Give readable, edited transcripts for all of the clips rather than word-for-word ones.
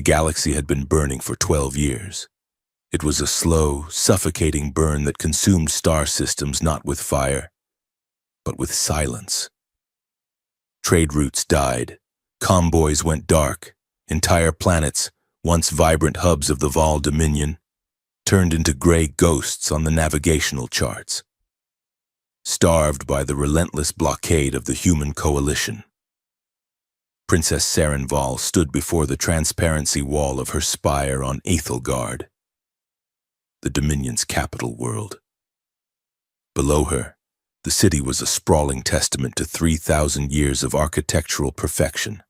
The galaxy had been burning for 12 years. It was a slow, suffocating burn that consumed star systems not with fire, but with silence. Trade routes died, convoys went dark, entire planets, once vibrant hubs of the Vol Dominion, turned into gray ghosts on the navigational charts, starved by the relentless blockade of the human coalition. Princess Saren Vol stood before the transparency wall of her spire on Aethelgard, the Dominion's capital world. Below her, the city was a sprawling testament to 3,000 years of architectural perfection,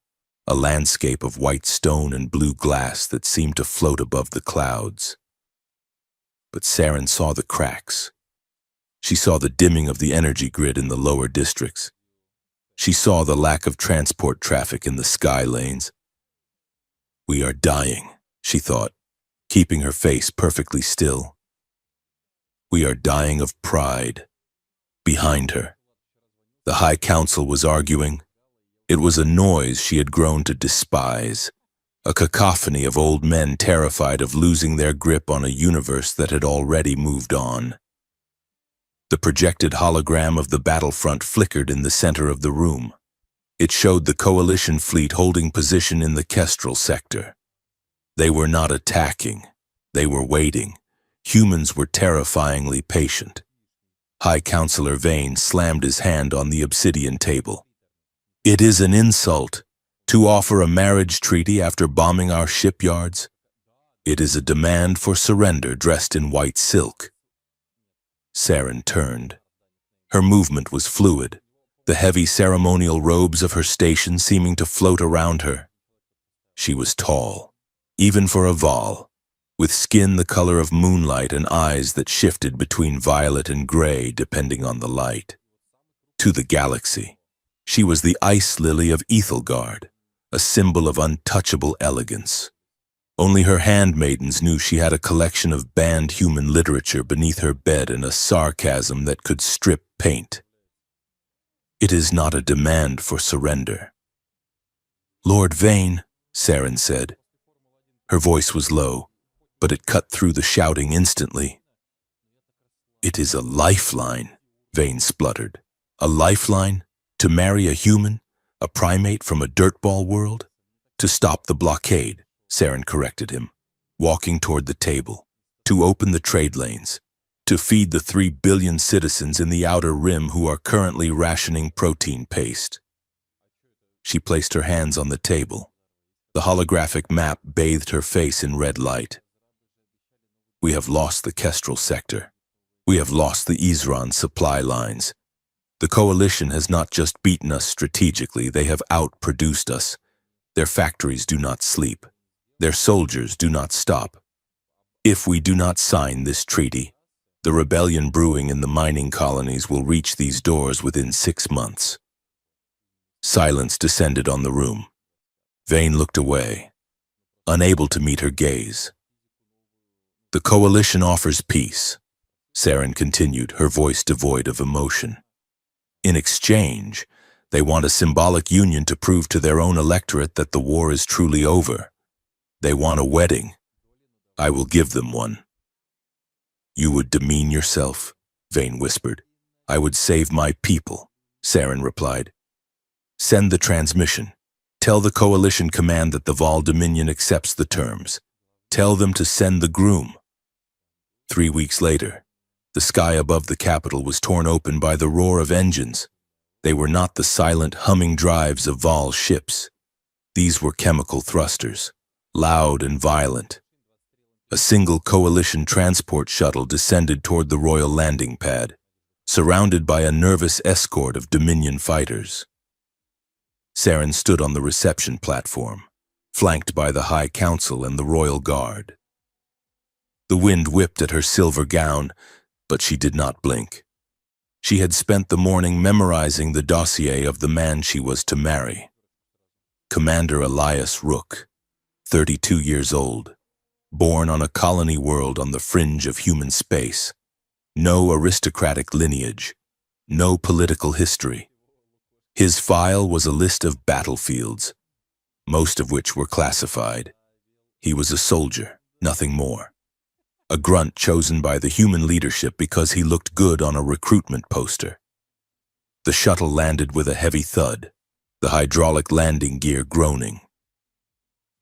a landscape of white stone and blue glass that seemed to float above the clouds. But Saren saw the cracks. She saw the dimming of the energy grid in the lower districts. She saw the lack of transport traffic in the sky lanes. "We are dying," she thought, keeping her face perfectly still. "We are dying of pride." Behind her, the High Council was arguing. It was a noise she had grown to despise, a cacophony of old men terrified of losing their grip on a universe that had already moved on. The projected hologram of the battlefront flickered in the center of the room. It showed the coalition fleet holding position in the Kestrel sector. They were not attacking. They were waiting. Humans were terrifyingly patient. High Counselor Vane slammed his hand on the obsidian table. "It is an insult to offer a marriage treaty after bombing our shipyards. It is a demand for surrender dressed in white silk." Saren turned. Her movement was fluid, the heavy ceremonial robes of her station seeming to float around her. She was tall, even for a Vol, with skin the color of moonlight and eyes that shifted between violet and gray depending on the light. To the galaxy, she was the ice lily of Aethelgard, a symbol of untouchable elegance. Only her handmaidens knew she had a collection of banned human literature beneath her bed and a sarcasm that could strip paint. "It is not a demand for surrender." "Lord Vane," Saren said. Her voice was low, but it cut through the shouting instantly. "It is a lifeline," Vane spluttered. "A lifeline? To marry a human? A primate from a dirtball world? To stop the blockade," Saren corrected him, walking toward the table. "To open the trade lanes. To feed the 3 billion citizens in the outer rim who are currently rationing protein paste." She placed her hands on the table. The holographic map bathed her face in red light. "We have lost the Kestrel sector. We have lost the Isran supply lines. The coalition has not just beaten us strategically, they have outproduced us. Their factories do not sleep. Their soldiers do not stop. If we do not sign this treaty, the rebellion brewing in the mining colonies will reach these doors within 6 months." Silence descended on the room. Vane looked away, unable to meet her gaze. "The coalition offers peace," Saren continued, her voice devoid of emotion. "In exchange, they want a symbolic union to prove to their own electorate that the war is truly over. They want a wedding. I will give them one." "You would demean yourself," Vane whispered. "I would save my people," Saren replied. "Send the transmission. Tell the coalition command that the Vol Dominion accepts the terms. Tell them to send the groom." 3 weeks later, the sky above the capital was torn open by the roar of engines. They were not the silent, humming drives of Vol ships. These were chemical thrusters, loud and violent. A single coalition transport shuttle descended toward the royal landing pad, surrounded by a nervous escort of Dominion fighters. Saren stood on the reception platform, flanked by the High Council and the Royal Guard. The wind whipped at her silver gown, but she did not blink. She had spent the morning memorizing the dossier of the man she was to marry. Commander Elias Rook, 32 years old, born on a colony world on the fringe of human space. No aristocratic lineage, no political history. His file was a list of battlefields, most of which were classified. He was a soldier, nothing more. A grunt chosen by the human leadership because he looked good on a recruitment poster. The shuttle landed with a heavy thud, the hydraulic landing gear groaning.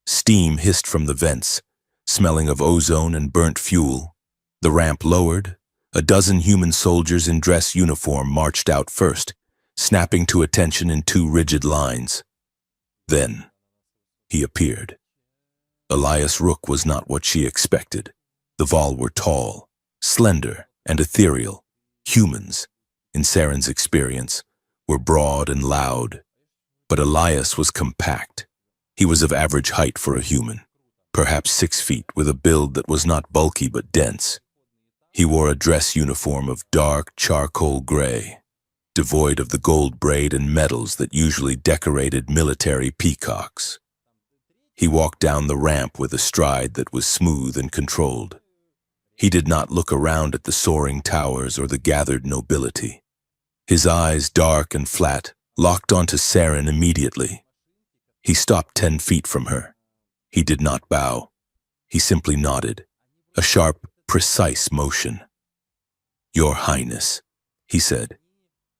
Steam hissed from the vents, smelling of ozone and burnt fuel. The ramp lowered. A dozen human soldiers in dress uniform marched out first, snapping to attention in two rigid lines. Then, he appeared. Elias Rook was not what she expected. The Vol were tall, slender, and ethereal. Humans, in Saren's experience, were broad and loud. But Elias was compact. He was of average height for a human, perhaps 6 feet, with a build that was not bulky but dense. He wore a dress uniform of dark charcoal gray, devoid of the gold braid and medals that usually decorated military peacocks. He walked down the ramp with a stride that was smooth and controlled. He did not look around at the soaring towers or the gathered nobility. His eyes, dark and flat, locked onto Saren immediately. He stopped 10 feet from her. He did not bow. He simply nodded, a sharp, precise motion. "Your Highness," he said.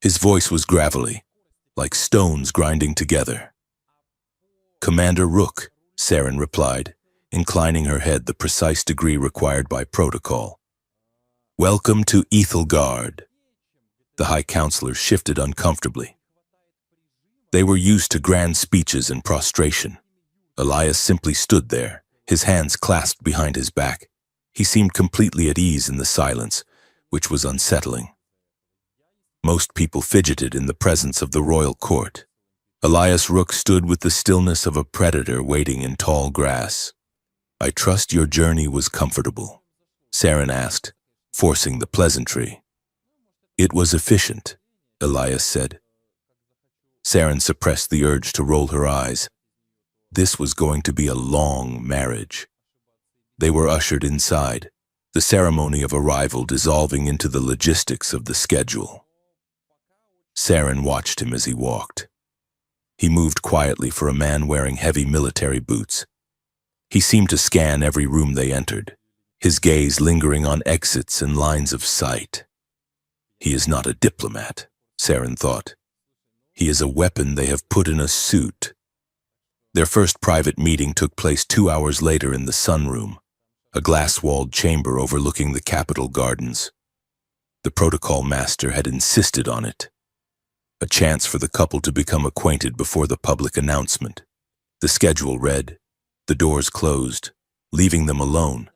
His voice was gravelly, like stones grinding together. "Commander Rook," Saren replied, inclining her head the precise degree required by protocol. "Welcome to Ethelgard." The High Counselor shifted uncomfortably. They were used to grand speeches and prostration. Elias simply stood there, his hands clasped behind his back. He seemed completely at ease in the silence, which was unsettling. Most people fidgeted in the presence of the royal court. Elias Rook stood with the stillness of a predator waiting in tall grass. "I trust your journey was comfortable," Saren asked, forcing the pleasantry. "It was efficient," Elias said. Saren suppressed the urge to roll her eyes. This was going to be a long marriage. They were ushered inside, the ceremony of arrival dissolving into the logistics of the schedule. Saren watched him as he walked. He moved quietly for a man wearing heavy military boots. He seemed to scan every room they entered, his gaze lingering on exits and lines of sight. He is not a diplomat, Saren thought. He is a weapon they have put in a suit. Their first private meeting took place 2 hours later in the sunroom, a glass-walled chamber overlooking the Capitol Gardens. The protocol master had insisted on it. A chance for the couple to become acquainted before the public announcement. The schedule read, the doors closed, leaving them alone.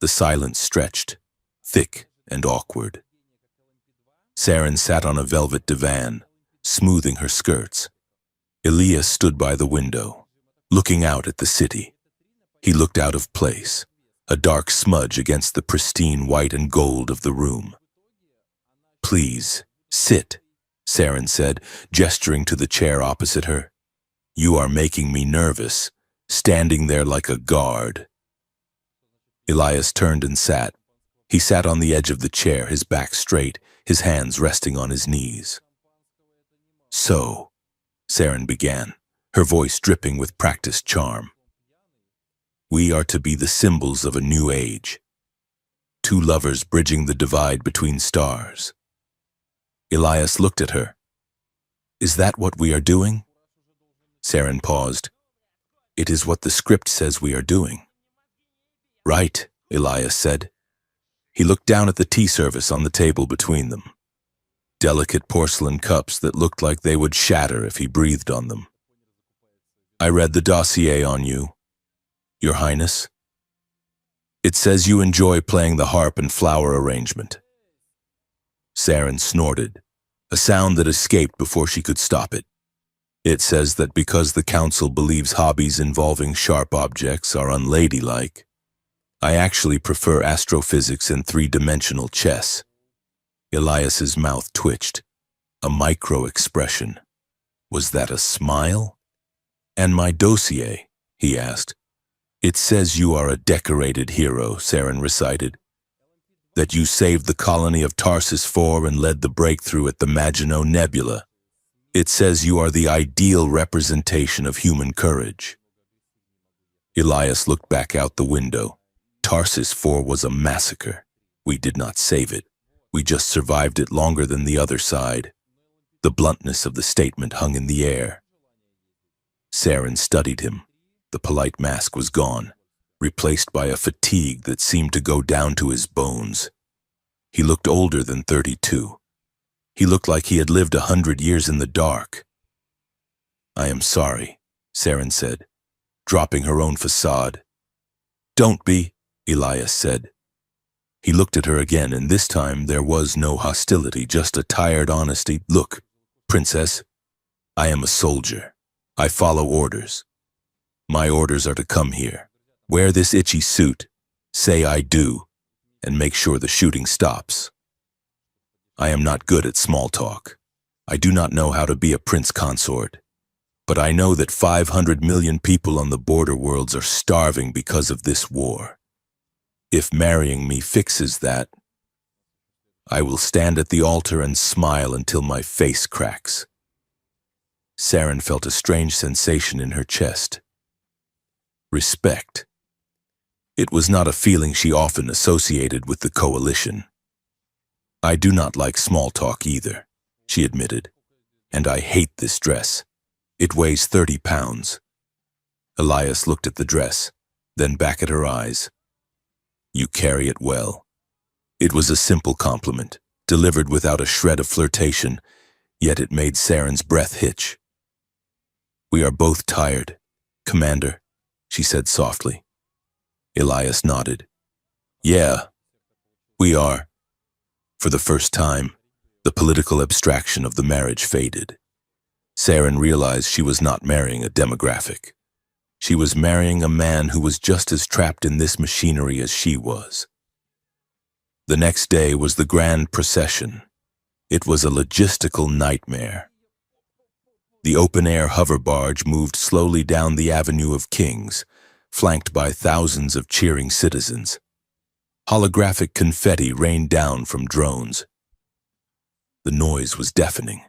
The silence stretched, thick and awkward. Saren sat on a velvet divan, smoothing her skirts. Elias stood by the window, looking out at the city. He looked out of place, a dark smudge against the pristine white and gold of the room. "Please, sit," Saren said, gesturing to the chair opposite her. "You are making me nervous, standing there like a guard." Elias turned and sat. He sat on the edge of the chair, his back straight, his hands resting on his knees. "So," Saren began, her voice dripping with practiced charm. "We are to be the symbols of a new age. Two lovers bridging the divide between stars." Elias looked at her. "Is that what we are doing?" Saren paused. "It is what the script says we are doing." "Right," Elias said. He looked down at the tea service on the table between them. Delicate porcelain cups that looked like they would shatter if he breathed on them. "I read the dossier on you, Your Highness. It says you enjoy playing the harp and flower arrangement." Saren snorted, a sound that escaped before she could stop it. "It says that because the Council believes hobbies involving sharp objects are unladylike, I actually prefer astrophysics and three-dimensional chess." Elias's mouth twitched, a micro-expression. Was that a smile? "And my dossier?" he asked. "It says you are a decorated hero," Saren recited. "That you saved the colony of Tarsus IV and led the breakthrough at the Maginot Nebula. It says you are the ideal representation of human courage." Elias looked back out the window. Tarsus 4 was a massacre. We did not save it. We just survived it longer than the other side. The bluntness of the statement hung in the air. Saren studied him. The polite mask was gone, replaced by a fatigue that seemed to go down to his bones. He looked older than 32. He looked like he had lived 100 years in the dark. "I am sorry," Saren said, dropping her own facade. "Don't be," Elias said. He looked at her again, and this time there was no hostility, just a tired honesty. "Look, Princess, I am a soldier. I follow orders. My orders are to come here, wear this itchy suit, say I do, and make sure the shooting stops. I am not good at small talk. I do not know how to be a prince consort, but I know that 500 million people on the border worlds are starving because of this war. If marrying me fixes that, I will stand at the altar and smile until my face cracks." Saren felt a strange sensation in her chest. Respect. It was not a feeling she often associated with the coalition. "I do not like small talk either," she admitted, "and I hate this dress. It weighs 30 pounds. Elias looked at the dress, then back at her eyes. "You carry it well." It was a simple compliment, delivered without a shred of flirtation, yet it made Saren's breath hitch. "We are both tired, Commander," she said softly. Elias nodded. "Yeah, we are." For the first time, the political abstraction of the marriage faded. Saren realized she was not marrying a demographic. She was marrying a man who was just as trapped in this machinery as she was. The next day was the grand procession. It was a logistical nightmare. The open-air hover barge moved slowly down the Avenue of Kings, flanked by thousands of cheering citizens. Holographic confetti rained down from drones. The noise was deafening.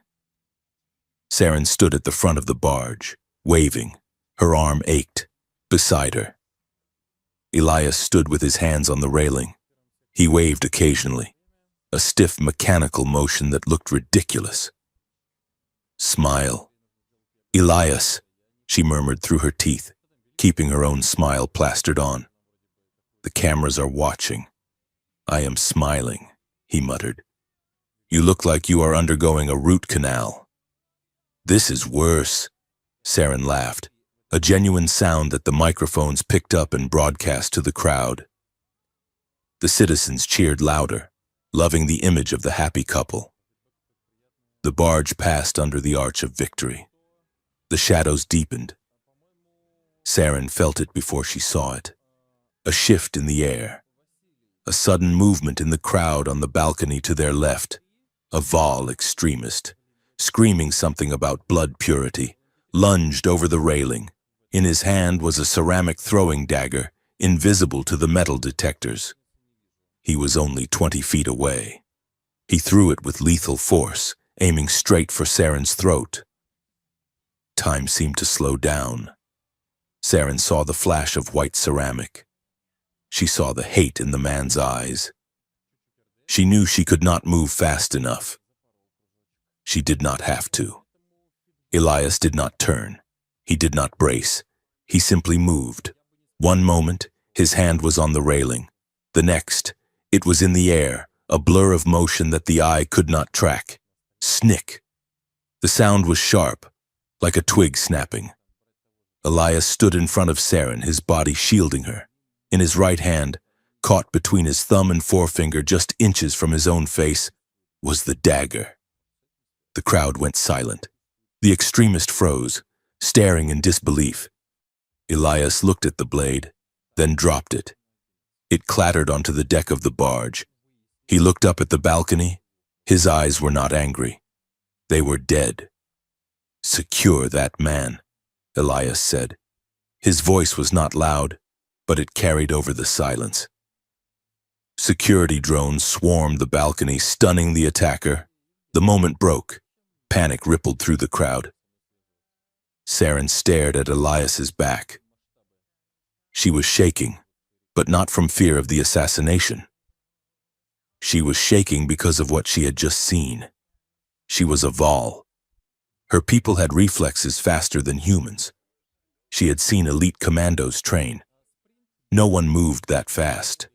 Saren stood at the front of the barge, waving. Her arm ached. Beside her, Elias stood with his hands on the railing. He waved occasionally, a stiff mechanical motion that looked ridiculous. "Smile." "Elias," she murmured through her teeth, keeping her own smile plastered on. "The cameras are watching." "I am smiling," he muttered. "You look like you are undergoing a root canal." "This is worse," Saren laughed, a genuine sound that the microphones picked up and broadcast to the crowd. The citizens cheered louder, loving the image of the happy couple. The barge passed under the arch of victory. The shadows deepened. Saren felt it before she saw it. A shift in the air. A sudden movement in the crowd on the balcony to their left. A Vol extremist, screaming something about blood purity, lunged over the railing. In his hand was a ceramic throwing dagger, invisible to the metal detectors. He was only 20 feet away. He threw it with lethal force, aiming straight for Saren's throat. Time seemed to slow down. Saren saw the flash of white ceramic. She saw the hate in the man's eyes. She knew she could not move fast enough. She did not have to. Elias did not turn. He did not brace. He simply moved. One moment, his hand was on the railing. The next, it was in the air, a blur of motion that the eye could not track. Snick. The sound was sharp, like a twig snapping. Elias stood in front of Saren, his body shielding her. In his right hand, caught between his thumb and forefinger just inches from his own face, was the dagger. The crowd went silent. The extremist froze, staring in disbelief. Elias looked at the blade, then dropped it. It clattered onto the deck of the barge. He looked up at the balcony. His eyes were not angry. They were dead. "Secure that man," Elias said. His voice was not loud, but it carried over the silence. Security drones swarmed the balcony, stunning the attacker. The moment broke. Panic rippled through the crowd. Saren stared at Elias's back. She was shaking, but not from fear of the assassination. She was shaking because of what she had just seen. She was a Vol. Her people had reflexes faster than humans. She had seen elite commandos train. No one moved that fast.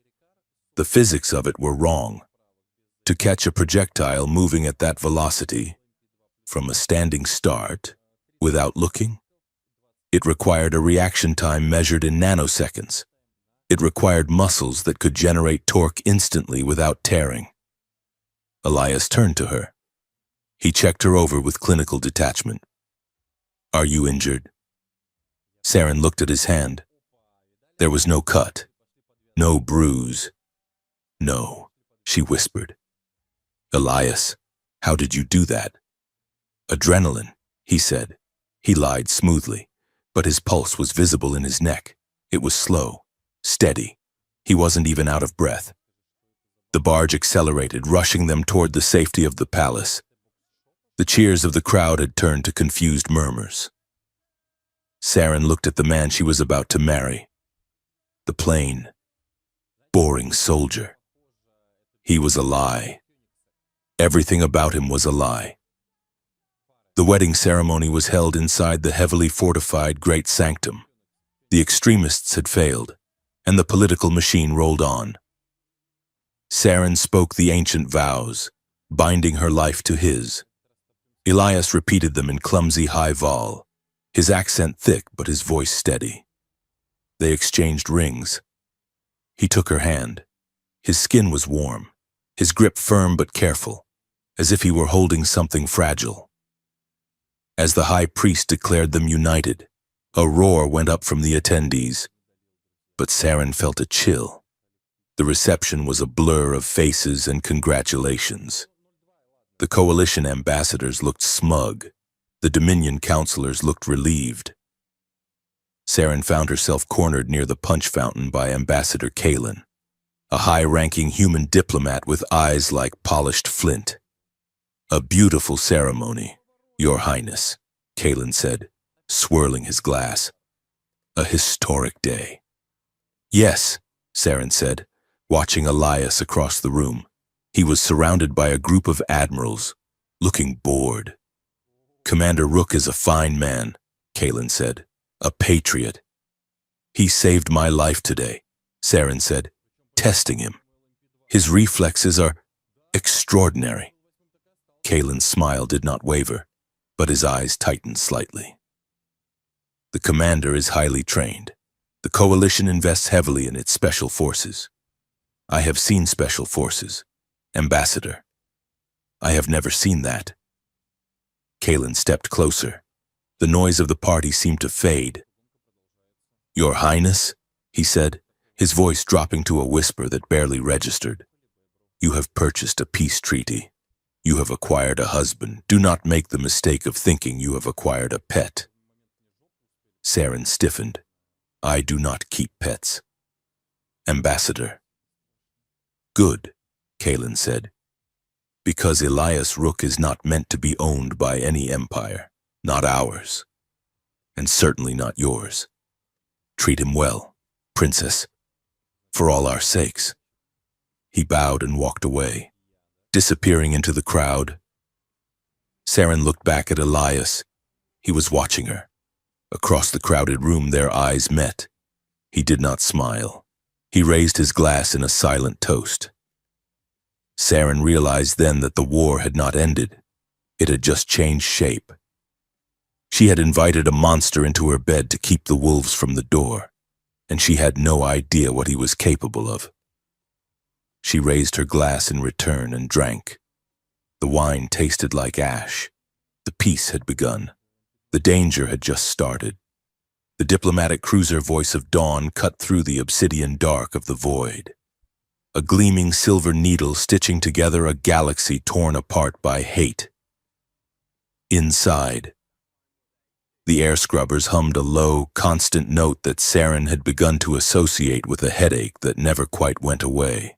The physics of it were wrong. To catch a projectile moving at that velocity, from a standing start, without looking, it required a reaction time measured in nanoseconds. It required muscles that could generate torque instantly without tearing. Elias turned to her. He checked her over with clinical detachment. "Are you injured?" Saren looked at his hand. There was no cut, no bruise. "No," she whispered. "Elias, how did you do that?" "Adrenaline," he said. He lied smoothly, but his pulse was visible in his neck. It was slow, steady. He wasn't even out of breath. The barge accelerated, rushing them toward the safety of the palace. The cheers of the crowd had turned to confused murmurs. Saren looked at the man she was about to marry. The plain, boring soldier. He was a lie. Everything about him was a lie. The wedding ceremony was held inside the heavily fortified Great Sanctum. The extremists had failed, and the political machine rolled on. Saren spoke the ancient vows, binding her life to his. Elias repeated them in clumsy high vol, his accent thick but his voice steady. They exchanged rings. He took her hand. His skin was warm, his grip firm but careful, as if he were holding something fragile. As the high priest declared them united, a roar went up from the attendees. But Saren felt a chill. The reception was a blur of faces and congratulations. The coalition ambassadors looked smug. The Dominion counselors looked relieved. Saren found herself cornered near the punch fountain by Ambassador Kalen, a high-ranking human diplomat with eyes like polished flint. "A beautiful ceremony, Your Highness," Kalen said, swirling his glass. "A historic day." "Yes," Saren said, watching Elias across the room. He was surrounded by a group of admirals, looking bored. "Commander Rook is a fine man," Kalen said, "a patriot." "He saved my life today," Saren said, testing him. "His reflexes are extraordinary." Kalen's smile did not waver, but his eyes tightened slightly. "The commander is highly trained. The coalition invests heavily in its special forces. I have seen special forces, Ambassador. I have never seen that." Kalen stepped closer. The noise of the party seemed to fade. "Your Highness," he said, his voice dropping to a whisper that barely registered. "You have purchased a peace treaty. You have acquired a husband. Do not make the mistake of thinking you have acquired a pet." Saren stiffened. "I do not keep pets." "Ambassador." "Good," Kalen said. "Because Elias Rook is not meant to be owned by any empire, not ours, and certainly not yours. Treat him well, Princess, for all our sakes." He bowed and walked away, disappearing into the crowd. Saren looked back at Elias. He was watching her. Across the crowded room, their eyes met. He did not smile. He raised his glass in a silent toast. Saren realized then that the war had not ended. It had just changed shape. She had invited a monster into her bed to keep the wolves from the door, and she had no idea what he was capable of. She raised her glass in return and drank. The wine tasted like ash. The peace had begun. The danger had just started. The diplomatic cruiser voice of dawn cut through the obsidian dark of the void. A gleaming silver needle stitching together a galaxy torn apart by hate. Inside, the air scrubbers hummed a low, constant note that Saren had begun to associate with a headache that never quite went away.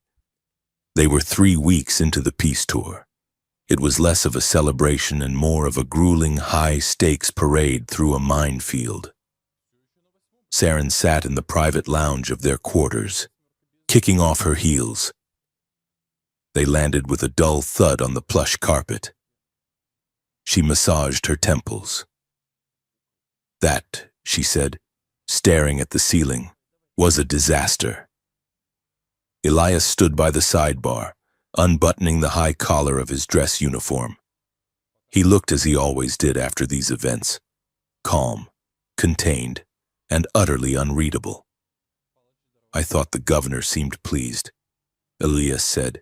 They were 3 weeks into the peace tour. It was less of a celebration and more of a grueling high-stakes parade through a minefield. Saren sat in the private lounge of their quarters, kicking off her heels. They landed with a dull thud on the plush carpet. She massaged her temples. That, she said, staring at the ceiling, was a disaster. Elias stood by the sidebar, unbuttoning the high collar of his dress uniform. He looked as he always did after these events, calm, contained, and utterly unreadable. I thought the governor seemed pleased, Elias said.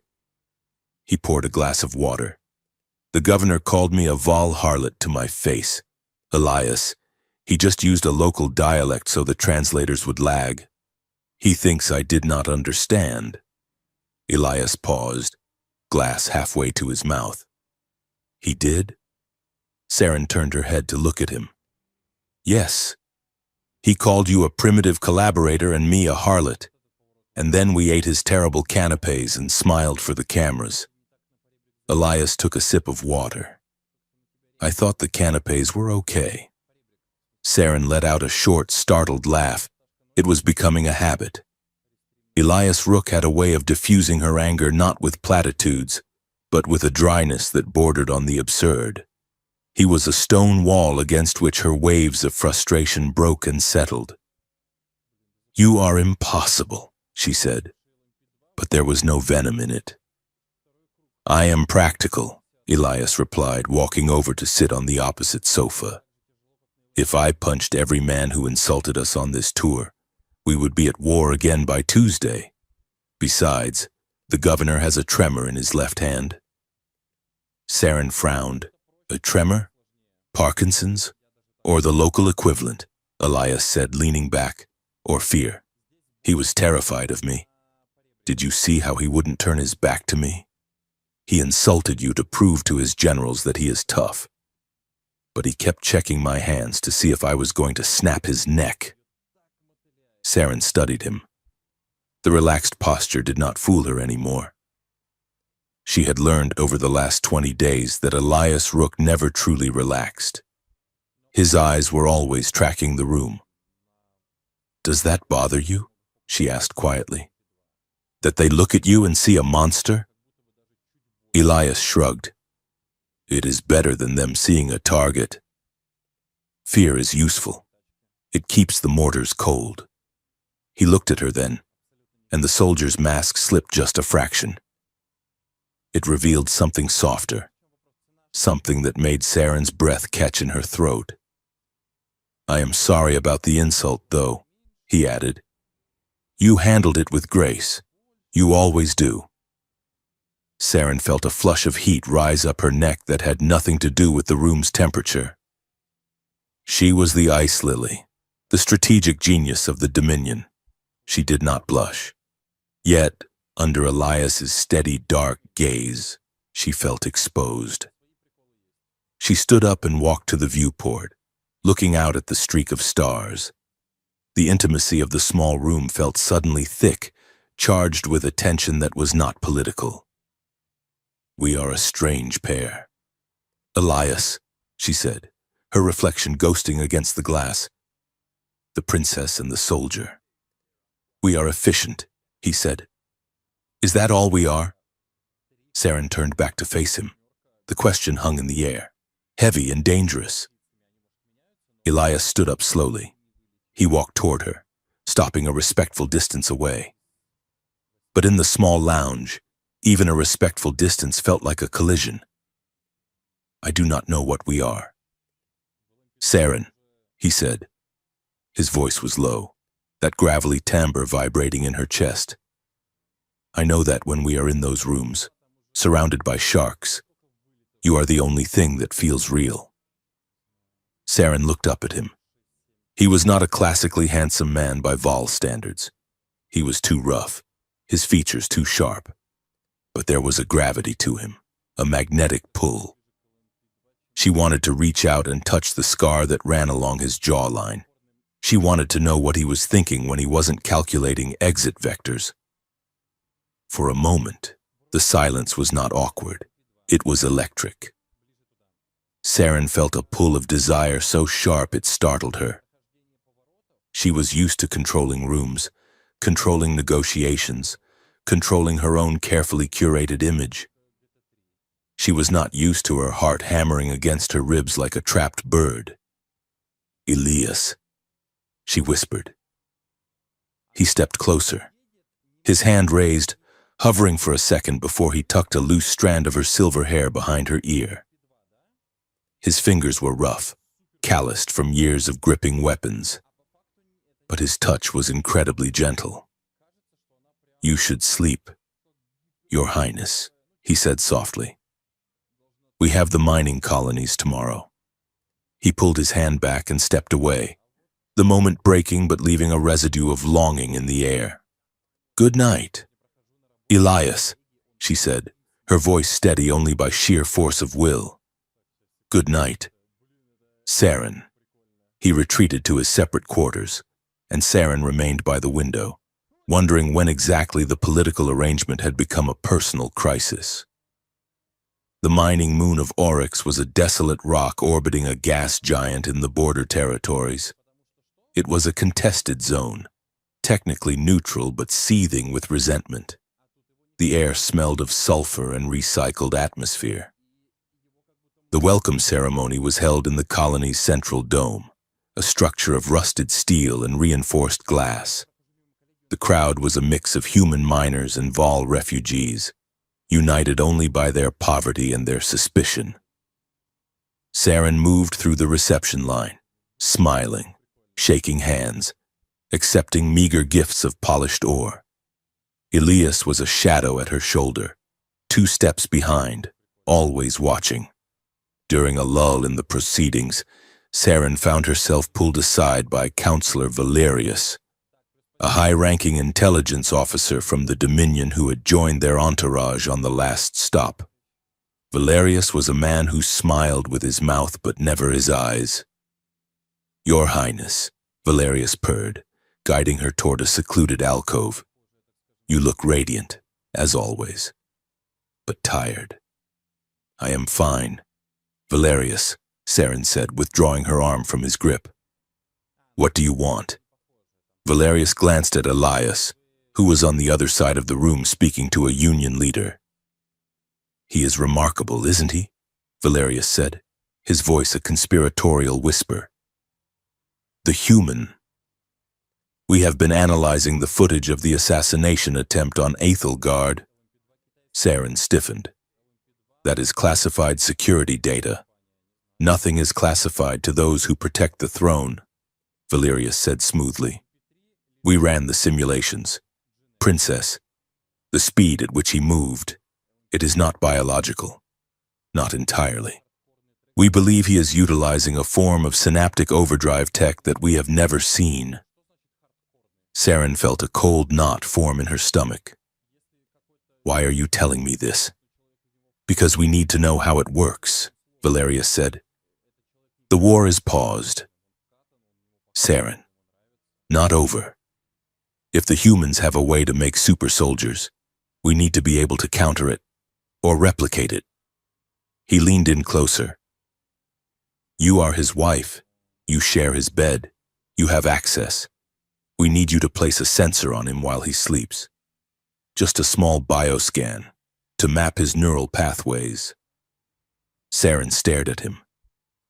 He poured a glass of water. The governor called me a Val harlot to my face. Elias, he just used a local dialect so the translators would lag. He thinks I did not understand. Elias paused, glass halfway to his mouth. He did? Saren turned her head to look at him. Yes. He called you a primitive collaborator and me a harlot. And then we ate his terrible canapes and smiled for the cameras. Elias took a sip of water. I thought the canapes were okay. Saren let out a short, startled laugh. It was becoming a habit. Elias Rook had a way of diffusing her anger not with platitudes, but with a dryness that bordered on the absurd. He was a stone wall against which her waves of frustration broke and settled. You are impossible, she said, but there was no venom in it. I am practical, Elias replied, walking over to sit on the opposite sofa. If I punched every man who insulted us on this tour, we would be at war again by Tuesday. Besides, the governor has a tremor in his left hand. Saren frowned. A tremor? Parkinson's? Or the local equivalent, Elias said, leaning back. Or fear. He was terrified of me. Did you see how he wouldn't turn his back to me? He insulted you to prove to his generals that he is tough. But he kept checking my hands to see if I was going to snap his neck. Saren studied him. The relaxed posture did not fool her anymore. She had learned over the last 20 days that Elias Rook never truly relaxed. His eyes were always tracking the room. Does that bother you? She asked quietly. That they look at you and see a monster? Elias shrugged. It is better than them seeing a target. Fear is useful. It keeps the mortars cold. He looked at her then, and the soldier's mask slipped just a fraction. It revealed something softer, something that made Saren's breath catch in her throat. I am sorry about the insult, though, he added. You handled it with grace. You always do. Saren felt a flush of heat rise up her neck that had nothing to do with the room's temperature. She was the ice lily, the strategic genius of the Dominion. She did not blush. Yet, under Elias's steady, dark gaze, she felt exposed. She stood up and walked to the viewport, looking out at the streak of stars. The intimacy of the small room felt suddenly thick, charged with a tension that was not political. We are a strange pair. Elias, she said, her reflection ghosting against the glass. The princess and the soldier. We are efficient, he said. Is that all we are? Saren turned back to face him. The question hung in the air, heavy and dangerous. Elias stood up slowly. He walked toward her, stopping a respectful distance away. But in the small lounge, even a respectful distance felt like a collision. I do not know what we are. Saren, he said. His voice was low, that gravelly timbre vibrating in her chest. I know that when we are in those rooms, surrounded by sharks, you are the only thing that feels real. Saren looked up at him. He was not a classically handsome man by Val standards. He was too rough, his features too sharp. But there was a gravity to him, a magnetic pull. She wanted to reach out and touch the scar that ran along his jawline. She wanted to know what he was thinking when he wasn't calculating exit vectors. For a moment, the silence was not awkward. It was electric. Saren felt a pull of desire so sharp it startled her. She was used to controlling rooms, controlling negotiations, controlling her own carefully curated image. She was not used to her heart hammering against her ribs like a trapped bird. "Elias," she whispered. He stepped closer, his hand raised, hovering for a second before he tucked a loose strand of her silver hair behind her ear. His fingers were rough, calloused from years of gripping weapons, but his touch was incredibly gentle. "You should sleep, Your Highness," he said softly. "We have the mining colonies tomorrow." He pulled his hand back and stepped away, the moment breaking but leaving a residue of longing in the air. "Good night, Elias," she said, her voice steady only by sheer force of will. "Good night, Saren." He retreated to his separate quarters, and Saren remained by the window, wondering when exactly the political arrangement had become a personal crisis. The mining moon of Oryx was a desolate rock orbiting a gas giant in the border territories. It was a contested zone, technically neutral but seething with resentment. The air smelled of sulfur and recycled atmosphere. The welcome ceremony was held in the colony's central dome, a structure of rusted steel and reinforced glass. The crowd was a mix of human miners and Vol refugees, united only by their poverty and their suspicion. Saren moved through the reception line, smiling, shaking hands, accepting meager gifts of polished ore. Elias was a shadow at her shoulder, 2 steps behind, always watching. During a lull in the proceedings, Saren found herself pulled aside by Counselor Valerius, a high-ranking intelligence officer from the Dominion who had joined their entourage on the last stop. Valerius was a man who smiled with his mouth but never his eyes. "Your Highness," Valerius purred, guiding her toward a secluded alcove. "You look radiant, as always, but tired." "I am fine, Valerius," Saren said, withdrawing her arm from his grip. "What do you want?" Valerius glanced at Elias, who was on the other side of the room speaking to a union leader. "He is remarkable, isn't he?" Valerius said, his voice a conspiratorial whisper. "The human. We have been analyzing the footage of the assassination attempt on Aethelgard." Saren stiffened. "That is classified security data. Nothing is classified to those who protect the throne," Valerius said smoothly. "We ran the simulations. Princess, the speed at which he moved, it is not biological. Not entirely. We believe he is utilizing a form of synaptic overdrive tech that we have never seen." Saren felt a cold knot form in her stomach. "Why are you telling me this?" "Because we need to know how it works," Valerius said. "The war is paused. Saren, not over. If the humans have a way to make super soldiers, we need to be able to counter it, or replicate it." He leaned in closer. "You are his wife. You share his bed. You have access. We need you to place a sensor on him while he sleeps. Just a small bioscan, to map his neural pathways." Saren stared at him.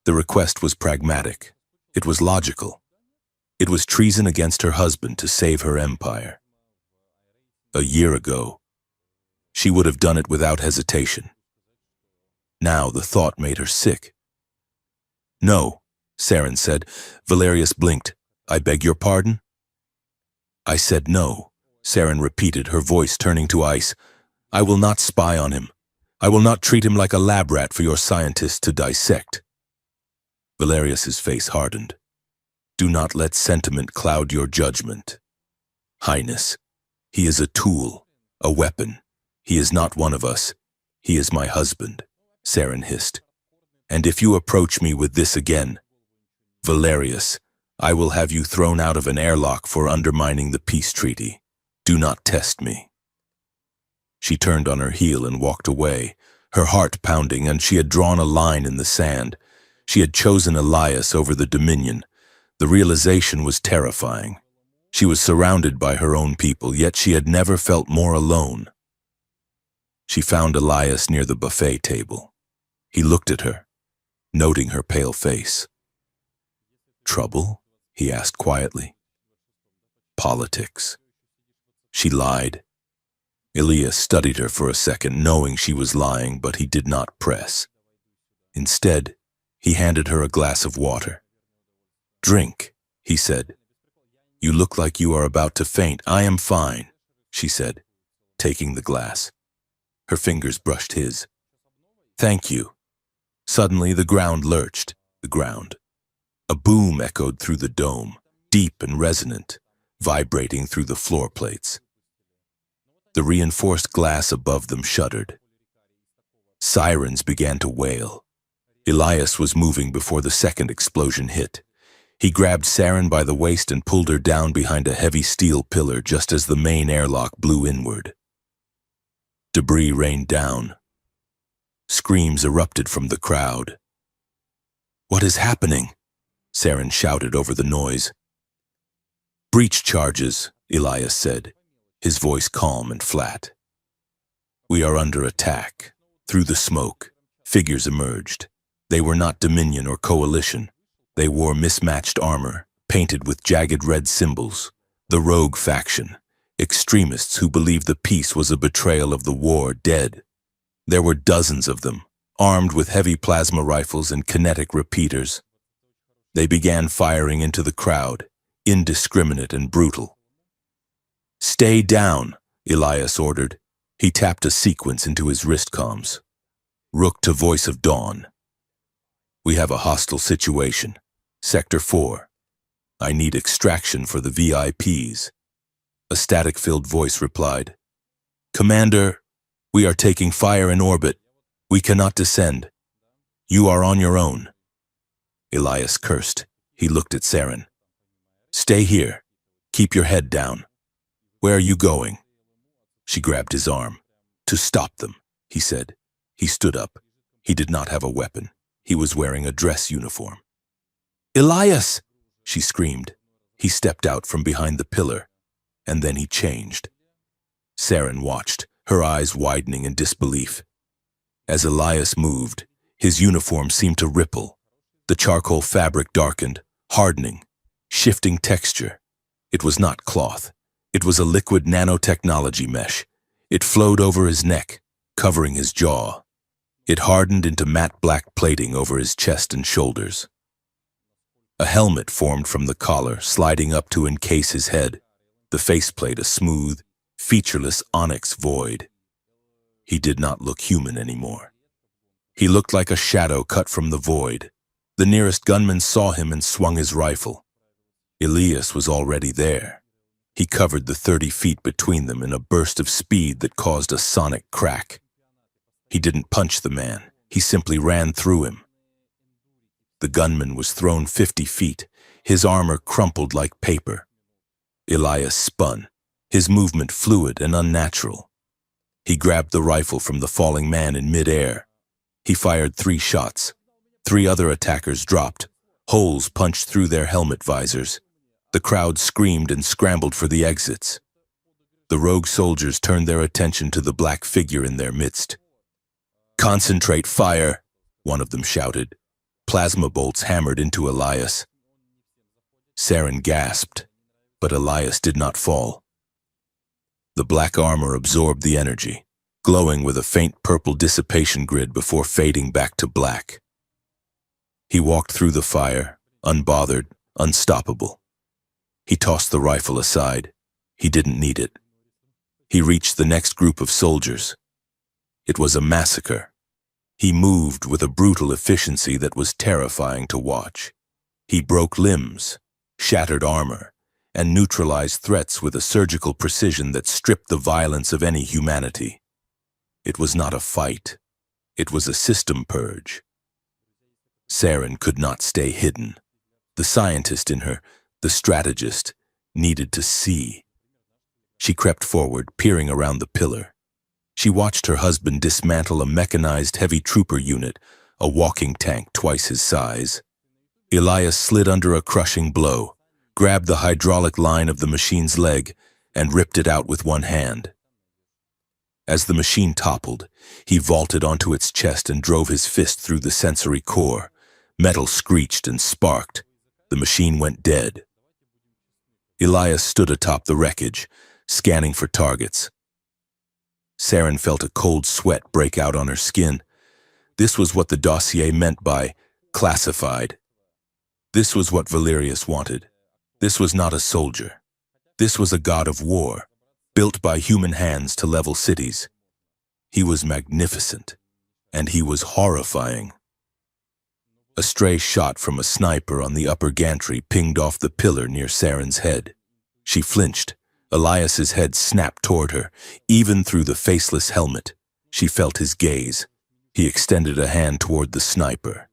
The request was pragmatic. It was logical. It was treason against her husband to save her empire. A year ago, she would have done it without hesitation. Now the thought made her sick. "No," Saren said. Valerius blinked. "I beg your pardon?" "I said no," Saren repeated, her voice turning to ice. "I will not spy on him. I will not treat him like a lab rat for your scientists to dissect." Valerius's face hardened. "Do not let sentiment cloud your judgment. Highness, he is a tool, a weapon. He is not one of us. He is my husband," Saren hissed. "And if you approach me with this again, Valerius, I will have you thrown out of an airlock for undermining the peace treaty. Do not test me." She turned on her heel and walked away, her heart pounding, and she had drawn a line in the sand. She had chosen Elias over the Dominion, The realization was terrifying. She was surrounded by her own people, yet she had never felt more alone. She found Elias near the buffet table. He looked at her, noting her pale face. "Trouble?" he asked quietly. "Politics." She lied. Elias studied her for a second, knowing she was lying, but he did not press. Instead, he handed her a glass of water. "Drink," he said. "You look like you are about to faint." "I am fine," she said, taking the glass. Her fingers brushed his. "Thank you." Suddenly, the ground lurched. The ground. A boom echoed through the dome, deep and resonant, vibrating through the floor plates. The reinforced glass above them shuddered. Sirens began to wail. Elias was moving before the second explosion hit. He grabbed Saren by the waist and pulled her down behind a heavy steel pillar just as the main airlock blew inward. Debris rained down. Screams erupted from the crowd. "What is happening?" Saren shouted over the noise. "Breach charges," Elias said, his voice calm and flat. "We are under attack." Through the smoke, figures emerged. They were not Dominion or Coalition. They wore mismatched armor, painted with jagged red symbols. The rogue faction, extremists who believed the peace was a betrayal of the war, dead. There were dozens of them, armed with heavy plasma rifles and kinetic repeaters. They began firing into the crowd, indiscriminate and brutal. "Stay down," Elias ordered. He tapped a sequence into his wrist comms. Rook to Voice of Dawn. "We have a hostile situation. Sector 4. I need extraction for the VIPs. A static-filled voice replied. "Commander, we are taking fire in orbit. We cannot descend. You are on your own." Elias cursed. He looked at Saren. "Stay here. Keep your head down." "Where are you going?" She grabbed his arm. "To stop them," he said. He stood up. He did not have a weapon. He was wearing a dress uniform. "Elias!" she screamed. He stepped out from behind the pillar, and then he changed. Saren watched, her eyes widening in disbelief. As Elias moved, his uniform seemed to ripple. The charcoal fabric darkened, hardening, shifting texture. It was not cloth. It was a liquid nanotechnology mesh. It flowed over his neck, covering his jaw. It hardened into matte black plating over his chest and shoulders. A helmet formed from the collar, sliding up to encase his head, the faceplate a smooth, featureless onyx void. He did not look human anymore. He looked like a shadow cut from the void. The nearest gunman saw him and swung his rifle. Elias was already there. He covered the 30 feet between them in a burst of speed that caused a sonic crack. He didn't punch the man. He simply ran through him. The gunman was thrown 50 feet, his armor crumpled like paper. Elias spun, his movement fluid and unnatural. He grabbed the rifle from the falling man in midair. He fired 3 shots. 3 other attackers dropped. Holes punched through their helmet visors. The crowd screamed and scrambled for the exits. The rogue soldiers turned their attention to the black figure in their midst. "Concentrate fire," one of them shouted. Plasma bolts hammered into Elias. Saren gasped, but Elias did not fall. The black armor absorbed the energy, glowing with a faint purple dissipation grid before fading back to black. He walked through the fire, unbothered, unstoppable. He tossed the rifle aside. He didn't need it. He reached the next group of soldiers. It was a massacre. He moved with a brutal efficiency that was terrifying to watch. He broke limbs, shattered armor, and neutralized threats with a surgical precision that stripped the violence of any humanity. It was not a fight. It was a system purge. Saren could not stay hidden. The scientist in her, the strategist, needed to see. She crept forward, peering around the pillar. She watched her husband dismantle a mechanized heavy trooper unit, a walking tank twice his size. Elias slid under a crushing blow, grabbed the hydraulic line of the machine's leg, and ripped it out with one hand. As the machine toppled, he vaulted onto its chest and drove his fist through the sensory core. Metal screeched and sparked. The machine went dead. Elias stood atop the wreckage, scanning for targets. Saren felt a cold sweat break out on her skin. This was what the dossier meant by classified. This was what Valerius wanted. This was not a soldier. This was a god of war, built by human hands to level cities. He was magnificent, and he was horrifying. A stray shot from a sniper on the upper gantry pinged off the pillar near Saren's head. She flinched. Elias's head snapped toward her. Even through the faceless helmet, she felt his gaze. He extended a hand toward the sniper.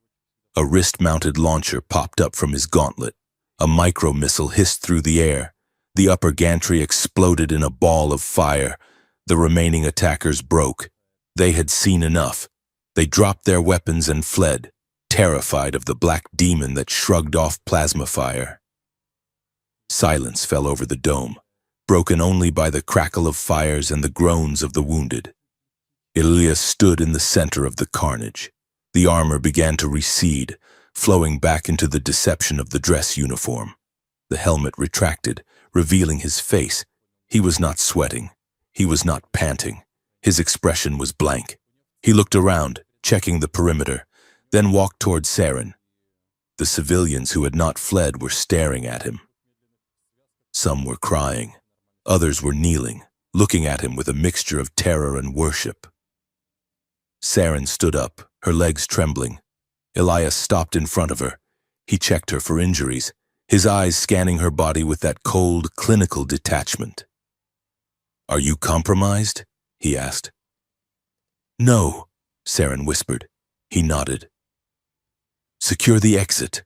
A wrist-mounted launcher popped up from his gauntlet. A micro-missile hissed through the air. The upper gantry exploded in a ball of fire. The remaining attackers broke. They had seen enough. They dropped their weapons and fled, terrified of the black demon that shrugged off plasma fire. Silence fell over the dome, broken only by the crackle of fires and the groans of the wounded. Elias stood in the center of the carnage. The armor began to recede, flowing back into the deception of the dress uniform. The helmet retracted, revealing his face. He was not sweating. He was not panting. His expression was blank. He looked around, checking the perimeter, then walked toward Saren. The civilians who had not fled were staring at him. Some were crying. Others were kneeling, looking at him with a mixture of terror and worship. Saren stood up, her legs trembling. Elias stopped in front of her. He checked her for injuries, his eyes scanning her body with that cold, clinical detachment. "Are you compromised?" he asked. "No," Saren whispered. He nodded. "Secure the exit.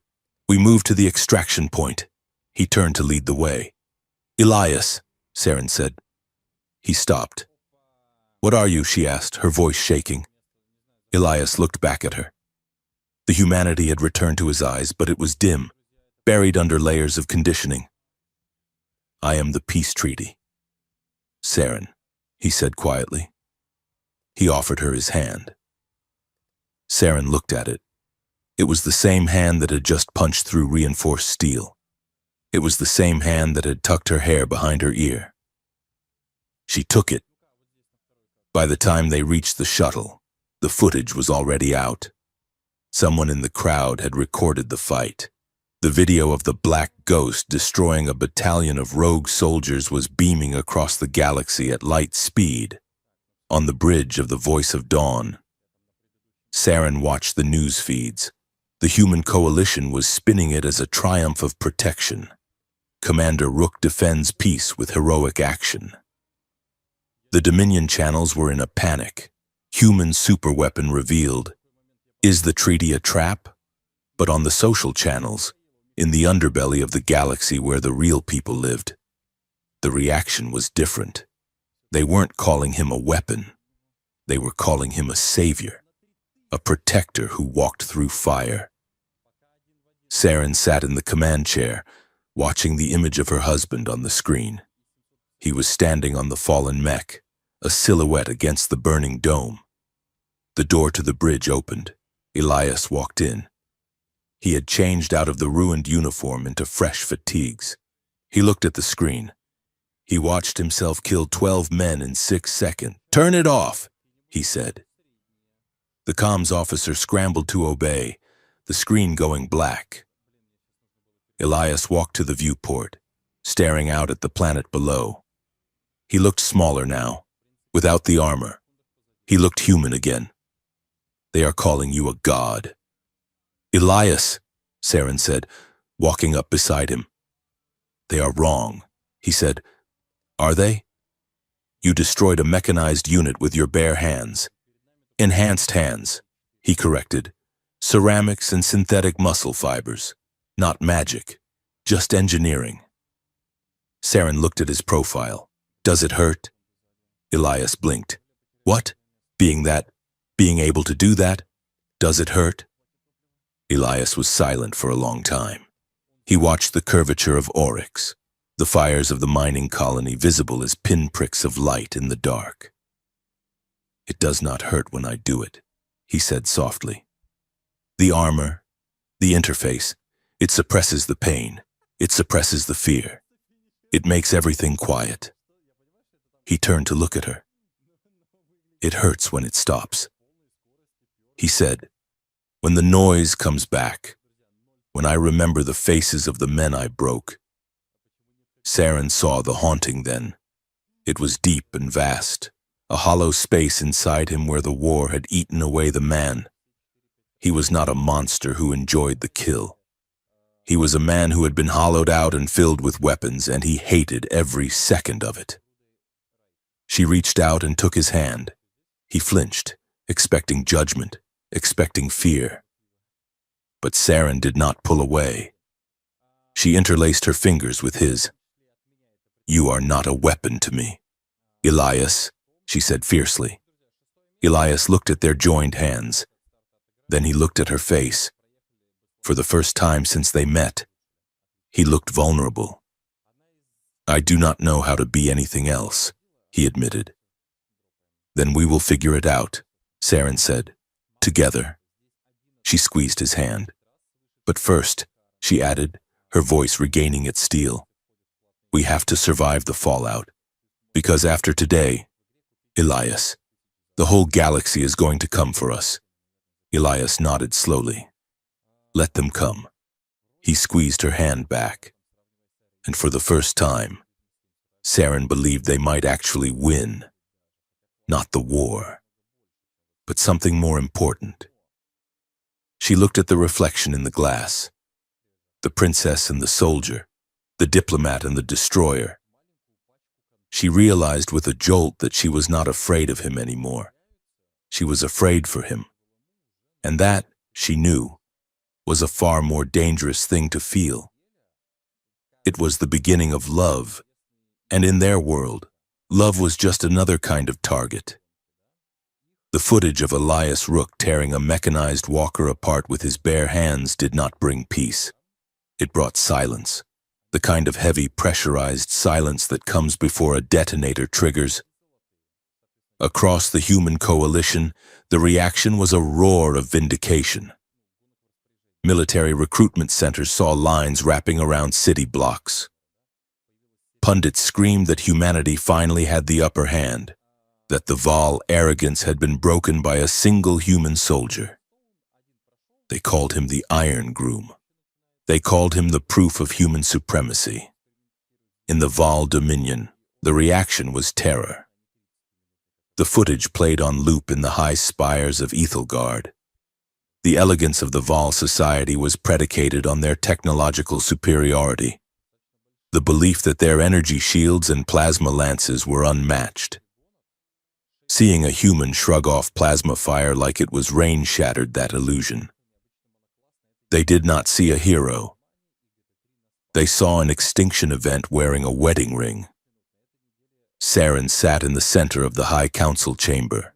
We move to the extraction point." He turned to lead the way. "Elias," Saren said. He stopped. "What are you?" she asked, her voice shaking. Elias looked back at her. The humanity had returned to his eyes, but it was dim, buried under layers of conditioning. "I am the peace treaty." "Saren," he said quietly. He offered her his hand. Saren looked at it. It was the same hand that had just punched through reinforced steel. It was the same hand that had tucked her hair behind her ear. She took it. By the time they reached the shuttle, the footage was already out. Someone in the crowd had recorded the fight. The video of the Black Ghost destroying a battalion of rogue soldiers was beaming across the galaxy at light speed, on the bridge of the Voice of Dawn. Saren watched the news feeds. The human coalition was spinning it as a triumph of protection. Commander Rook defends peace with heroic action. The Dominion channels were in a panic. Human superweapon revealed. Is the treaty a trap? But on the social channels, in the underbelly of the galaxy where the real people lived, the reaction was different. They weren't calling him a weapon. They were calling him a savior, a protector who walked through fire. Saren sat in the command chair, watching the image of her husband on the screen. He was standing on the fallen mech, a silhouette against the burning dome. The door to the bridge opened. Elias walked in. He had changed out of the ruined uniform into fresh fatigues. He looked at the screen. He watched himself kill 12 men in 6 seconds. "Turn it off," he said. The comms officer scrambled to obey, the screen going black. Elias walked to the viewport, staring out at the planet below. He looked smaller now, without the armor. He looked human again. "They are calling you a god." "Elias," Saren said, walking up beside him. "They are wrong," he said. "Are they? You destroyed a mechanized unit with your bare hands." "Enhanced hands," he corrected. "Ceramics and synthetic muscle fibers. Not magic, just engineering." Saren looked at his profile. "Does it hurt?" Elias blinked. "What? Being able to do that? Does it hurt?" Elias was silent for a long time. He watched the curvature of Oryx, the fires of the mining colony visible as pinpricks of light in the dark. "It does not hurt when I do it," he said softly. "The armor, the interface, it suppresses the pain, it suppresses the fear. It makes everything quiet." He turned to look at her. "It hurts when it stops," he said. "When the noise comes back, when I remember the faces of the men I broke." Saren saw the haunting then. It was deep and vast, a hollow space inside him where the war had eaten away the man. He was not a monster who enjoyed the kill. He was a man who had been hollowed out and filled with weapons, and he hated every second of it. She reached out and took his hand. He flinched, expecting judgment, expecting fear. But Saren did not pull away. She interlaced her fingers with his. "You are not a weapon to me, Elias," she said fiercely. Elias looked at their joined hands. Then he looked at her face. For the first time since they met, he looked vulnerable. "I do not know how to be anything else," he admitted. "Then we will figure it out," Saren said. "Together." She squeezed his hand. "But first," she added, her voice regaining its steel, "we have to survive the fallout. Because after today, Elias, the whole galaxy is going to come for us." Elias nodded slowly. "Let them come." He squeezed her hand back. And for the first time, Saren believed they might actually win. Not the war, but something more important. She looked at the reflection in the glass. The princess and the soldier, the diplomat and the destroyer. She realized with a jolt that she was not afraid of him anymore. She was afraid for him. And that, she knew, was a far more dangerous thing to feel. It was the beginning of love, and in their world, love was just another kind of target. The footage of Elias Rook tearing a mechanized walker apart with his bare hands did not bring peace. It brought silence, the kind of heavy, pressurized silence that comes before a detonator triggers. Across the human coalition, the reaction was a roar of vindication. Military recruitment centers saw lines wrapping around city blocks. Pundits screamed that humanity finally had the upper hand, that the Val arrogance had been broken by a single human soldier. They called him the Iron Groom. They called him the proof of human supremacy. In the Val Dominion, the reaction was terror. The footage played on loop in the high spires of Ethelgard. The elegance of the Val society was predicated on their technological superiority, the belief that their energy shields and plasma lances were unmatched. Seeing a human shrug off plasma fire like it was rain shattered that illusion. They did not see a hero. They saw an extinction event wearing a wedding ring. Saren sat in the center of the High Council chamber,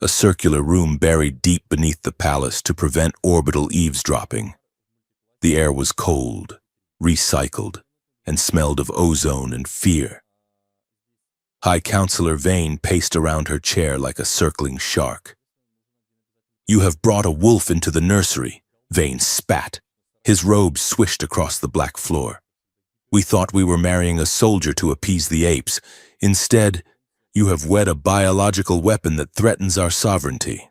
a circular room buried deep beneath the palace to prevent orbital eavesdropping. The air was cold, recycled, and smelled of ozone and fear. High Counselor Vane paced around her chair like a circling shark. "You have brought a wolf into the nursery," Vane spat. His robe swished across the black floor. "We thought we were marrying a soldier to appease the apes. Instead, you have wed a biological weapon that threatens our sovereignty."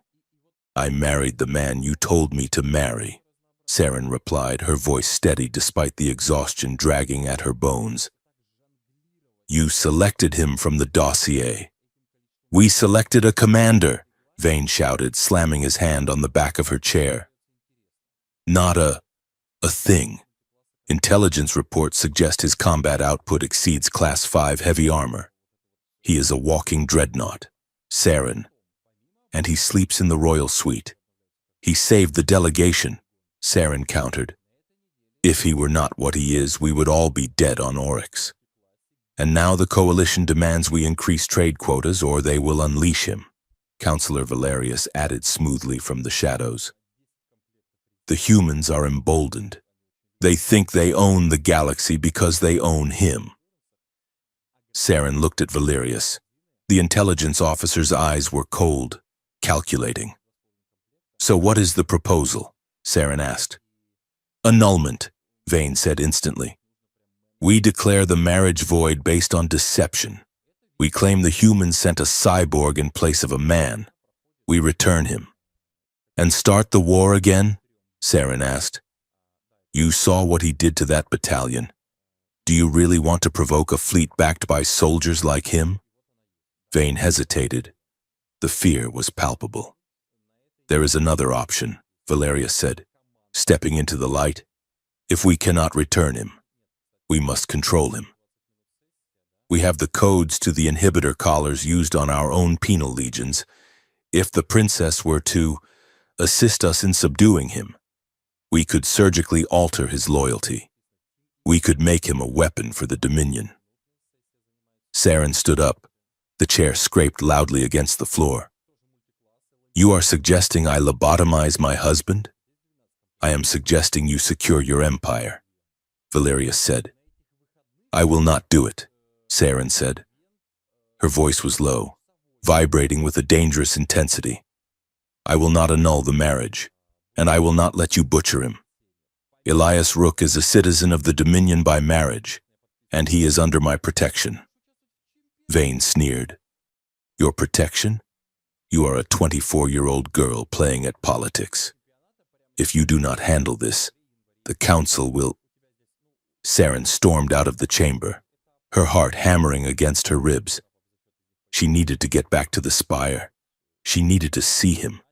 "I married the man you told me to marry," Saren replied, her voice steady despite the exhaustion dragging at her bones. "You selected him from the dossier." "We selected a commander," Vane shouted, slamming his hand on the back of her chair. "Not a thing. Intelligence reports suggest his combat output exceeds Class 5 heavy armor. He is a walking dreadnought, Saren, and he sleeps in the royal suite. He saved the delegation," Saren countered. "If he were not what he is, we would all be dead on Oryx. And now the coalition demands we increase trade quotas or they will unleash him," Counselor Valerius added smoothly from the shadows. The humans are emboldened. They think they own the galaxy because they own him. Saren looked at Valerius. The intelligence officer's eyes were cold, calculating. "So what is the proposal?" Saren asked. "Annulment," Vane said instantly. "We declare the marriage void based on deception. We claim the humans sent a cyborg in place of a man. We return him." "And start the war again?" Saren asked. "You saw what he did to that battalion. Do you really want to provoke a fleet backed by soldiers like him?" Vane hesitated. The fear was palpable. "There is another option," Valerius said, stepping into the light. "If we cannot return him, we must control him. We have the codes to the inhibitor collars used on our own penal legions. If the princess were to assist us in subduing him, we could surgically alter his loyalty. We could make him a weapon for the Dominion." Saren stood up. The chair scraped loudly against the floor. "You are suggesting I lobotomize my husband?" "I am suggesting you secure your empire," Valerius said. "I will not do it," Saren said. Her voice was low, vibrating with a dangerous intensity. "I will not annul the marriage, and I will not let you butcher him. Elias Rook is a citizen of the Dominion by marriage, and he is under my protection." Vane sneered. "Your protection? You are a 24-year-old girl playing at politics. If you do not handle this, the council will—" Saren stormed out of the chamber, her heart hammering against her ribs. She needed to get back to the spire. She needed to see him.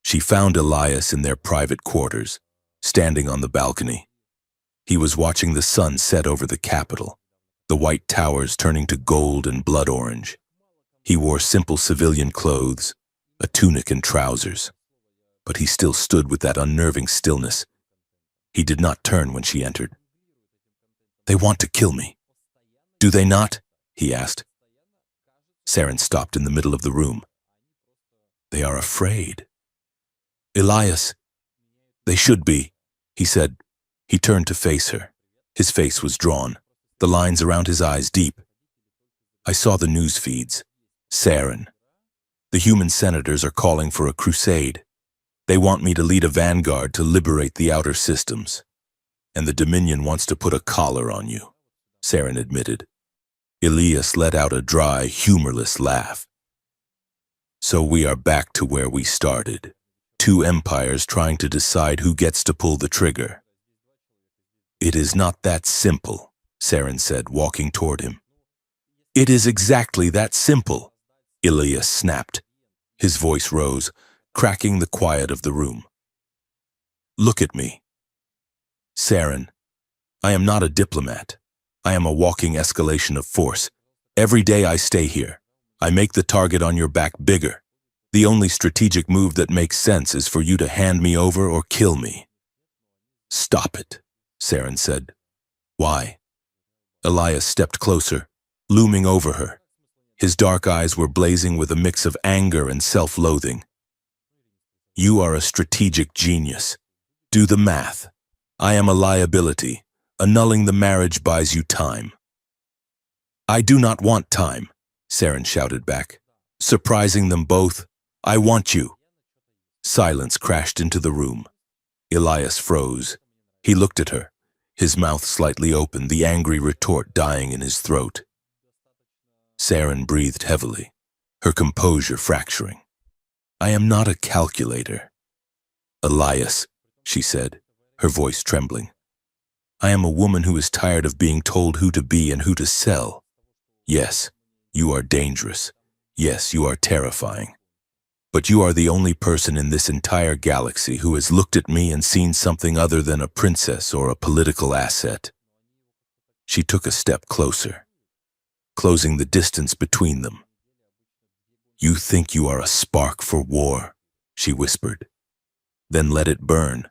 She found Elias in their private quarters, standing on the balcony. He was watching the sun set over the capital, the white towers turning to gold and blood orange. He wore simple civilian clothes, a tunic and trousers, but he still stood with that unnerving stillness. He did not turn when she entered. "They want to kill me. Do they not?" he asked. Saren stopped in the middle of the room. "They are afraid." "Elias, they should be," he said. He turned to face her. His face was drawn, the lines around his eyes deep. "I saw the news feeds. Saren, the human senators are calling for a crusade. They want me to lead a vanguard to liberate the outer systems. And the Dominion wants to put a collar on you," Saren admitted. Elias let out a dry, humorless laugh. "So we are back to where we started. Two empires trying to decide who gets to pull the trigger." "It is not that simple," Saren said, walking toward him. "It is exactly that simple," Elias snapped. His voice rose, cracking the quiet of the room. "Look at me. Saren, I am not a diplomat. I am a walking escalation of force. Every day I stay here, I make the target on your back bigger. The only strategic move that makes sense is for you to hand me over or kill me." "Stop it," Saren said. "Why?" Elias stepped closer, looming over her. His dark eyes were blazing with a mix of anger and self-loathing. "You are a strategic genius. Do the math. I am a liability. Annulling the marriage buys you time." "I do not want time," Saren shouted back. Surprising them both, "I want you." Silence crashed into the room. Elias froze. He looked at her, his mouth slightly open, the angry retort dying in his throat. Saren breathed heavily, her composure fracturing. "I am not a calculator." "Elias," she said, her voice trembling. "I am a woman who is tired of being told who to be and who to sell. Yes, you are dangerous. Yes, you are terrifying. But you are the only person in this entire galaxy who has looked at me and seen something other than a princess or a political asset." She took a step closer, closing the distance between them. "You think you are a spark for war," she whispered. "Then let it burn.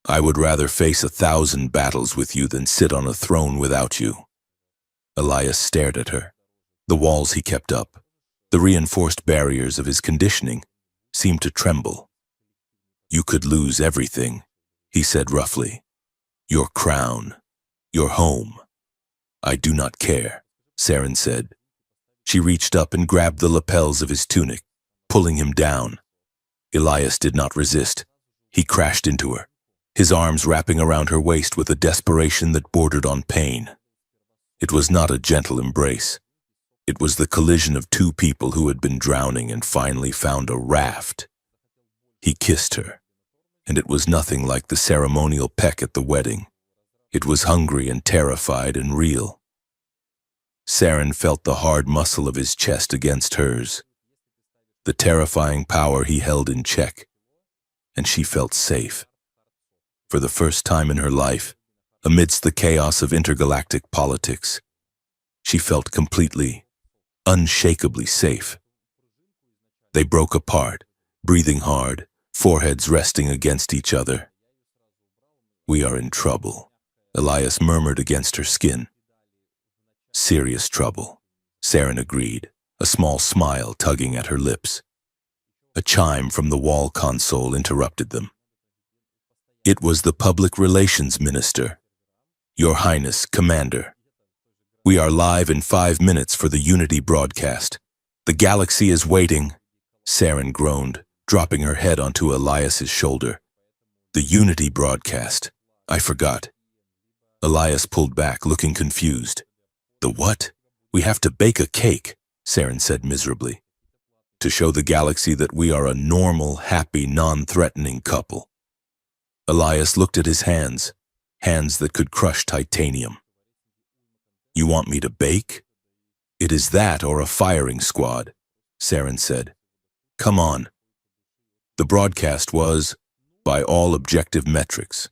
I would rather face 1,000 battles with you than sit on a throne without you." Elias stared at her. The walls he kept up, the reinforced barriers of his conditioning, seemed to tremble. You could lose everything, he said roughly. Your crown, your home. I do not care, Saren said. She reached up and grabbed the lapels of his tunic, pulling him down. Elias did not resist. He crashed into her, his arms wrapping around her waist with a desperation that bordered on pain. It was not a gentle embrace. It was the collision of two people who had been drowning and finally found a raft. He kissed her, and it was nothing like the ceremonial peck at the wedding. It was hungry and terrified and real. Saren felt the hard muscle of his chest against hers, the terrifying power he held in check, and she felt safe. For the first time in her life, amidst the chaos of intergalactic politics, she felt completely, unshakably safe. They broke apart, breathing hard, foreheads resting against each other. We are in trouble, Elias murmured against her skin. Serious trouble, Saren agreed, a small smile tugging at her lips. A chime from the wall console interrupted them. It was the Public Relations Minister. Your Highness, Commander. We are live in 5 minutes for the Unity broadcast. The galaxy is waiting, Saren groaned, dropping her head onto Elias's shoulder. The Unity broadcast. I forgot. Elias pulled back, looking confused. The what? We have to bake a cake, Saren said miserably. To show the galaxy that we are a normal, happy, non-threatening couple. Elias looked at his hands, hands that could crush titanium. You want me to bake? It is that or a firing squad, Saren said. Come on. The broadcast was, by all objective metrics,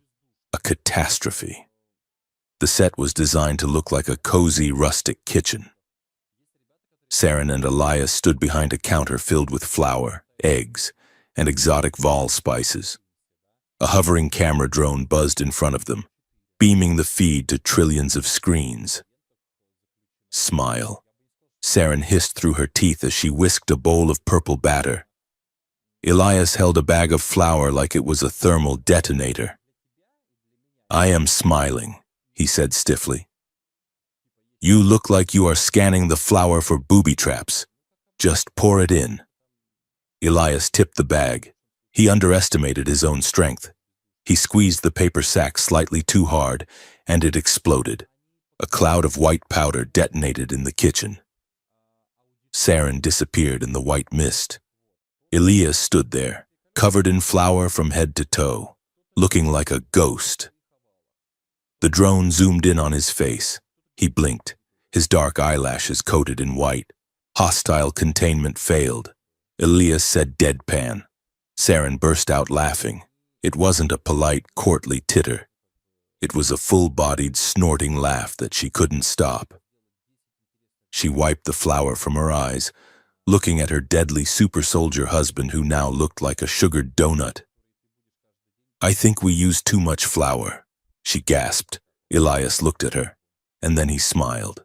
a catastrophe. The set was designed to look like a cozy, rustic kitchen. Saren and Elias stood behind a counter filled with flour, eggs, and exotic Vol spices. A hovering camera drone buzzed in front of them, beaming the feed to trillions of screens. Smile. Saren hissed through her teeth as she whisked a bowl of purple batter. Elias held a bag of flour like it was a thermal detonator. I am smiling, he said stiffly. You look like you are scanning the flour for booby traps. Just pour it in. Elias tipped the bag. He underestimated his own strength. He squeezed the paper sack slightly too hard, and it exploded. A cloud of white powder detonated in the kitchen. Saren disappeared in the white mist. Elias stood there, covered in flour from head to toe, looking like a ghost. The drone zoomed in on his face. He blinked, his dark eyelashes coated in white. Hostile containment failed. Elias said deadpan. Saren burst out laughing. It wasn't a polite, courtly titter. It was a full-bodied, snorting laugh that she couldn't stop. She wiped the flour from her eyes, looking at her deadly super-soldier husband who now looked like a sugared donut. I think we used too much flour, she gasped. Elias looked at her, and then he smiled.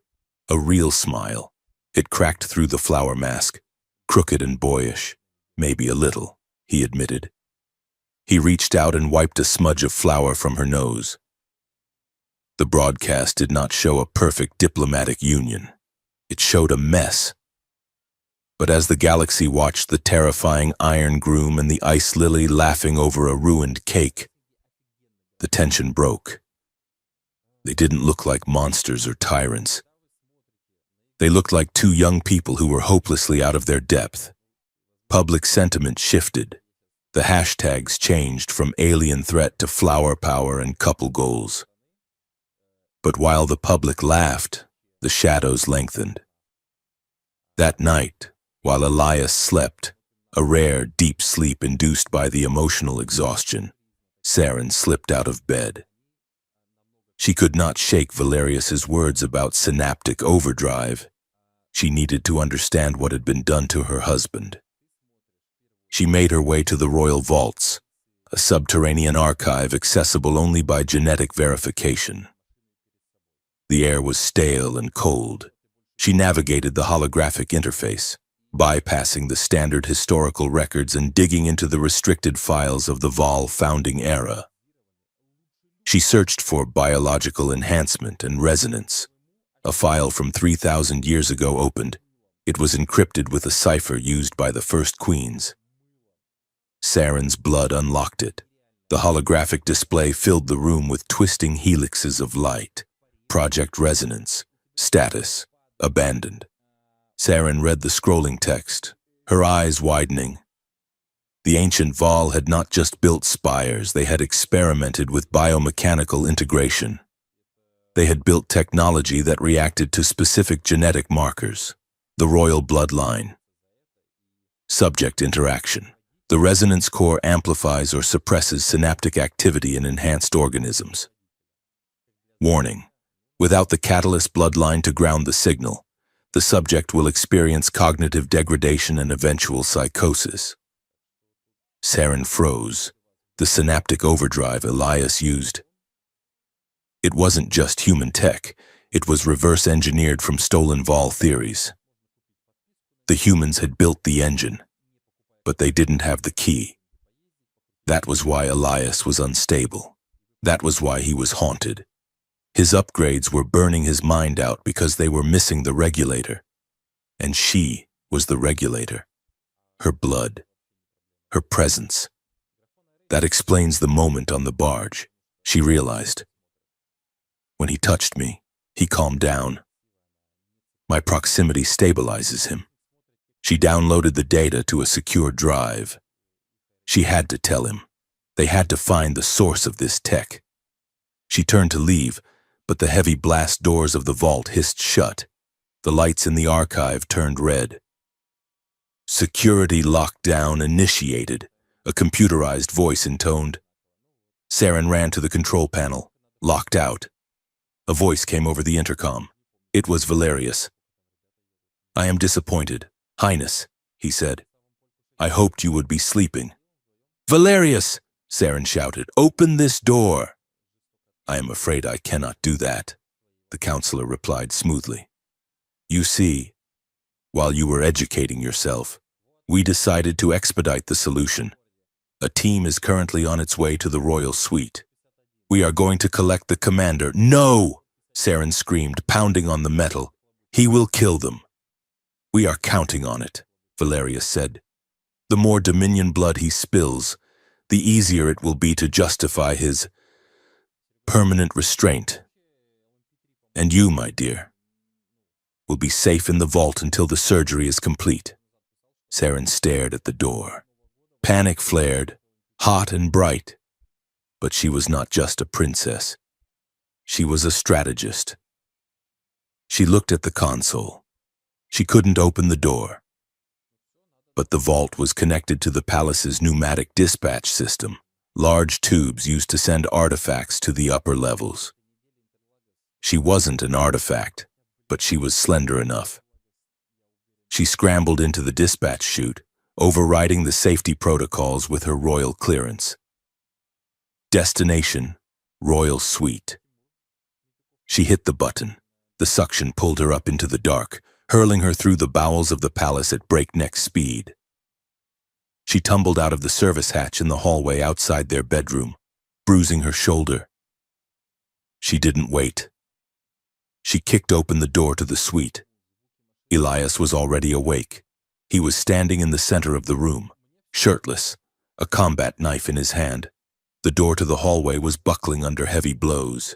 A real smile. It cracked through the flour mask, crooked and boyish. Maybe a little, he admitted. He reached out and wiped a smudge of flour from her nose. The broadcast did not show a perfect diplomatic union. It showed a mess. But as the galaxy watched the terrifying Iron Groom and the Ice Lily laughing over a ruined cake, the tension broke. They didn't look like monsters or tyrants. They looked like two young people who were hopelessly out of their depth. Public sentiment shifted. The hashtags changed from alien threat to flower power and couple goals. But while the public laughed, the shadows lengthened. That night, while Elias slept, a rare, deep sleep induced by the emotional exhaustion, Saren slipped out of bed. She could not shake Valerius's words about synaptic overdrive. She needed to understand what had been done to her husband. She made her way to the royal vaults, a subterranean archive accessible only by genetic verification. The air was stale and cold. She navigated the holographic interface. bypassing the standard historical records and digging into the restricted files of the Vol founding era. She searched for biological enhancement and resonance. A file from 3,000 years ago opened. It was encrypted with a cipher used by the first queens. Saren's blood unlocked it. The holographic display filled the room with twisting helixes of light. Project Resonance. Status. Abandoned. Saren read the scrolling text, her eyes widening. The ancient Vol had not just built spires, they had experimented with biomechanical integration. They had built technology that reacted to specific genetic markers. The royal bloodline. Subject interaction. The resonance core amplifies or suppresses synaptic activity in enhanced organisms. Warning. Without the catalyst bloodline to ground the signal, the subject will experience cognitive degradation and eventual psychosis. Saren froze. The synaptic overdrive Elias used. It wasn't just human tech, it was reverse-engineered from stolen Vol theories. The humans had built the engine, but they didn't have the key. That was why Elias was unstable. That was why he was haunted. His upgrades were burning his mind out because they were missing the regulator. And she was the regulator. Her blood. Her presence. That explains the moment on the barge, she realized. When he touched me, he calmed down. My proximity stabilizes him. She downloaded the data to a secure drive. She had to tell him. They had to find the source of this tech. She turned to leave, but the heavy blast doors of the vault hissed shut. The lights in the archive turned red. Security lockdown initiated, a computerized voice intoned. Saren ran to the control panel, locked out. A voice came over the intercom. It was Valerius. "I am disappointed, Highness," he said. "I hoped you would be sleeping." "Valerius!" Saren shouted. "Open this door!" "I am afraid I cannot do that," the counselor replied smoothly. "You see, while you were educating yourself, we decided to expedite the solution. A team is currently on its way to the royal suite. We are going to collect the commander." "No!" Saren screamed, pounding on the metal. "He will kill them." "We are counting on it," Valerius said. "The more Dominion blood he spills, the easier it will be to justify his permanent restraint. And you, my dear, will be safe in the vault until the surgery is complete." Saren stared at the door. Panic flared, hot and bright. But she was not just a princess. She was a strategist. She looked at the console. She couldn't open the door. But the vault was connected to the palace's pneumatic dispatch system, large tubes used to send artifacts to the upper levels. She wasn't an artifact, but she was slender enough. She scrambled into the dispatch chute, overriding the safety protocols with her royal clearance. Destination, Royal Suite. She hit the button. The suction pulled her up into the dark, hurling her through the bowels of the palace at breakneck speed. She tumbled out of the service hatch in the hallway outside their bedroom, bruising her shoulder. She didn't wait. She kicked open the door to the suite. Elias was already awake. He was standing in the center of the room, shirtless, a combat knife in his hand. The door to the hallway was buckling under heavy blows.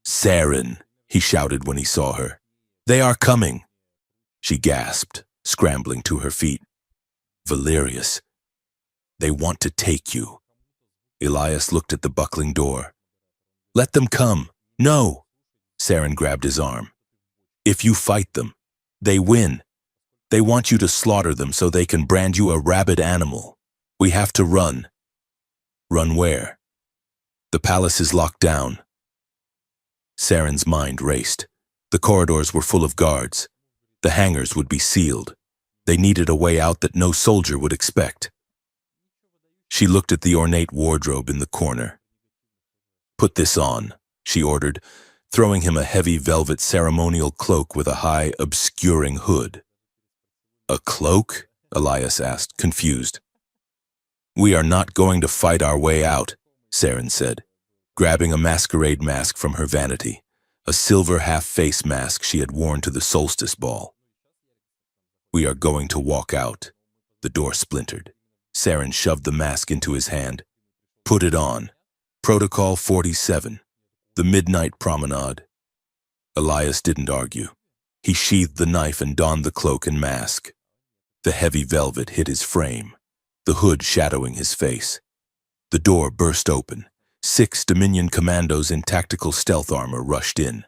"Saren," he shouted when he saw her. "They are coming." She gasped, scrambling to her feet. "Valerius, they want to take you." Elias looked at the buckling door. "Let them come." "No." Saren grabbed his arm. "If you fight them, they win. They want you to slaughter them so they can brand you a rabid animal. We have to run." "Run where?" "The palace is locked down." Saren's mind raced. The corridors were full of guards. The hangars would be sealed. They needed a way out that no soldier would expect. She looked at the ornate wardrobe in the corner. "Put this on," she ordered, throwing him a heavy velvet ceremonial cloak with a high, obscuring hood. A cloak? Elias asked, confused. We are not going to fight our way out, Saren said, grabbing a masquerade mask from her vanity, a silver half-face mask she had worn to the solstice ball. We are going to walk out. The door splintered. Saren shoved the mask into his hand. Put it on. Protocol 47. The Midnight Promenade. Elias didn't argue. He sheathed the knife and donned the cloak and mask. The heavy velvet hid his frame, the hood shadowing his face. The door burst open. 6 Dominion commandos in tactical stealth armor rushed in.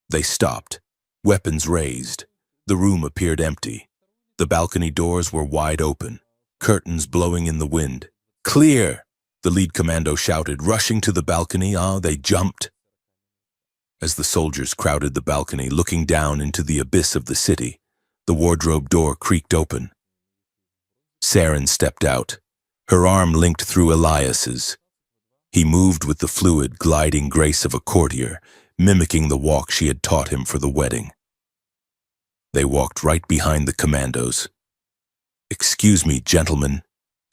They stopped, weapons raised. The room appeared empty. The balcony doors were wide open, curtains blowing in the wind. Clear! The lead commando shouted, rushing to the balcony. They jumped. As the soldiers crowded the balcony, looking down into the abyss of the city, the wardrobe door creaked open. Saren stepped out, her arm linked through Elias's. He moved with the fluid, gliding grace of a courtier, mimicking the walk she had taught him for the wedding. They walked right behind the commandos. "Excuse me, gentlemen,"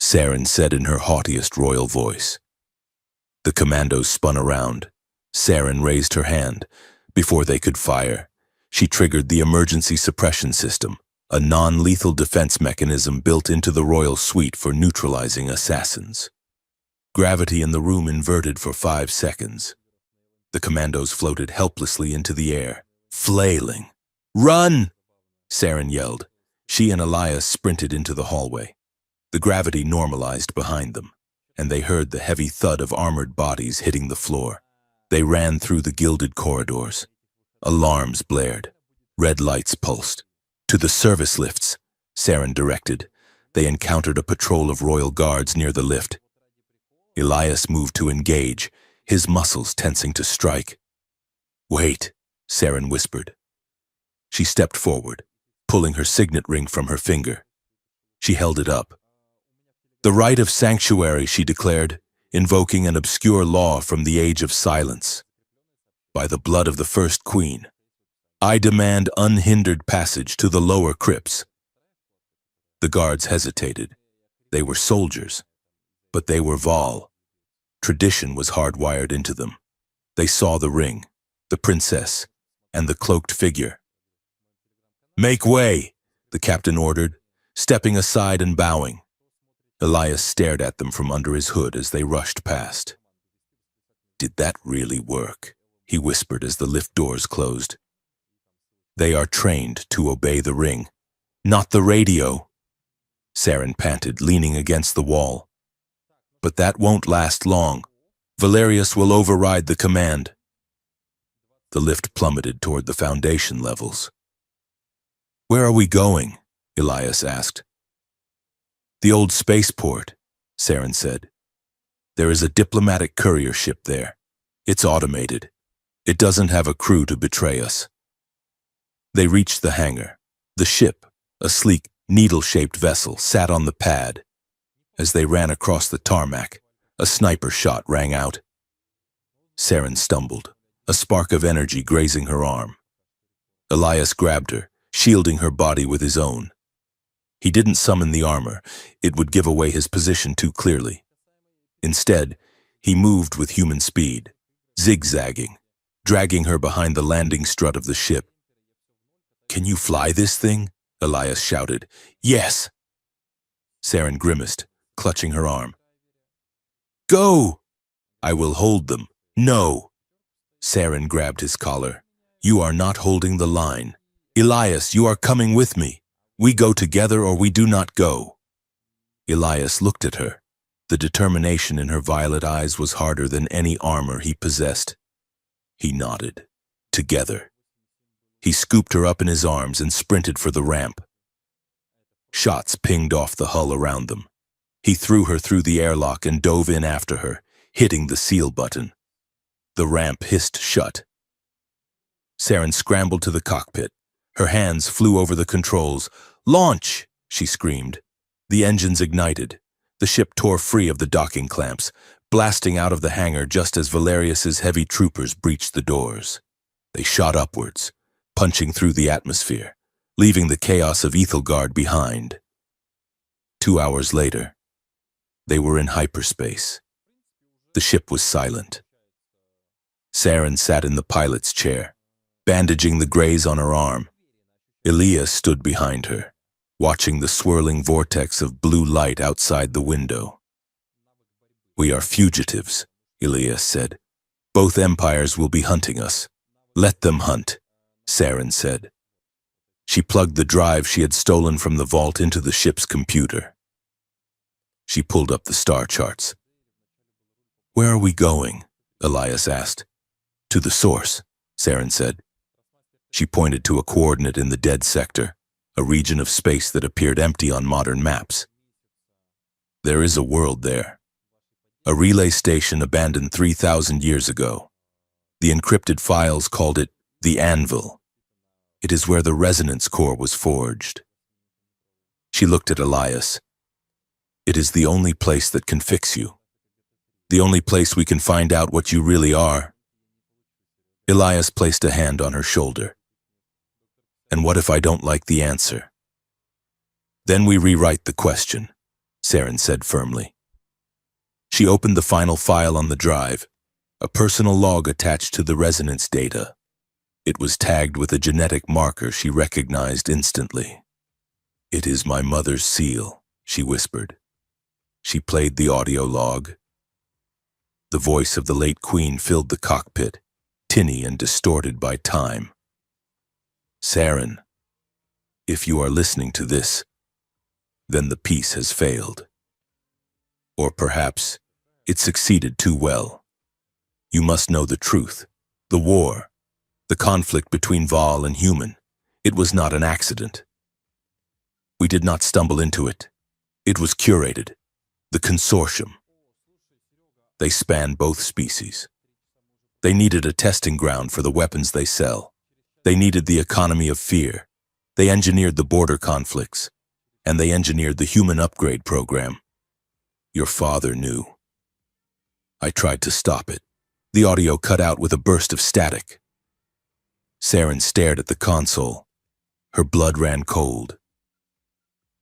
Saren said in her haughtiest royal voice. The commandos spun around. Saren raised her hand. Before they could fire, she triggered the emergency suppression system, a non-lethal defense mechanism built into the royal suite for neutralizing assassins. Gravity in the room inverted for 5 seconds. The commandos floated helplessly into the air, flailing. "Run!" Saren yelled. She and Elias sprinted into the hallway. The gravity normalized behind them, and they heard the heavy thud of armored bodies hitting the floor. They ran through the gilded corridors. Alarms blared. Red lights pulsed. "To the service lifts," Saren directed. They encountered a patrol of royal guards near the lift. Elias moved to engage, his muscles tensing to strike. "Wait," Saren whispered. She stepped forward, pulling her signet ring from her finger. She held it up. "The right of sanctuary," she declared, invoking an obscure law from the Age of Silence. "By the blood of the first queen, I demand unhindered passage to the lower crypts." The guards hesitated. They were soldiers, but they were Vol. Tradition was hardwired into them. They saw the ring, the princess, and the cloaked figure. "Make way," the captain ordered, stepping aside and bowing. Elias stared at them from under his hood as they rushed past. "Did that really work?" he whispered as the lift doors closed. "They are trained to obey the ring, not the radio," Saren panted, leaning against the wall. "But that won't last long. Valerius will override the command." The lift plummeted toward the foundation levels. "Where are we going?" Elias asked. "The old spaceport," Saren said. "There is a diplomatic courier ship there. It's automated. It doesn't have a crew to betray us." They reached the hangar. The ship, a sleek, needle-shaped vessel, sat on the pad. As they ran across the tarmac, a sniper shot rang out. Saren stumbled, a spark of energy grazing her arm. Elias grabbed her, shielding her body with his own. He didn't summon the armor. It would give away his position too clearly. Instead, he moved with human speed, zigzagging, dragging her behind the landing strut of the ship. "Can you fly this thing?" Elias shouted. "Yes." Saren grimaced, clutching her arm. "Go!" "I will hold them." "No." Saren grabbed his collar. "You are not holding the line. Elias, you are coming with me. We go together or we do not go." Elias looked at her. The determination in her violet eyes was harder than any armor he possessed. He nodded. Together. He scooped her up in his arms and sprinted for the ramp. Shots pinged off the hull around them. He threw her through the airlock and dove in after her, hitting the seal button. The ramp hissed shut. Saren scrambled to the cockpit. Her hands flew over the controls. "Launch!" she screamed. The engines ignited. The ship tore free of the docking clamps, blasting out of the hangar just as Valerius's heavy troopers breached the doors. They shot upwards, punching through the atmosphere. leaving the chaos of Ethelgard behind. 2 hours later, they were in hyperspace. The ship was silent. Saren sat in the pilot's chair, bandaging the graze on her arm. Elias stood behind her, watching the swirling vortex of blue light outside the window. "We are fugitives," Elias said. "Both empires will be hunting us. Let them hunt," Saren said. She plugged the drive she had stolen from the vault into the ship's computer. She pulled up the star charts. "Where are we going?" Elias asked. "To the source," Saren said. She pointed to a coordinate in the dead sector, a region of space that appeared empty on modern maps. "There is a world there. A relay station abandoned 3,000 years ago. The encrypted files called it the Anvil. It is where the resonance core was forged." She looked at Elias. "It is the only place that can fix you. The only place we can find out what you really are." Elias placed a hand on her shoulder. "And what if I don't like the answer?" "Then we rewrite the question," Saren said firmly. She opened the final file on the drive, a personal log attached to the resonance data. It was tagged with a genetic marker she recognized instantly. "It is my mother's seal," she whispered. She played the audio log. The voice of the late queen filled the cockpit, tinny and distorted by time. "Saren, if you are listening to this, then the peace has failed. Or perhaps it succeeded too well. You must know the truth. The war, the conflict between Val and human, it was not an accident. We did not stumble into it. It was curated. The consortium. They span both species. They needed a testing ground for the weapons they sell. They needed the economy of fear. They engineered the border conflicts. And they engineered the human upgrade program. Your father knew. I tried to stop it. The audio cut out with a burst of static. Saren stared at the console. Her blood ran cold.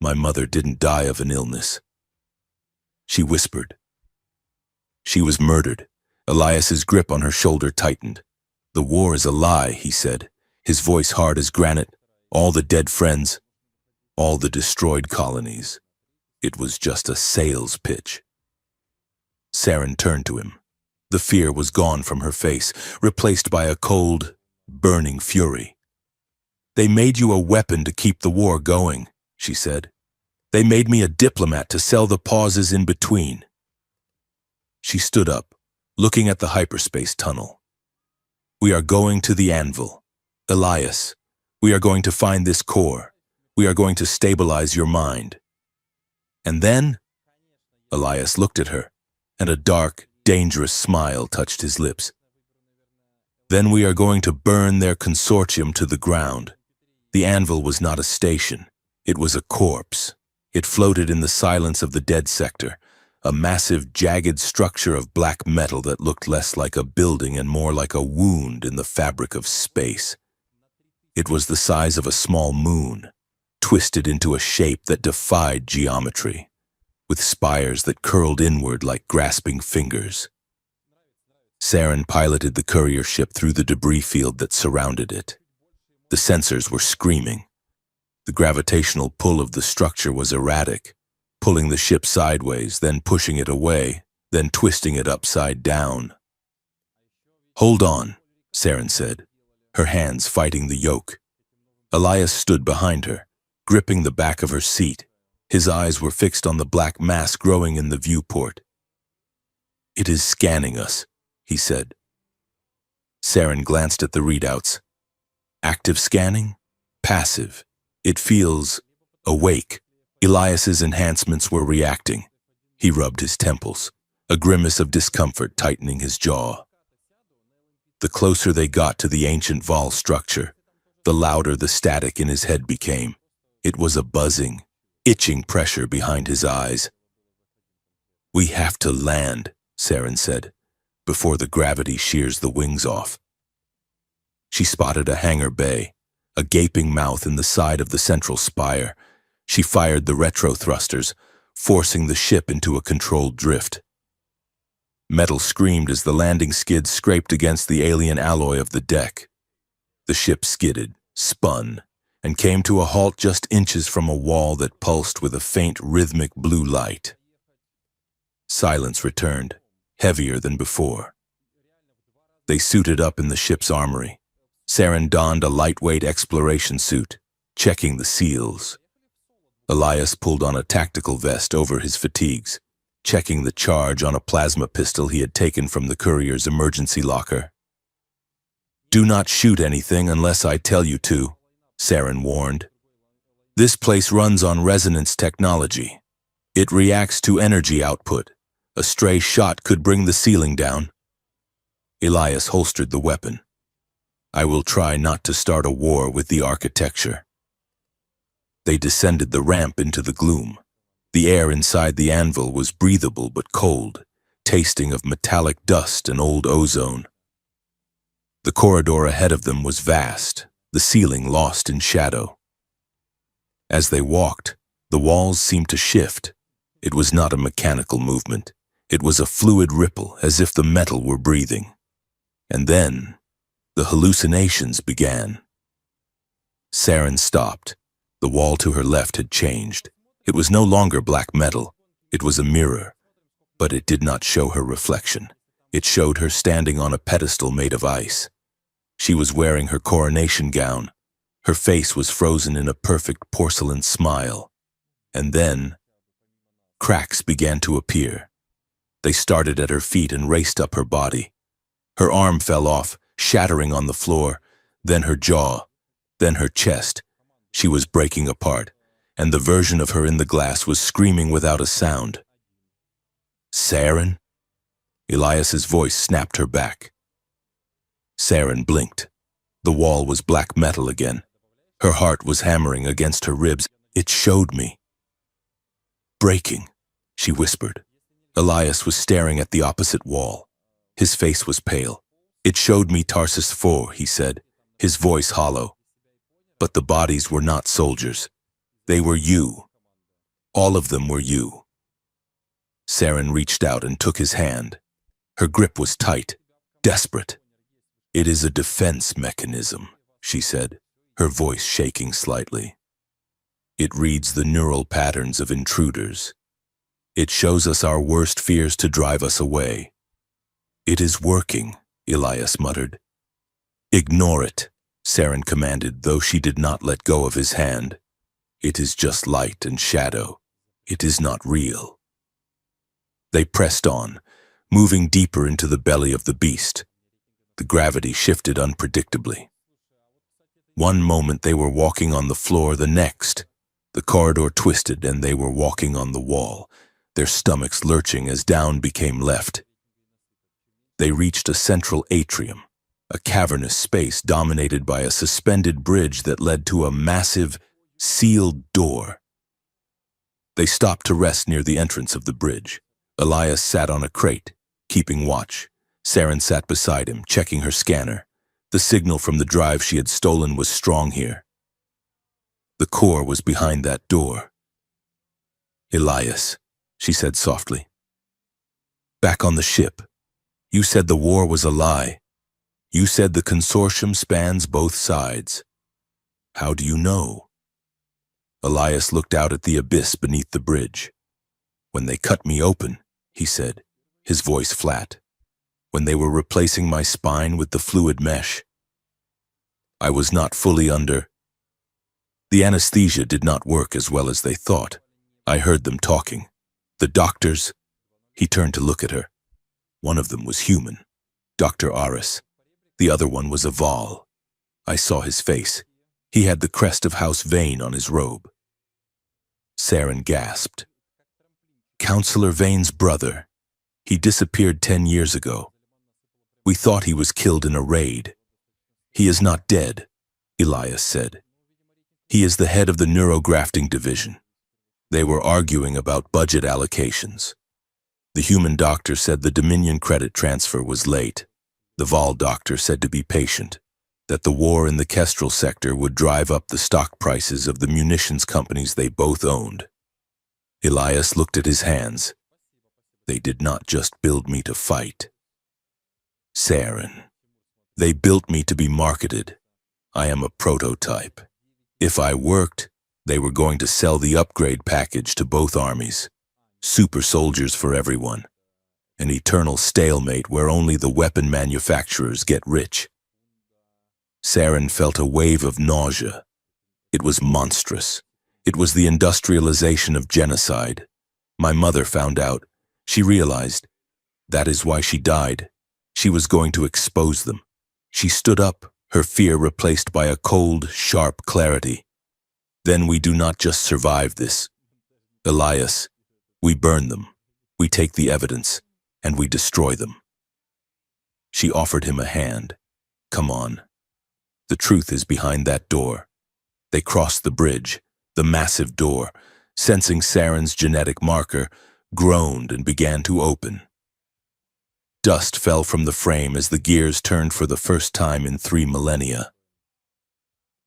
My mother didn't die of an illness. She whispered. She was murdered. Elias's grip on her shoulder tightened. The war is a lie, he said, his voice hard as granite. All the dead friends, all the destroyed colonies. It was just a sales pitch. Saren turned to him. The fear was gone from her face, replaced by a cold, burning fury. They made you a weapon to keep the war going, she said. They made me a diplomat to sell the pauses in between. She stood up, looking at the hyperspace tunnel. We are going to the Anvil. Elias, we are going to find this core. We are going to stabilize your mind. And then, Elias looked at her, and a dark, dangerous smile touched his lips. Then we are going to burn their consortium to the ground. The Anvil was not a station. It was a corpse. It floated in the silence of the dead sector, a massive, jagged structure of black metal that looked less like a building and more like a wound in the fabric of space. It was the size of a small moon, twisted into a shape that defied geometry, with spires that curled inward like grasping fingers. Saren piloted the courier ship through the debris field that surrounded it. The sensors were screaming. The gravitational pull of the structure was erratic, pulling the ship sideways, then pushing it away, then twisting it upside down. Hold on, Saren said, her hands fighting the yoke. Elias stood behind her, gripping the back of her seat. His eyes were fixed on the black mass growing in the viewport. It is scanning us, he said. Saren glanced at the readouts. Active scanning? Passive. It feels awake. Elias's enhancements were reacting. He rubbed his temples, a grimace of discomfort tightening his jaw. The closer they got to the ancient Val structure, the louder the static in his head became. It was a buzzing, itching pressure behind his eyes. We have to land, Saren said, before the gravity shears the wings off. She spotted a hangar bay, a gaping mouth in the side of the central spire. She fired the retro thrusters, forcing the ship into a controlled drift. Metal screamed as the landing skids scraped against the alien alloy of the deck. The ship skidded, spun, and came to a halt just inches from a wall that pulsed with a faint rhythmic blue light. Silence returned, heavier than before. They suited up in the ship's armory. Saren donned a lightweight exploration suit, checking the seals. Elias pulled on a tactical vest over his fatigues, checking the charge on a plasma pistol he had taken from the courier's emergency locker. "Do not shoot anything unless I tell you to," Saren warned. "This place runs on resonance technology. It reacts to energy output. A stray shot could bring the ceiling down." Elias holstered the weapon. "I will try not to start a war with the architecture." They descended the ramp into the gloom. The air inside the anvil was breathable but cold, tasting of metallic dust and old ozone. The corridor ahead of them was vast, the ceiling lost in shadow. As they walked, the walls seemed to shift. It was not a mechanical movement. It was a fluid ripple, as if the metal were breathing. And then, the hallucinations began. Saren stopped. The wall to her left had changed. It was no longer black metal. It was a mirror. But it did not show her reflection. It showed her standing on a pedestal made of ice. She was wearing her coronation gown. Her face was frozen in a perfect porcelain smile. And then, cracks began to appear. They started at her feet and raced up her body. Her arm fell off, shattering on the floor, then her jaw, then her chest. She was breaking apart, and the version of her in the glass was screaming without a sound. "Saren?" Elias's voice snapped her back. Saren blinked. The wall was black metal again. Her heart was hammering against her ribs. "It showed me." "Breaking," she whispered. Elias was staring at the opposite wall. His face was pale. "It showed me Tarsus 4, he said, his voice hollow. "But the bodies were not soldiers. They were you. All of them were you." Saren reached out and took his hand. Her grip was tight, desperate. "It is a defense mechanism," she said, her voice shaking slightly. "It reads the neural patterns of intruders. It shows us our worst fears to drive us away." "It is working," Elias muttered. "Ignore it," Saren commanded, though she did not let go of his hand. "It is just light and shadow. It is not real." They pressed on, moving deeper into the belly of the beast. The gravity shifted unpredictably. One moment they were walking on the floor, the next, the corridor twisted and they were walking on the wall, their stomachs lurching as down became left. They reached a central atrium, a cavernous space dominated by a suspended bridge that led to a massive, sealed door. They stopped to rest near the entrance of the bridge. Elias sat on a crate, keeping watch. Saren sat beside him, checking her scanner. The signal from the drive she had stolen was strong here. The core was behind that door. "Elias," she said softly. "Back on the ship, you said the war was a lie. You said the consortium spans both sides. How do you know?" Elias looked out at the abyss beneath the bridge. "When they cut me open," he said, his voice flat. "When they were replacing my spine with the fluid mesh. I was not fully under. The anesthesia did not work as well as they thought. I heard them talking. The doctors." He turned to look at her. One of them was human, Dr. Aris. The other one was a Vol. I saw his face. He had the crest of House Vane on his robe. Saren gasped. "Counselor Vane's brother. He disappeared 10 years ago. We thought he was killed in a raid." "He is not dead," Elias said. "He is the head of the neurografting division. They were arguing about budget allocations. The human doctor said the Dominion credit transfer was late. The Vol doctor said to be patient. that the war in the Kestrel sector would drive up the stock prices of the munitions companies they both owned. Elias looked at his hands. They did not just build me to fight. Saren. They built me to be marketed. I am a prototype. If I worked, they were going to sell the upgrade package to both armies. Super soldiers for everyone. An eternal stalemate where only the weapon manufacturers get rich. Saren felt a wave of nausea. It was monstrous. It was the industrialization of genocide. My mother found out. She realized. That is why she died. She was going to expose them. She stood up, her fear replaced by a cold, sharp clarity. Then we do not just survive this. Elias, we burn them. We take the evidence, and we destroy them. She offered him a hand. Come on. The truth is behind that door. They crossed the bridge, the massive door, sensing Saren's genetic marker, groaned and began to open. Dust fell from the frame as the gears turned for the first time in 3 millennia.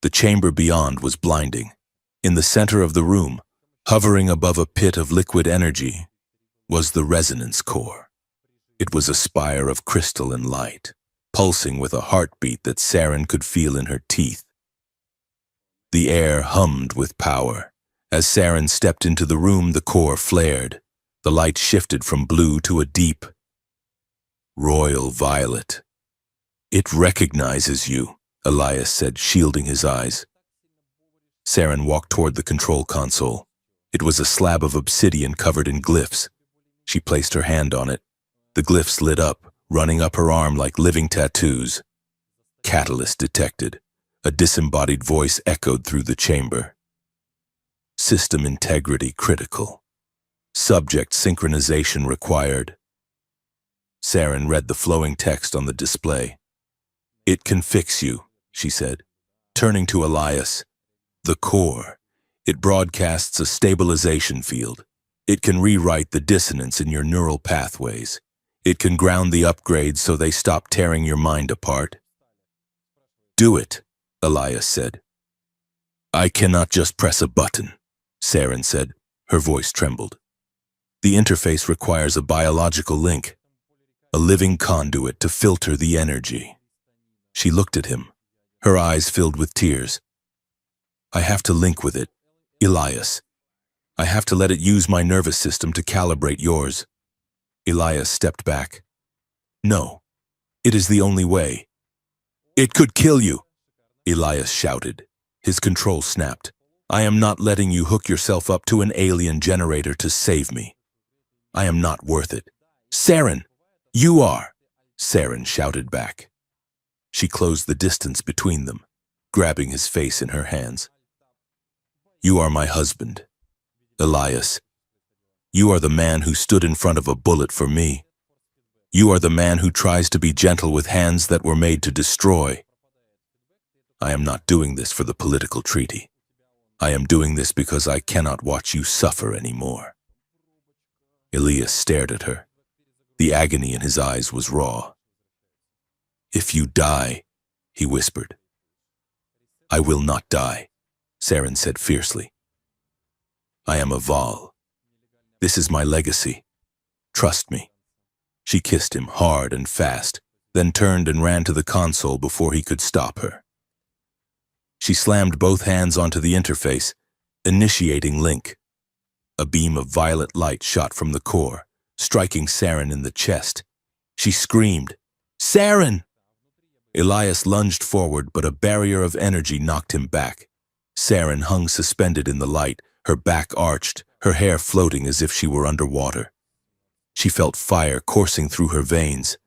The chamber beyond was blinding. In the center of the room, hovering above a pit of liquid energy, was the resonance core. It was a spire of crystal and light, pulsing with a heartbeat that Saren could feel in her teeth. The air hummed with power. As Saren stepped into the room, the core flared. The light shifted from blue to a deep, royal violet. It recognizes you, Elias said, shielding his eyes. Saren walked toward the control console. It was a slab of obsidian covered in glyphs. She placed her hand on it. The glyphs lit up, running up her arm like living tattoos. Catalyst detected. A disembodied voice echoed through the chamber. System integrity critical. Subject synchronization required. Saren read the flowing text on the display. It can fix you, she said, turning to Elias. The core. It broadcasts a stabilization field. It can rewrite the dissonance in your neural pathways. It can ground the upgrades so they stop tearing your mind apart. Do it, Elias said. I cannot just press a button, Saren said. Her voice trembled. The interface requires a biological link, a living conduit to filter the energy. She looked at him, her eyes filled with tears. I have to link with it, Elias. I have to let it use my nervous system to calibrate yours. Elias stepped back. No, it is the only way. It could kill you, Elias shouted. His control snapped. I am not letting you hook yourself up to an alien generator to save me. I am not worth it. Saren, you are, Saren shouted back. She closed the distance between them, grabbing his face in her hands. You are my husband, Elias. You are the man who stood in front of a bullet for me. You are the man who tries to be gentle with hands that were made to destroy. I am not doing this for the political treaty. I am doing this because I cannot watch you suffer anymore. Elias stared at her. The agony in his eyes was raw. If you die, he whispered. I will not die, Saren said fiercely. I am a Val. This is my legacy. Trust me. She kissed him hard and fast, then turned and ran to the console before he could stop her. She slammed both hands onto the interface, initiating link. A beam of violet light shot from the core, striking Saren in the chest. She screamed, Saren! Elias lunged forward, but a barrier of energy knocked him back. Saren hung suspended in the light, her back arched, her hair floating as if she were underwater. She felt fire coursing through her veins.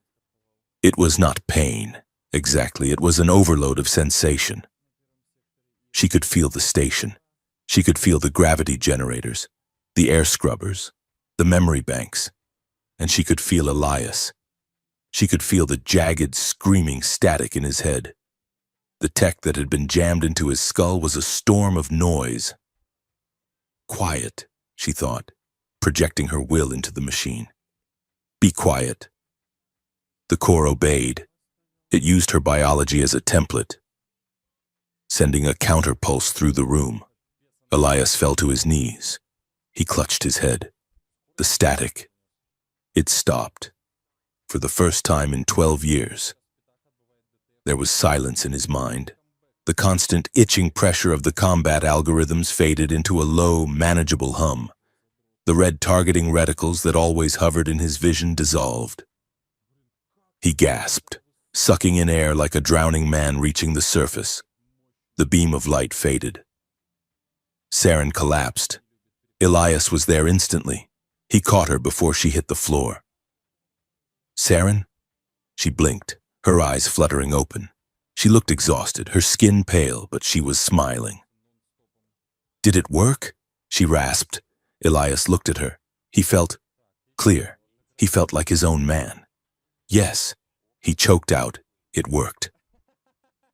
It was not pain, exactly, it was an overload of sensation. She could feel the station. She could feel the gravity generators, the air scrubbers, the memory banks, and she could feel Elias. She could feel the jagged, screaming static in his head. The tech that had been jammed into his skull was a storm of noise. Quiet, she thought, projecting her will into the machine. Be quiet. The core obeyed. It used her biology as a template, sending a counterpulse through the room. Elias fell to his knees. He clutched his head. The static. It stopped. For the first time in 12 years. There was silence in his mind. The constant itching pressure of the combat algorithms faded into a low, manageable hum. The red targeting reticles that always hovered in his vision dissolved. He gasped, sucking in air like a drowning man reaching the surface. The beam of light faded. Saren collapsed. Elias was there instantly. He caught her before she hit the floor. Saren? She blinked, her eyes fluttering open. She looked exhausted, her skin pale, but she was smiling. Did it work? She rasped. Elias looked at her. He felt clear. He felt like his own man. Yes, he choked out. It worked.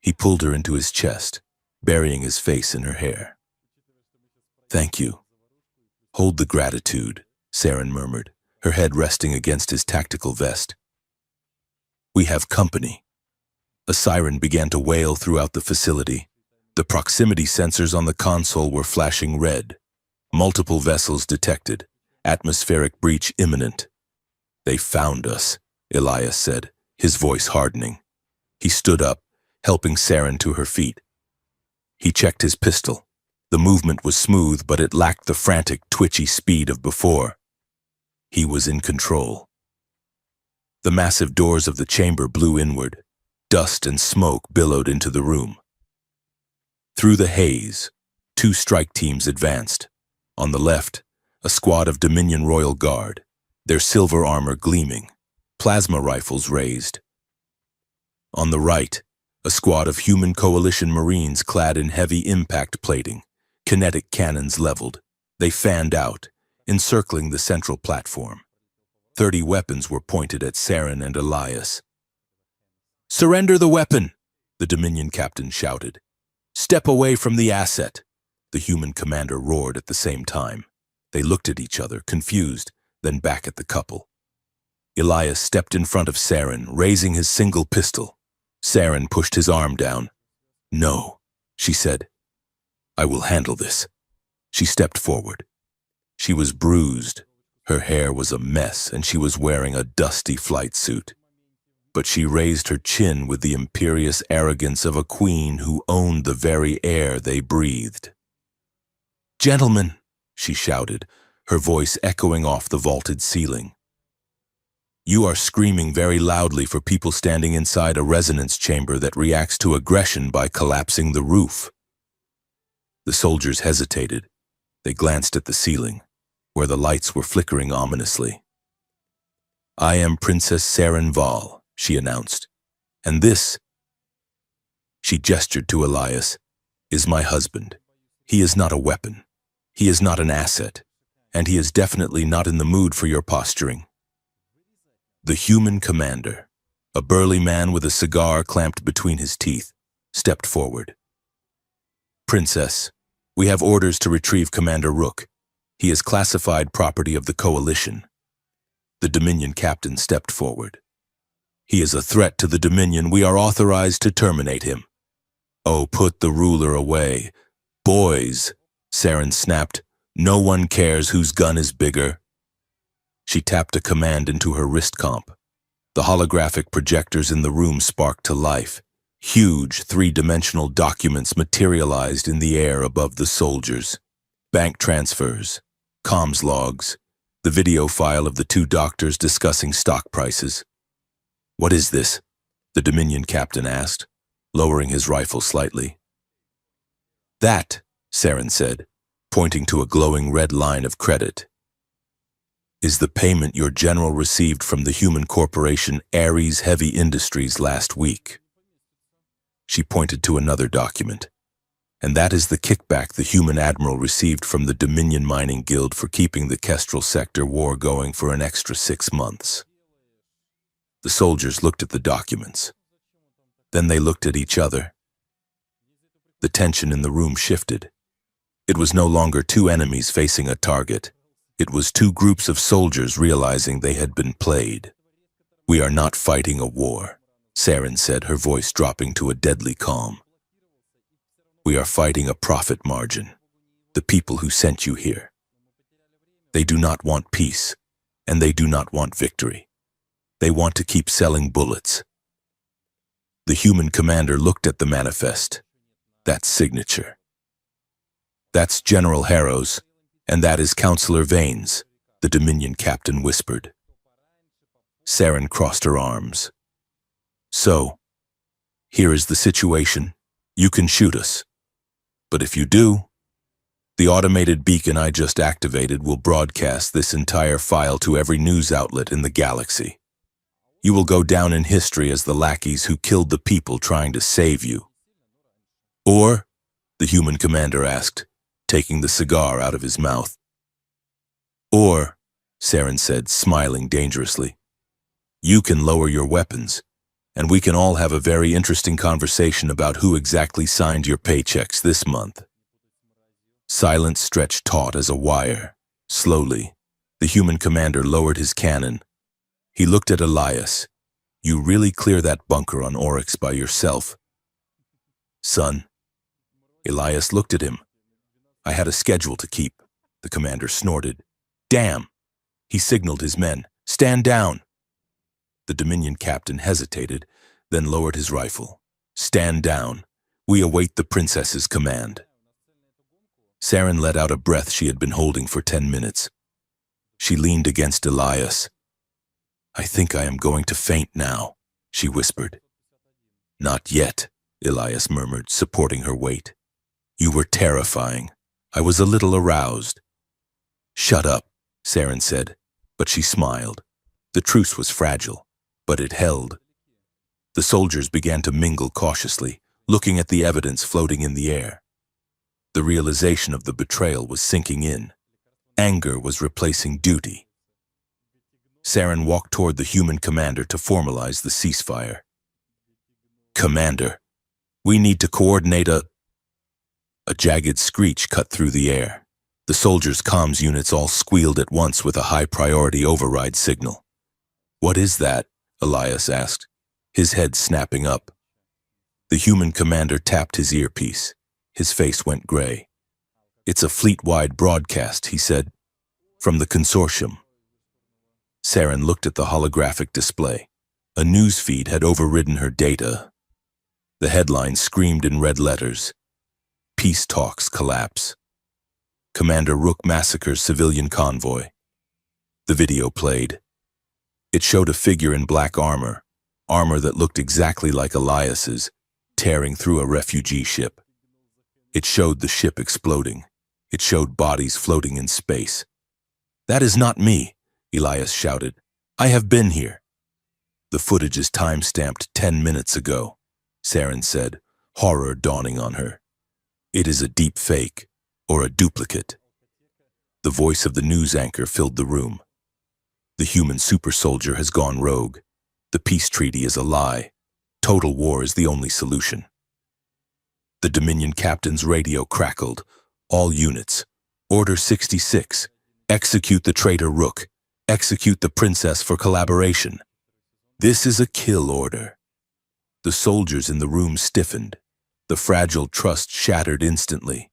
He pulled her into his chest, burying his face in her hair. Thank you. Hold the gratitude, Saren murmured, her head resting against his tactical vest. We have company. A siren began to wail throughout the facility. The proximity sensors on the console were flashing red. Multiple vessels detected. Atmospheric breach imminent. They found us, Elias said, his voice hardening. He stood up, helping Saren to her feet. He checked his pistol. The movement was smooth, but it lacked the frantic, twitchy speed of before. He was in control. The massive doors of the chamber blew inward. Dust and smoke billowed into the room. Through the haze, 2 strike teams advanced. On the left, a squad of Dominion Royal Guard, their silver armor gleaming, plasma rifles raised. On the right, a squad of human coalition Marines clad in heavy impact plating, kinetic cannons leveled. They fanned out, encircling the central platform. 30 weapons were pointed at Saren and Elias. Surrender the weapon, the Dominion captain shouted. Step away from the asset, the human commander roared at the same time. They looked at each other, confused, then back at the couple. Elias stepped in front of Saren, raising his single pistol. Saren pushed his arm down. No, she said. I will handle this. She stepped forward. She was bruised. Her hair was a mess, and she was wearing a dusty flight suit. But she raised her chin with the imperious arrogance of a queen who owned the very air they breathed. Gentlemen, she shouted, her voice echoing off the vaulted ceiling. You are screaming very loudly for people standing inside a resonance chamber that reacts to aggression by collapsing the roof. The soldiers hesitated. They glanced at the ceiling, where the lights were flickering ominously. I am Princess Saren Val, she announced. And this, she gestured to Elias, is my husband. He is not a weapon. He is not an asset. And he is definitely not in the mood for your posturing. The human commander, a burly man with a cigar clamped between his teeth, stepped forward. Princess, we have orders to retrieve Commander Rook. He is classified property of the Coalition. The Dominion captain stepped forward. He is a threat to the Dominion. We are authorized to terminate him. Oh, put the ruler away. Boys, Saren snapped. No one cares whose gun is bigger. She tapped a command into her wrist comp. The holographic projectors in the room sparked to life. Huge, 3-dimensional documents materialized in the air above the soldiers. Bank transfers, comms logs, the video file of the 2 doctors discussing stock prices. What is this? The Dominion captain asked, lowering his rifle slightly. That, Saren said, pointing to a glowing red line of credit, is the payment your general received from the human corporation Armies Heavy Industries last week. She pointed to another document. And that is the kickback the human admiral received from the Dominion Mining Guild for keeping the Kestrel sector war going for an extra 6 months. The soldiers looked at the documents. Then they looked at each other. The tension in the room shifted. It was no longer 2 enemies facing a target. It was 2 groups of soldiers realizing they had been played. We are not fighting a war. Saren said, her voice dropping to a deadly calm. We are fighting a profit margin. The people who sent you here. They do not want peace, and they do not want victory. They want to keep selling bullets. The human commander looked at the manifest. That's signature. That's General Harrow's, and that is Counselor Vane's, the Dominion captain whispered. Saren crossed her arms. So, here is the situation. You can shoot us. But if you do, the automated beacon I just activated will broadcast this entire file to every news outlet in the galaxy. You will go down in history as the lackeys who killed the people trying to save you. Or, the human commander asked, taking the cigar out of his mouth. Or, Saren said, smiling dangerously, you can lower your weapons, and we can all have a very interesting conversation about who exactly signed your paychecks this month. Silence stretched taut as a wire. Slowly, the human commander lowered his cannon. He looked at Elias. You really clear that bunker on Oryx by yourself? Son. Elias looked at him. I had a schedule to keep, the commander snorted. Damn! He signaled his men. Stand down! The Dominion captain hesitated, then lowered his rifle. Stand down. We await the princess's command. Saren let out a breath she had been holding for 10 minutes. She leaned against Elias. I think I am going to faint now, she whispered. Not yet, Elias murmured, supporting her weight. You were terrifying. I was a little aroused. Shut up, Saren said, but she smiled. The truce was fragile, but it held. The soldiers began to mingle cautiously, looking at the evidence floating in the air. The realization of the betrayal was sinking in. Anger was replacing duty. Saren walked toward the human commander to formalize the ceasefire. Commander, we need to coordinate a jagged screech cut through the air. The soldiers' comms units all squealed at once with a high-priority override signal. What is that? Elias asked, his head snapping up. The human commander tapped his earpiece. His face went gray. It's a fleet-wide broadcast, he said, from the consortium. Saren looked at the holographic display. A news feed had overridden her data. The headline screamed in red letters. Peace talks collapse. Commander Rook massacres civilian convoy. The video played. It showed a figure in black armor that looked exactly like Elias's, tearing through a refugee ship. It showed the ship exploding. It showed bodies floating in space. That is not me, Elias shouted. I have been here. The footage is time-stamped 10 minutes ago, Saren said, horror dawning on her. It is a deep fake, or a duplicate. The voice of the news anchor filled the room. The human super soldier has gone rogue. The peace treaty is a lie. Total war is the only solution. The Dominion captain's radio crackled. All units. Order 66. Execute the traitor Rook. Execute the princess for collaboration. This is a kill order. The soldiers in the room stiffened. The fragile trust shattered instantly.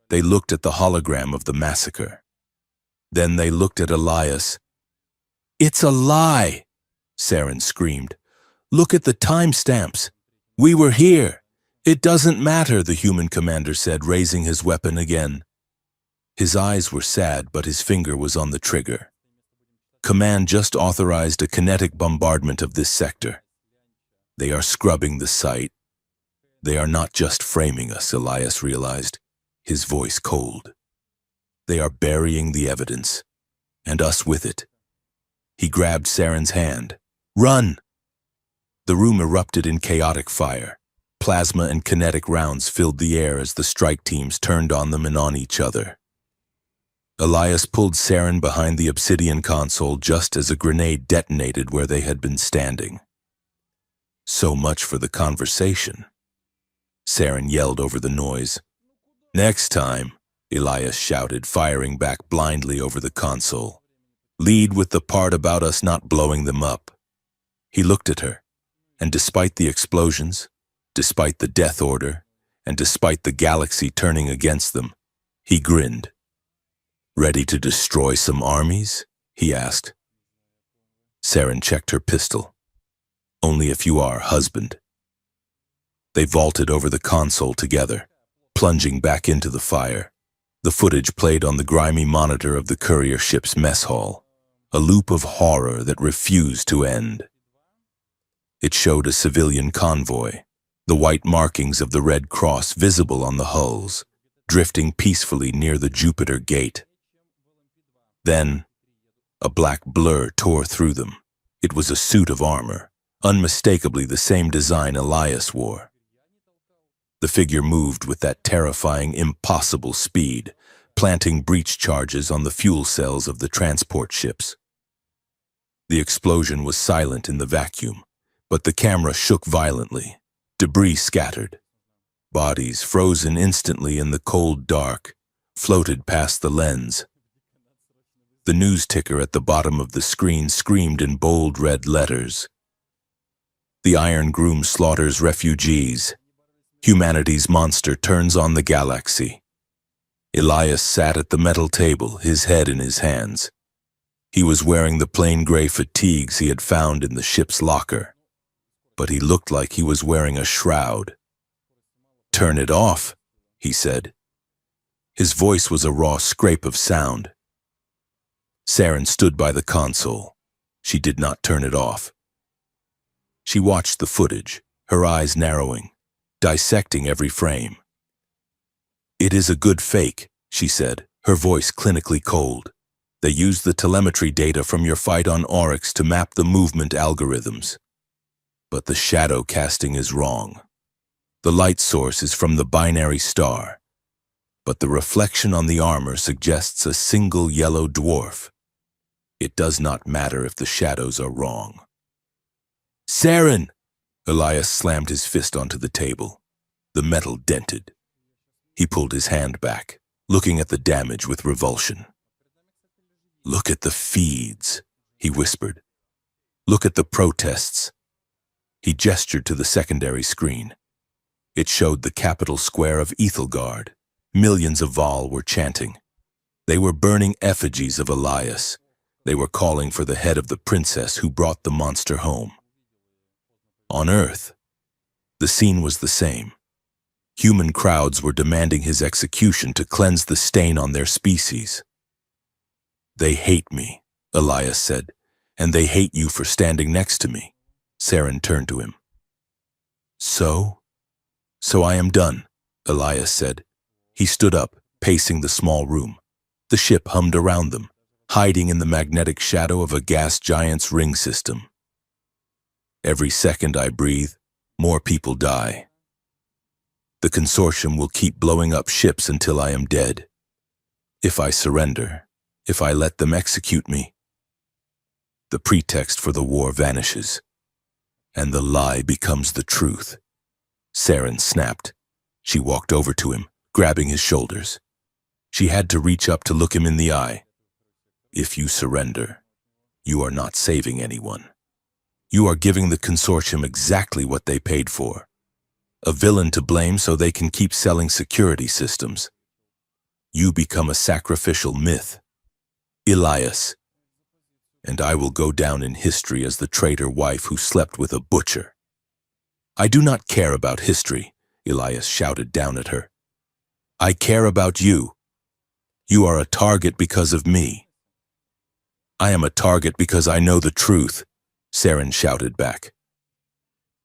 They looked at the hologram of the massacre. Then they looked at Elias. It's a lie, Saren screamed. Look at the timestamps. We were here. It doesn't matter, the human commander said, raising his weapon again. His eyes were sad, but his finger was on the trigger. Command just authorized a kinetic bombardment of this sector. They are scrubbing the site. They are not just framing us, Elias realized, his voice cold. They are burying the evidence, and us with it. He grabbed Saren's hand. Run! The room erupted in chaotic fire. Plasma and kinetic rounds filled the air as the strike teams turned on them and on each other. Elias pulled Saren behind the obsidian console just as a grenade detonated where they had been standing. So much for the conversation. Saren yelled over the noise. Next time, Elias shouted, firing back blindly over the console. Lead with the part about us not blowing them up. He looked at her, And despite the explosions, despite the death order, and despite the galaxy turning against them, he grinned. "Ready to destroy some armies?" he asked. Saren checked her pistol. "Only if you are, husband." They vaulted over the console together, plunging back into the fire. The footage played on the grimy monitor of the courier ship's mess hall, a loop of horror that refused to end. It showed a civilian convoy, the white markings of the Red Cross visible on the hulls, drifting peacefully near the Jupiter Gate. Then, a black blur tore through them. It was a suit of armor, unmistakably the same design Elias wore. The figure moved with that terrifying, impossible speed, planting breach charges on the fuel cells of the transport ships. The explosion was silent in the vacuum, but the camera shook violently. Debris scattered. Bodies, frozen instantly in the cold dark, floated past the lens. The news ticker at the bottom of the screen screamed in bold red letters. "The Iron Groom slaughters refugees. Humanity's monster turns on the galaxy." Elias sat at the metal table, his head in his hands. He was wearing the plain gray fatigues he had found in the ship's locker, but he looked like he was wearing a shroud. "Turn it off," he said. His voice was a raw scrape of sound. Saren stood by the console. She did not turn it off. She watched the footage, her eyes narrowing, dissecting every frame. "It is a good fake," she said, her voice clinically cold. "They used the telemetry data from your fight on Oryx to map the movement algorithms. But the shadow casting is wrong. The light source is from the binary star, but the reflection on the armor suggests a single yellow dwarf. It does not matter if the shadows are wrong." "Saren!" Elias slammed his fist onto the table. The metal dented. He pulled his hand back, looking at the damage with revulsion. "Look at the feeds," he whispered. "Look at the protests." He gestured to the secondary screen. It showed the capital square of Ethelgard. Millions of Vol were chanting. They were burning effigies of Elias. They were calling for the head of the princess who brought the monster home. On Earth, the scene was the same. Human crowds were demanding his execution to cleanse the stain on their species. "They hate me," Elias said, "and they hate you for standing next to me." Saren turned to him. So I am done," Elias said. He stood up, pacing the small room. The ship hummed around them, hiding in the magnetic shadow of a gas giant's ring system. "Every second I breathe, more people die. The consortium will keep blowing up ships until I am dead. If I surrender, if I let them execute me, the pretext for the war vanishes, and the lie becomes the truth." Saren snapped. She walked over to him, grabbing his shoulders. She had to reach up to look him in the eye. "If you surrender, you are not saving anyone. You are giving the consortium exactly what they paid for. A villain to blame so they can keep selling security systems. You become a sacrificial myth. Elias. And I will go down in history as the traitor wife who slept with a butcher." "I do not care about history," Elias shouted down at her. "I care about you. You are a target because of me." "I am a target because I know the truth," Saren shouted back.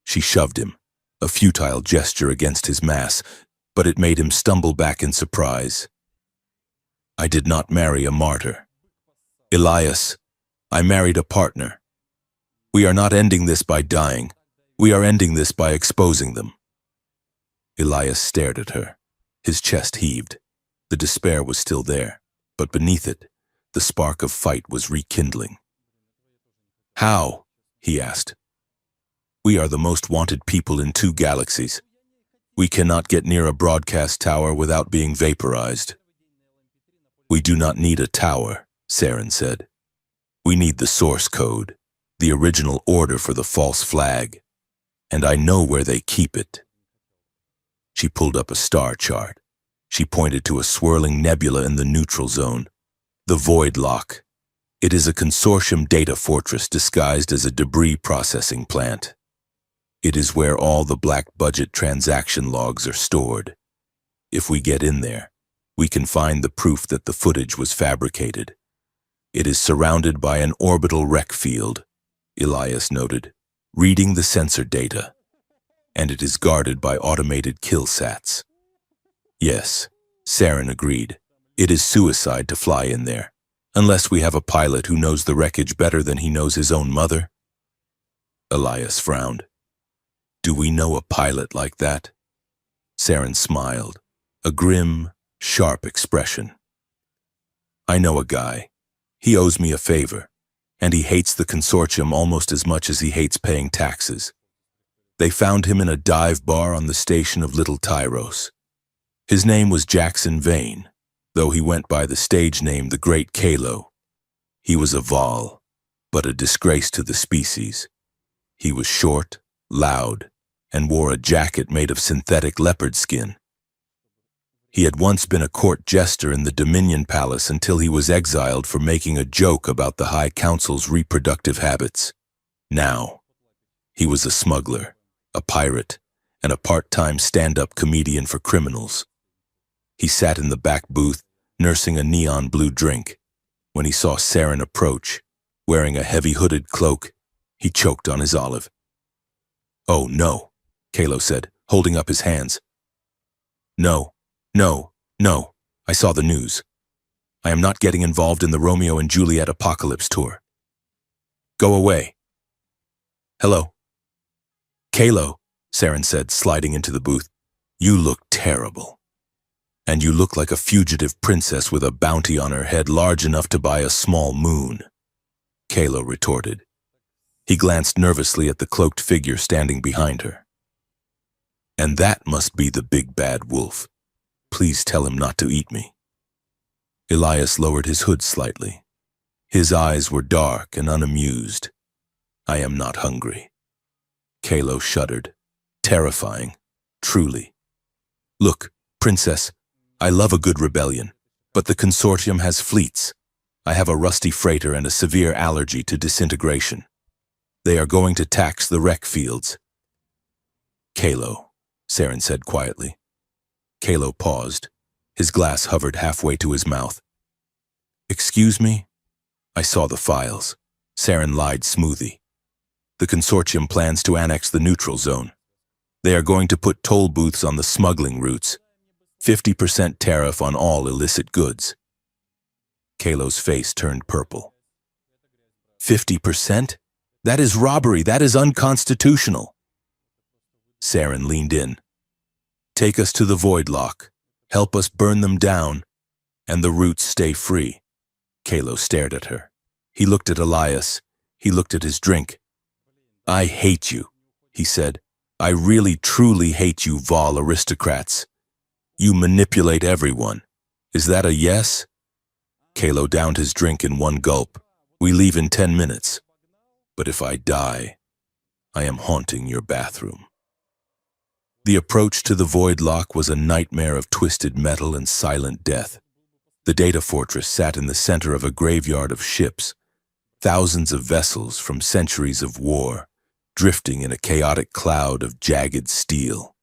She shoved him, a futile gesture against his mass, but it made him stumble back in surprise. "I did not marry a martyr. Elias, I married a partner. We are not ending this by dying. We are ending this by exposing them." Elias stared at her. His chest heaved. The despair was still there, but beneath it, the spark of fight was rekindling. "How?" he asked. "We are the most wanted people in 2 galaxies. We cannot get near a broadcast tower without being vaporized." "We do not need a tower," Saren said. "We need the source code, the original order for the false flag. And I know where they keep it. She pulled up a star chart. She pointed to a swirling nebula in the neutral zone. The Void Lock. It is a consortium data fortress disguised as a debris processing plant. It is where all the black budget transaction logs are stored. If we get in there, we can find the proof that the footage was fabricated. It is surrounded by an orbital wreck field, Elias noted, reading the sensor data, and it is guarded by automated killsats. Yes, Saren agreed. It is suicide to fly in there, unless we have a pilot who knows the wreckage better than he knows his own mother. Elias frowned. Do we know a pilot like that? Saren smiled, a grim, sharp expression. I know a guy. He owes me a favor, and he hates the consortium almost as much as he hates paying taxes. They found him in a dive bar on the station of Little Tyros. His name was Jackson Vane, though he went by the stage name the Great Kalo. He was a Vol, but a disgrace to the species. He was short, loud, and wore a jacket made of synthetic leopard skin. He had once been a court jester in the Dominion Palace until he was exiled for making a joke about the High Council's reproductive habits. Now, he was a smuggler, a pirate, and a part-time stand-up comedian for criminals. He sat in the back booth, nursing a neon blue drink. When he saw Saren approach, wearing a heavy hooded cloak, he choked on his olive. Oh no, Kalo said, holding up his hands. No, I saw the news. I am not getting involved in the Romeo and Juliet apocalypse tour. Go away. Hello. Kalo, Saren said, sliding into the booth. You look terrible. And you look like a fugitive princess with a bounty on her head large enough to buy a small moon, Kalo retorted. He glanced nervously at the cloaked figure standing behind her. And that must be the big bad wolf. Please tell him not to eat me. Elias lowered his hood slightly. His eyes were dark and unamused. I am not hungry. Kalo shuddered. Terrifying, truly. Look, princess, I love a good rebellion, but the consortium has fleets. I have a rusty freighter and a severe allergy to disintegration. They are going to tax the wreck fields. Kalo, Saren said quietly. Kalo paused. His glass hovered halfway to his mouth. Excuse me? I saw the files. Saren lied smoothly. The consortium plans to annex the neutral zone. They are going to put toll booths on the smuggling routes. 50% tariff on all illicit goods. Kalo's face turned purple. 50%? That is robbery. That is unconstitutional. Saren leaned in. Take us to the Void Lock. Help us burn them down, and the routes stay free. Kalo stared at her. He looked at Elias. He looked at his drink. I hate you, he said. I really, truly hate you Vol aristocrats. You manipulate everyone. Is that a yes? Kalo downed his drink in one gulp. We leave in 10 minutes. But if I die, I am haunting your bathroom. The approach to the Void Lock was a nightmare of twisted metal and silent death. The data fortress sat in the center of a graveyard of ships, thousands of vessels from centuries of war, drifting in a chaotic cloud of jagged steel.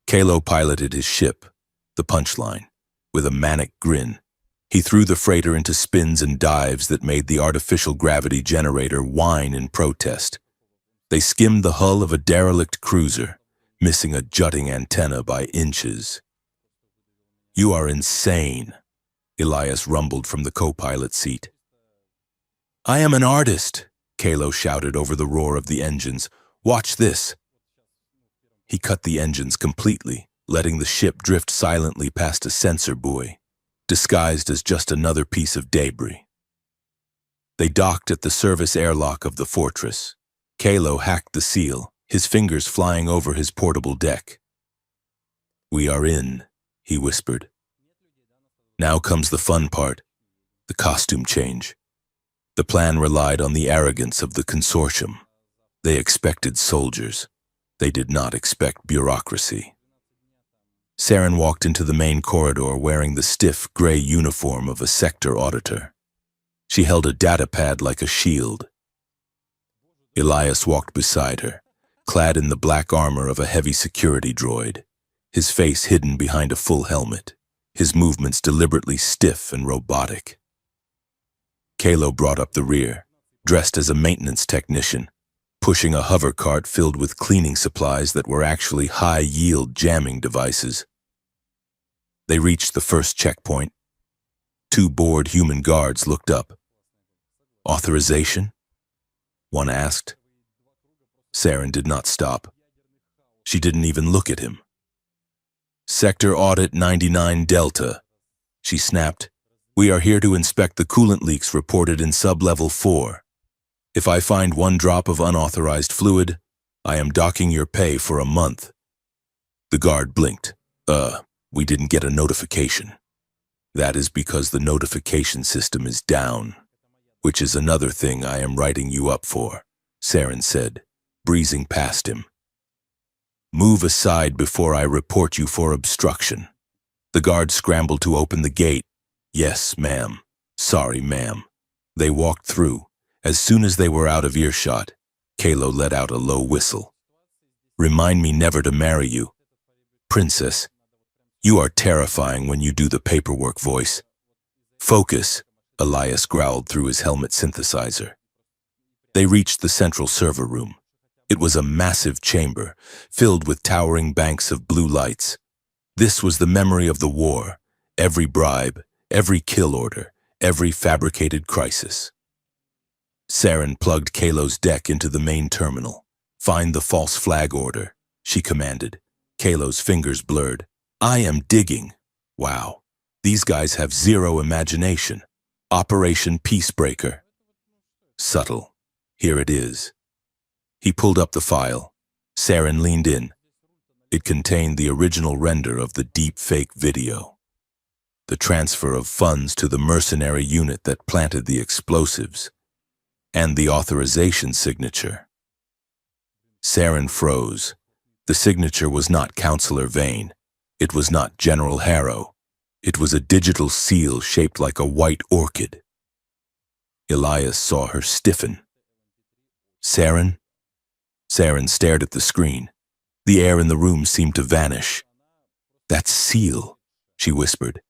Kalo piloted his ship, the Punchline, with a manic grin. He threw the freighter into spins and dives that made the artificial gravity generator whine in protest. They skimmed the hull of a derelict cruiser, missing a jutting antenna by inches. You are insane, Elias rumbled from the co-pilot seat. I am an artist, Kalo shouted over the roar of the engines. Watch this. He cut the engines completely, letting the ship drift silently past a sensor buoy, disguised as just another piece of debris. They docked at the service airlock of the fortress. Kalo hacked the seal, his fingers flying over his portable deck. We are in, he whispered. Now comes the fun part, the costume change. The plan relied on the arrogance of the consortium. They expected soldiers. They did not expect bureaucracy. Saren walked into the main corridor wearing the stiff, gray uniform of a sector auditor. She held a data pad like a shield. Elias walked beside her, clad in the black armor of a heavy security droid, his face hidden behind a full helmet, his movements deliberately stiff and robotic. Kalo brought up the rear, dressed as a maintenance technician, pushing a hover cart filled with cleaning supplies that were actually high-yield jamming devices. They reached the first checkpoint. Two bored human guards looked up. "Authorization?" one asked. Saren did not stop. She didn't even look at him. "Sector Audit 99 Delta," she snapped. "We are here to inspect the coolant leaks reported in sub-level 4. If I find one drop of unauthorized fluid, I am docking your pay for a month." The guard blinked. We didn't get a notification." "That is because the notification system is down, which is another thing I am writing you up for," Saren said, breezing past him. "Move aside before I report you for obstruction." The guard scrambled to open the gate. "Yes, ma'am. Sorry, ma'am." They walked through. As soon as they were out of earshot, Kalo let out a low whistle. "Remind me never to marry you. Princess, you are terrifying when you do the paperwork voice." "Focus," Elias growled through his helmet synthesizer. They reached the central server room. It was a massive chamber, filled with towering banks of blue lights. This was the memory of the war, every bribe, every kill order, every fabricated crisis. Saren plugged Kalo's deck into the main terminal. "Find the false flag order," she commanded. Kalo's fingers blurred. "I am digging." Wow, these guys have zero imagination. Operation Peacebreaker. Subtle. Here it is. He pulled up the file. Saren leaned in. It contained the original render of the deep-fake video. The transfer of funds to the mercenary unit that planted the explosives. And the authorization signature. Saren froze. The signature was not Counselor Vane. It was not General Harrow. It was a digital seal shaped like a white orchid. Elias saw her stiffen. "Saren?" Saren stared at the screen. The air in the room seemed to vanish. "That seal," she whispered.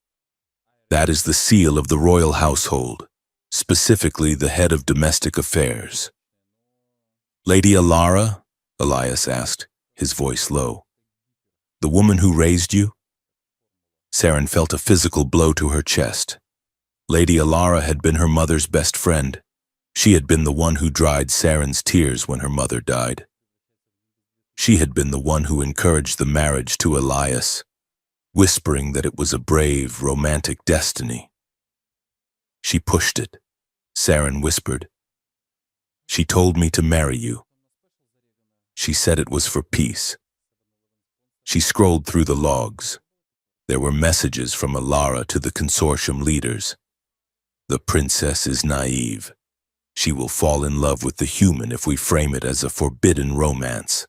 "That is the seal of the royal household, specifically the head of domestic affairs." "Lady Alara?" Elias asked, his voice low. "The woman who raised you?" Saren felt a physical blow to her chest. Lady Alara had been her mother's best friend. She had been the one who dried Saren's tears when her mother died. She had been the one who encouraged the marriage to Elias, whispering that it was a brave, romantic destiny. "She pushed it," Saren whispered. "She told me to marry you. She said it was for peace." She scrolled through the logs. There were messages from Alara to the consortium leaders. "The princess is naive. She will fall in love with the human if we frame it as a forbidden romance.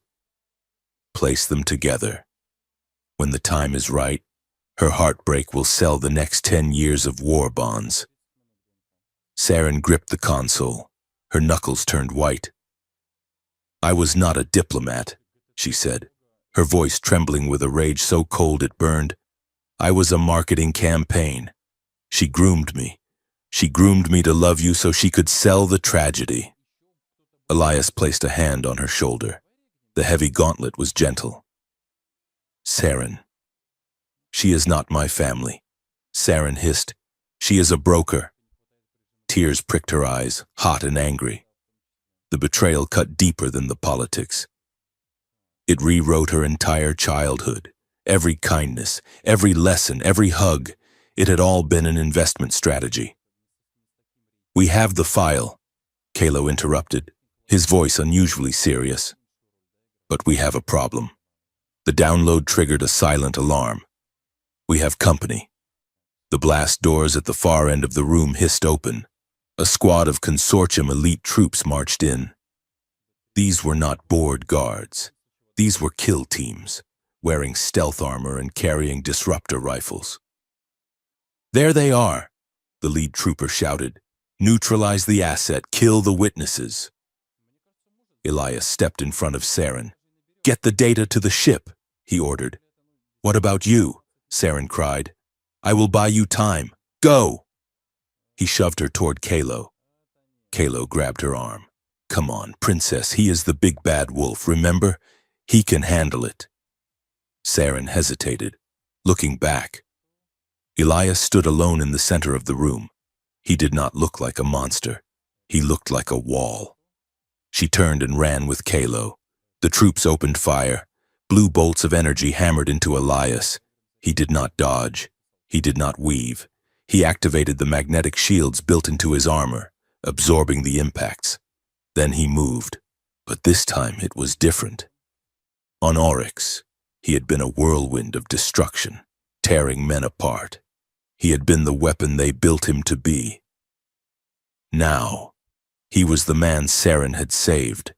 Place them together. When the time is right, her heartbreak will sell the next 10 years of war bonds." Saren gripped the console. Her knuckles turned white. "I was not a diplomat," she said, her voice trembling with a rage so cold it burned. "I was a marketing campaign. She groomed me. She groomed me to love you so she could sell the tragedy." Elias placed a hand on her shoulder. The heavy gauntlet was gentle. "Saren." "She is not my family," Saren hissed. "She is a broker." Tears pricked her eyes, hot and angry. The betrayal cut deeper than the politics. It rewrote her entire childhood. Every kindness, every lesson, every hug, it had all been an investment strategy. "We have the file," Kalo interrupted, his voice unusually serious. "But we have a problem." The download triggered a silent alarm. "We have company." The blast doors at the far end of the room hissed open. A squad of consortium elite troops marched in. These were not bored guards. These were kill teams, wearing stealth armor and carrying disruptor rifles. "There they are," the lead trooper shouted. "Neutralize the asset, kill the witnesses." Elias stepped in front of Saren. "Get the data to the ship," he ordered. "What about you?" Saren cried. "I will buy you time. Go!" He shoved her toward Kalo. Kalo grabbed her arm. "Come on, princess, he is the big bad wolf, remember? He can handle it." Saren hesitated, looking back. Elias stood alone in the center of the room. He did not look like a monster. He looked like a wall. She turned and ran with Kalo. The troops opened fire. Blue bolts of energy hammered into Elias. He did not dodge. He did not weave. He activated the magnetic shields built into his armor, absorbing the impacts. Then he moved, but this time it was different. On Oryx, he had been a whirlwind of destruction, tearing men apart. He had been the weapon they built him to be. Now, he was the man Saren had saved.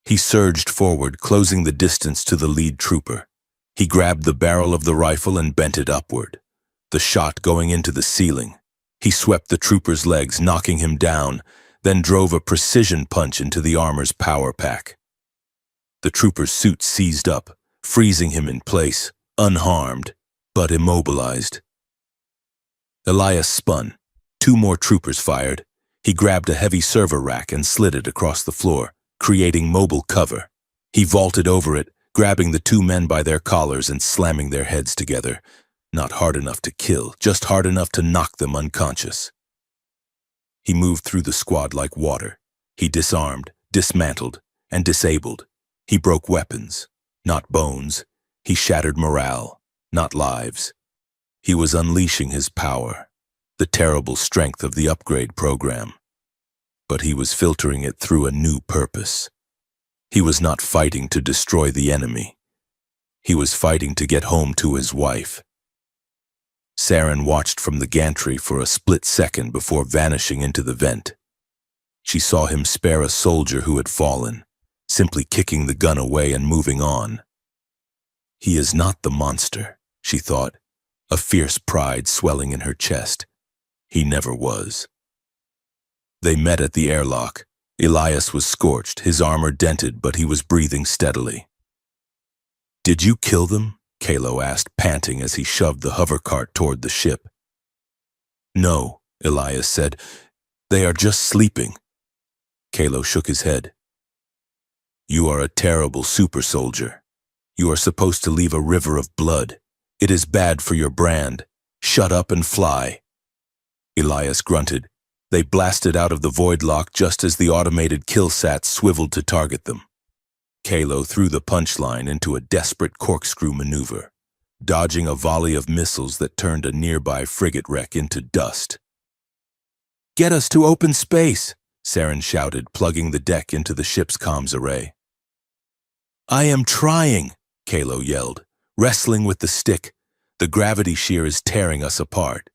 He surged forward, closing the distance to the lead trooper. He grabbed the barrel of the rifle and bent it upward, the shot going into the ceiling. He swept the trooper's legs, knocking him down, then drove a precision punch into the armor's power pack. The trooper's suit seized up, freezing him in place, unharmed, but immobilized. Elias spun. 2 more troopers fired. He grabbed a heavy server rack and slid it across the floor, creating mobile cover. He vaulted over it, grabbing the 2 men by their collars and slamming their heads together. Not hard enough to kill, just hard enough to knock them unconscious. He moved through the squad like water. He disarmed, dismantled, and disabled. He broke weapons, not bones. He shattered morale, not lives. He was unleashing his power, the terrible strength of the upgrade program. But he was filtering it through a new purpose. He was not fighting to destroy the enemy. He was fighting to get home to his wife. Saren watched from the gantry for a split second before vanishing into the vent. She saw him spare a soldier who had fallen, simply kicking the gun away and moving on. He is not the monster, she thought, a fierce pride swelling in her chest. He never was. They met at the airlock. Elias was scorched, his armor dented, but he was breathing steadily. "Did you kill them?" Kalo asked, panting as he shoved the hover cart toward the ship. "No," Elias said. "They are just sleeping." Kalo shook his head. "You are a terrible super soldier. You are supposed to leave a river of blood. It is bad for your brand. Shut up and fly." Elias grunted. They blasted out of the void lock just as the automated killsats swiveled to target them. Kalo threw the punchline into a desperate corkscrew maneuver, dodging a volley of missiles that turned a nearby frigate wreck into dust. "Get us to open space," Saren shouted, plugging the deck into the ship's comms array. "I am trying," Kalo yelled, wrestling with the stick. "The gravity shear is tearing us apart."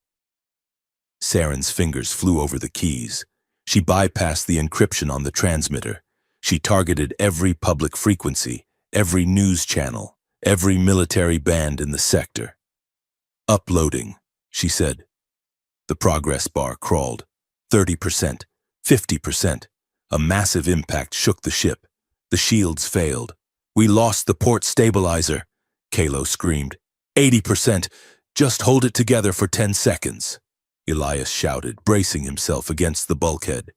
Saren's fingers flew over the keys. She bypassed the encryption on the transmitter. She targeted every public frequency, every news channel, every military band in the sector. "Uploading," she said. The progress bar crawled. 30%, 50%. A massive impact shook the ship. The shields failed. "We lost the port stabilizer," Kalo screamed. 80%. "Just hold it together for 10 seconds." Elias shouted, bracing himself against the bulkhead.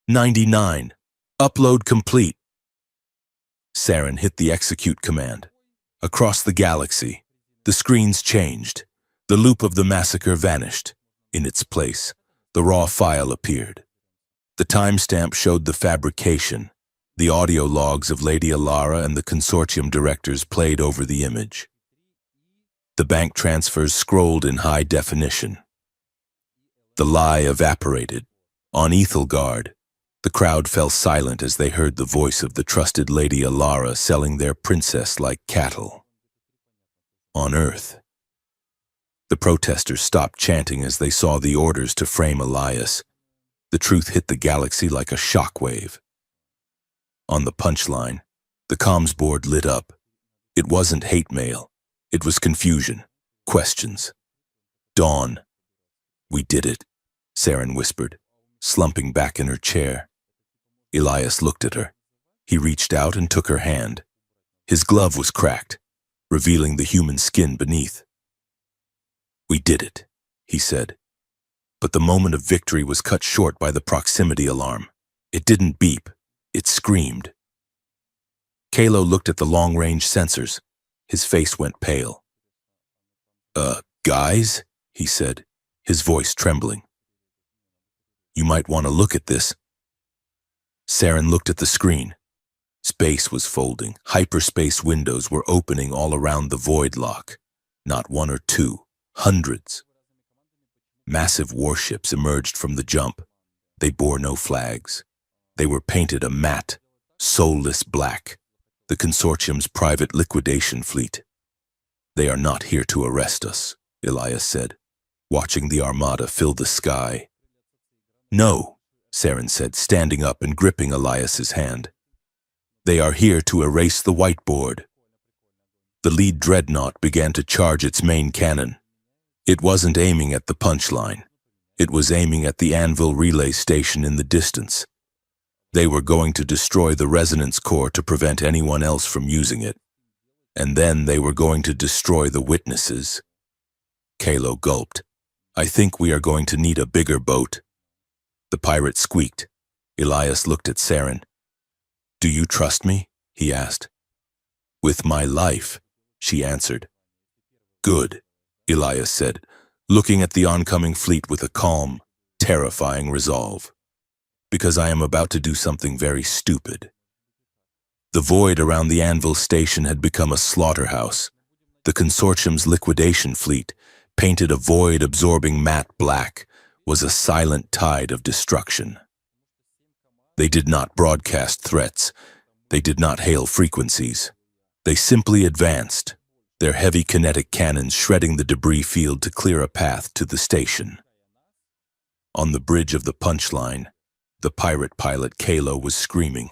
99. "Upload complete." Saren hit the execute command. Across the galaxy, the screens changed. The loop of the massacre vanished. In its place, the raw file appeared. The timestamp showed the fabrication. The audio logs of Lady Alara and the consortium directors played over the image. The bank transfers scrolled in high definition. The lie evaporated. On Ethelgard, the crowd fell silent as they heard the voice of the trusted Lady Alara selling their princess like cattle. On Earth, the protesters stopped chanting as they saw the orders to frame Elias. The truth hit the galaxy like a shockwave. On the punchline, the comms board lit up. It wasn't hate mail. It was confusion. Questions. Dawn. We did it, Saren whispered, slumping back in her chair. Elias looked at her. He reached out and took her hand. His glove was cracked, revealing the human skin beneath. We did it, he said. But the moment of victory was cut short by the proximity alarm. It didn't beep. It screamed. Kalo looked at the long-range sensors. His face went pale. Guys, he said, his voice trembling. You might want to look at this. Saren looked at the screen. Space was folding. Hyperspace windows were opening all around the void lock. Not one or two, hundreds. Massive warships emerged from the jump. They bore no flags. They were painted a matte, soulless black, the consortium's private liquidation fleet. They are not here to arrest us, Elias said, watching the armada fill the sky. No, Saren said, standing up and gripping Elias's hand. They are here to erase the whiteboard. The lead dreadnought began to charge its main cannon. It wasn't aiming at the punchline. It was aiming at the anvil relay station in the distance. They were going to destroy the resonance core to prevent anyone else from using it. And then they were going to destroy the witnesses. Kalo gulped. I think we are going to need a bigger boat. The pirate squeaked. Elias looked at Saren. Do you trust me? He asked. With my life, she answered. Good, Elias said, looking at the oncoming fleet with a calm, terrifying resolve. Because I am about to do something very stupid. The void around the anvil station had become a slaughterhouse. The consortium's liquidation fleet, painted a void-absorbing matte black, was a silent tide of destruction. They did not broadcast threats. They did not hail frequencies. They simply advanced, their heavy kinetic cannons shredding the debris field to clear a path to the station. On the bridge of the punchline, the pirate pilot Kalo was screaming.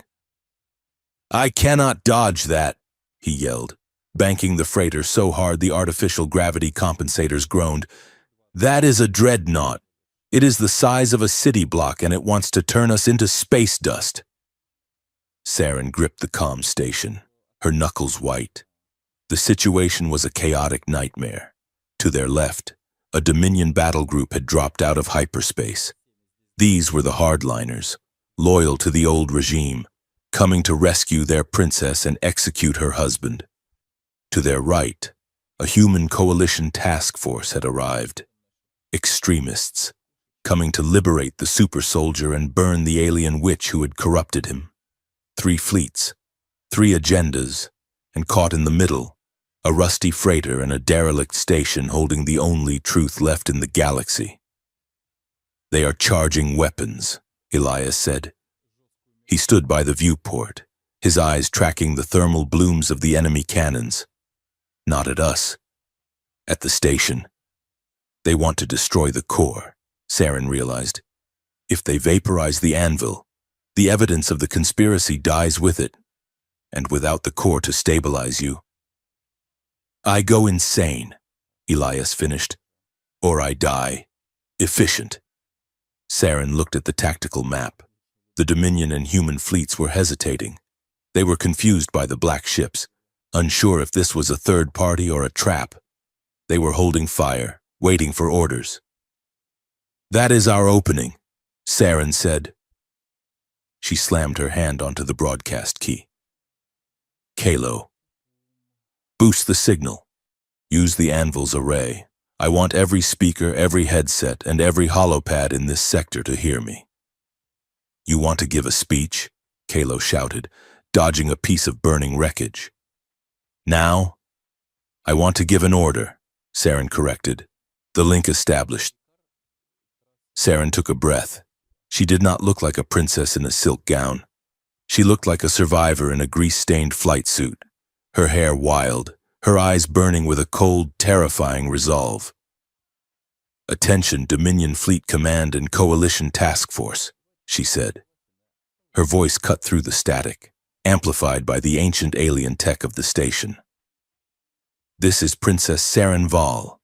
I cannot dodge that, he yelled, banking the freighter so hard the artificial gravity compensators groaned. That is a dreadnought. It is the size of a city block and it wants to turn us into space dust. Saren gripped the comm station, her knuckles white. The situation was a chaotic nightmare. To their left, a Dominion battle group had dropped out of hyperspace. These were the hardliners, loyal to the old regime, coming to rescue their princess and execute her husband. To their right, a human coalition task force had arrived. Extremists, coming to liberate the super soldier and burn the alien witch who had corrupted him. 3 fleets, 3 agendas, and caught in the middle, a rusty freighter and a derelict station holding the only truth left in the galaxy. They are charging weapons, Elias said. He stood by the viewport, his eyes tracking the thermal blooms of the enemy cannons. Not at us. At the station. They want to destroy the core, Saren realized. If they vaporize the anvil, the evidence of the conspiracy dies with it, and without the core to stabilize you. I go insane, Elias finished, or I die. Efficient. Saren looked at the tactical map. The Dominion and human fleets were hesitating. They were confused by the black ships, unsure if this was a third party or a trap. They were holding fire, waiting for orders. That is our opening, Saren said. She slammed her hand onto the broadcast key. Kalo. Boost the signal. Use the anvil's array. I want every speaker, every headset, and every holopad in this sector to hear me. You want to give a speech? Kalo shouted, dodging a piece of burning wreckage. Now? I want to give an order, Saren corrected. The link established. Saren took a breath. She did not look like a princess in a silk gown. She looked like a survivor in a grease-stained flight suit, her hair wild, her eyes burning with a cold, terrifying resolve. Attention, Dominion Fleet Command and Coalition Task Force, she said. Her voice cut through the static. amplified by the ancient alien tech of the station. "This is Princess Saren Val.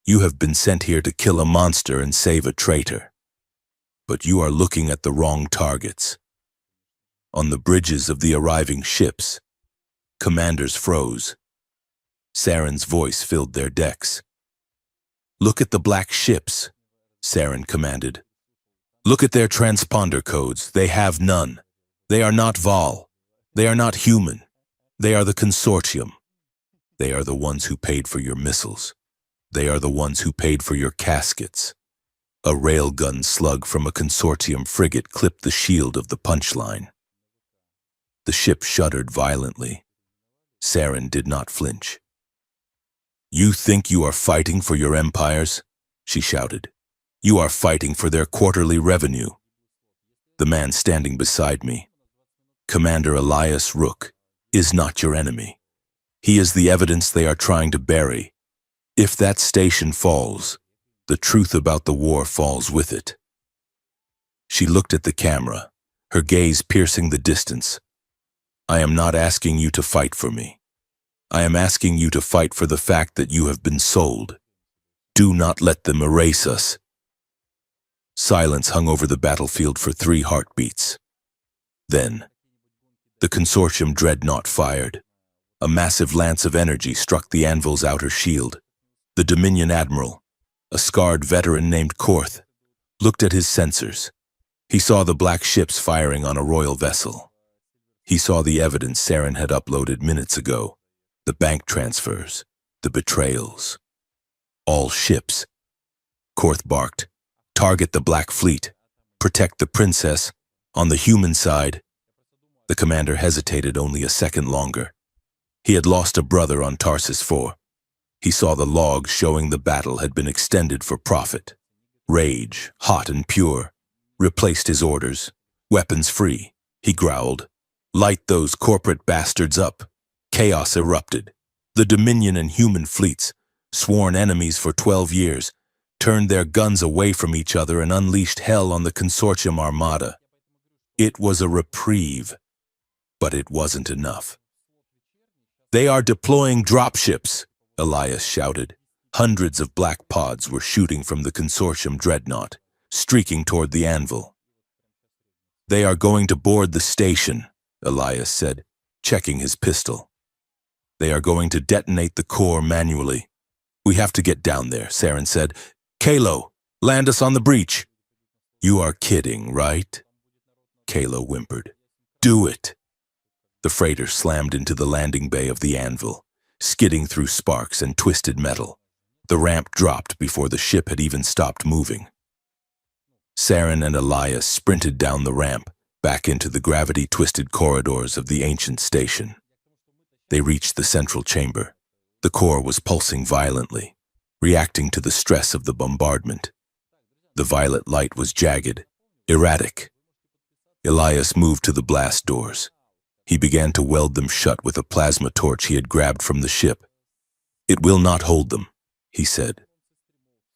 You have been sent here to kill a monster and save a traitor. But you are looking at the wrong targets." On the bridges of the arriving ships, commanders froze. Saren's voice filled their decks. "Look at the black ships," Saren commanded. "Look at their transponder codes. They have none. They are not Val. They are not human. They are the consortium. They are the ones who paid for your missiles. They are the ones who paid for your caskets." A railgun slug from a consortium frigate clipped the shield of the punchline. The ship shuddered violently. Saren did not flinch. "You think you are fighting for your empires?" she shouted. "You are fighting for their quarterly revenue." The man standing beside me, Commander Elias Rook, is not your enemy. He is the evidence they are trying to bury. If that station falls, the truth about the war falls with it. She looked at the camera, her gaze piercing the distance. "I am not asking you to fight for me. I am asking you to fight for the fact that you have been sold. Do not let them erase us." Silence hung over the battlefield for 3 heartbeats. Then, the consortium dreadnought fired. A massive lance of energy struck the anvil's outer shield. The Dominion admiral, a scarred veteran named Korth, looked at his sensors. He saw the black ships firing on a royal vessel. He saw the evidence Saren had uploaded minutes ago, the bank transfers, the betrayals. "All ships," Korth barked. "Target the Black Fleet. Protect the princess. On the human side." The commander hesitated only a second longer. He had lost a brother on Tarsus 4. He saw the logs showing the battle had been extended for profit. Rage, hot and pure, replaced his orders. "Weapons free," he growled. "Light those corporate bastards up." Chaos erupted. The Dominion and human fleets, sworn enemies for 12 years, turned their guns away from each other and unleashed hell on the consortium armada. It was a reprieve, but it wasn't enough. "They are deploying dropships," Elias shouted. Hundreds of black pods were shooting from the consortium dreadnought, streaking toward the anvil. "They are going to board the station," Elias said, checking his pistol. "They are going to detonate the core manually. We have to get down there," Saren said. "Kalo, land us on the breach." "You are kidding, right?" Kalo whimpered. "Do it." The freighter slammed into the landing bay of the anvil, skidding through sparks and twisted metal. The ramp dropped before the ship had even stopped moving. Saren and Elias sprinted down the ramp, back into the gravity-twisted corridors of the ancient station. They reached the central chamber. The core was pulsing violently, reacting to the stress of the bombardment. The violet light was jagged, erratic. Elias moved to the blast doors. He began to weld them shut with a plasma torch he had grabbed from the ship. "It will not hold them," he said.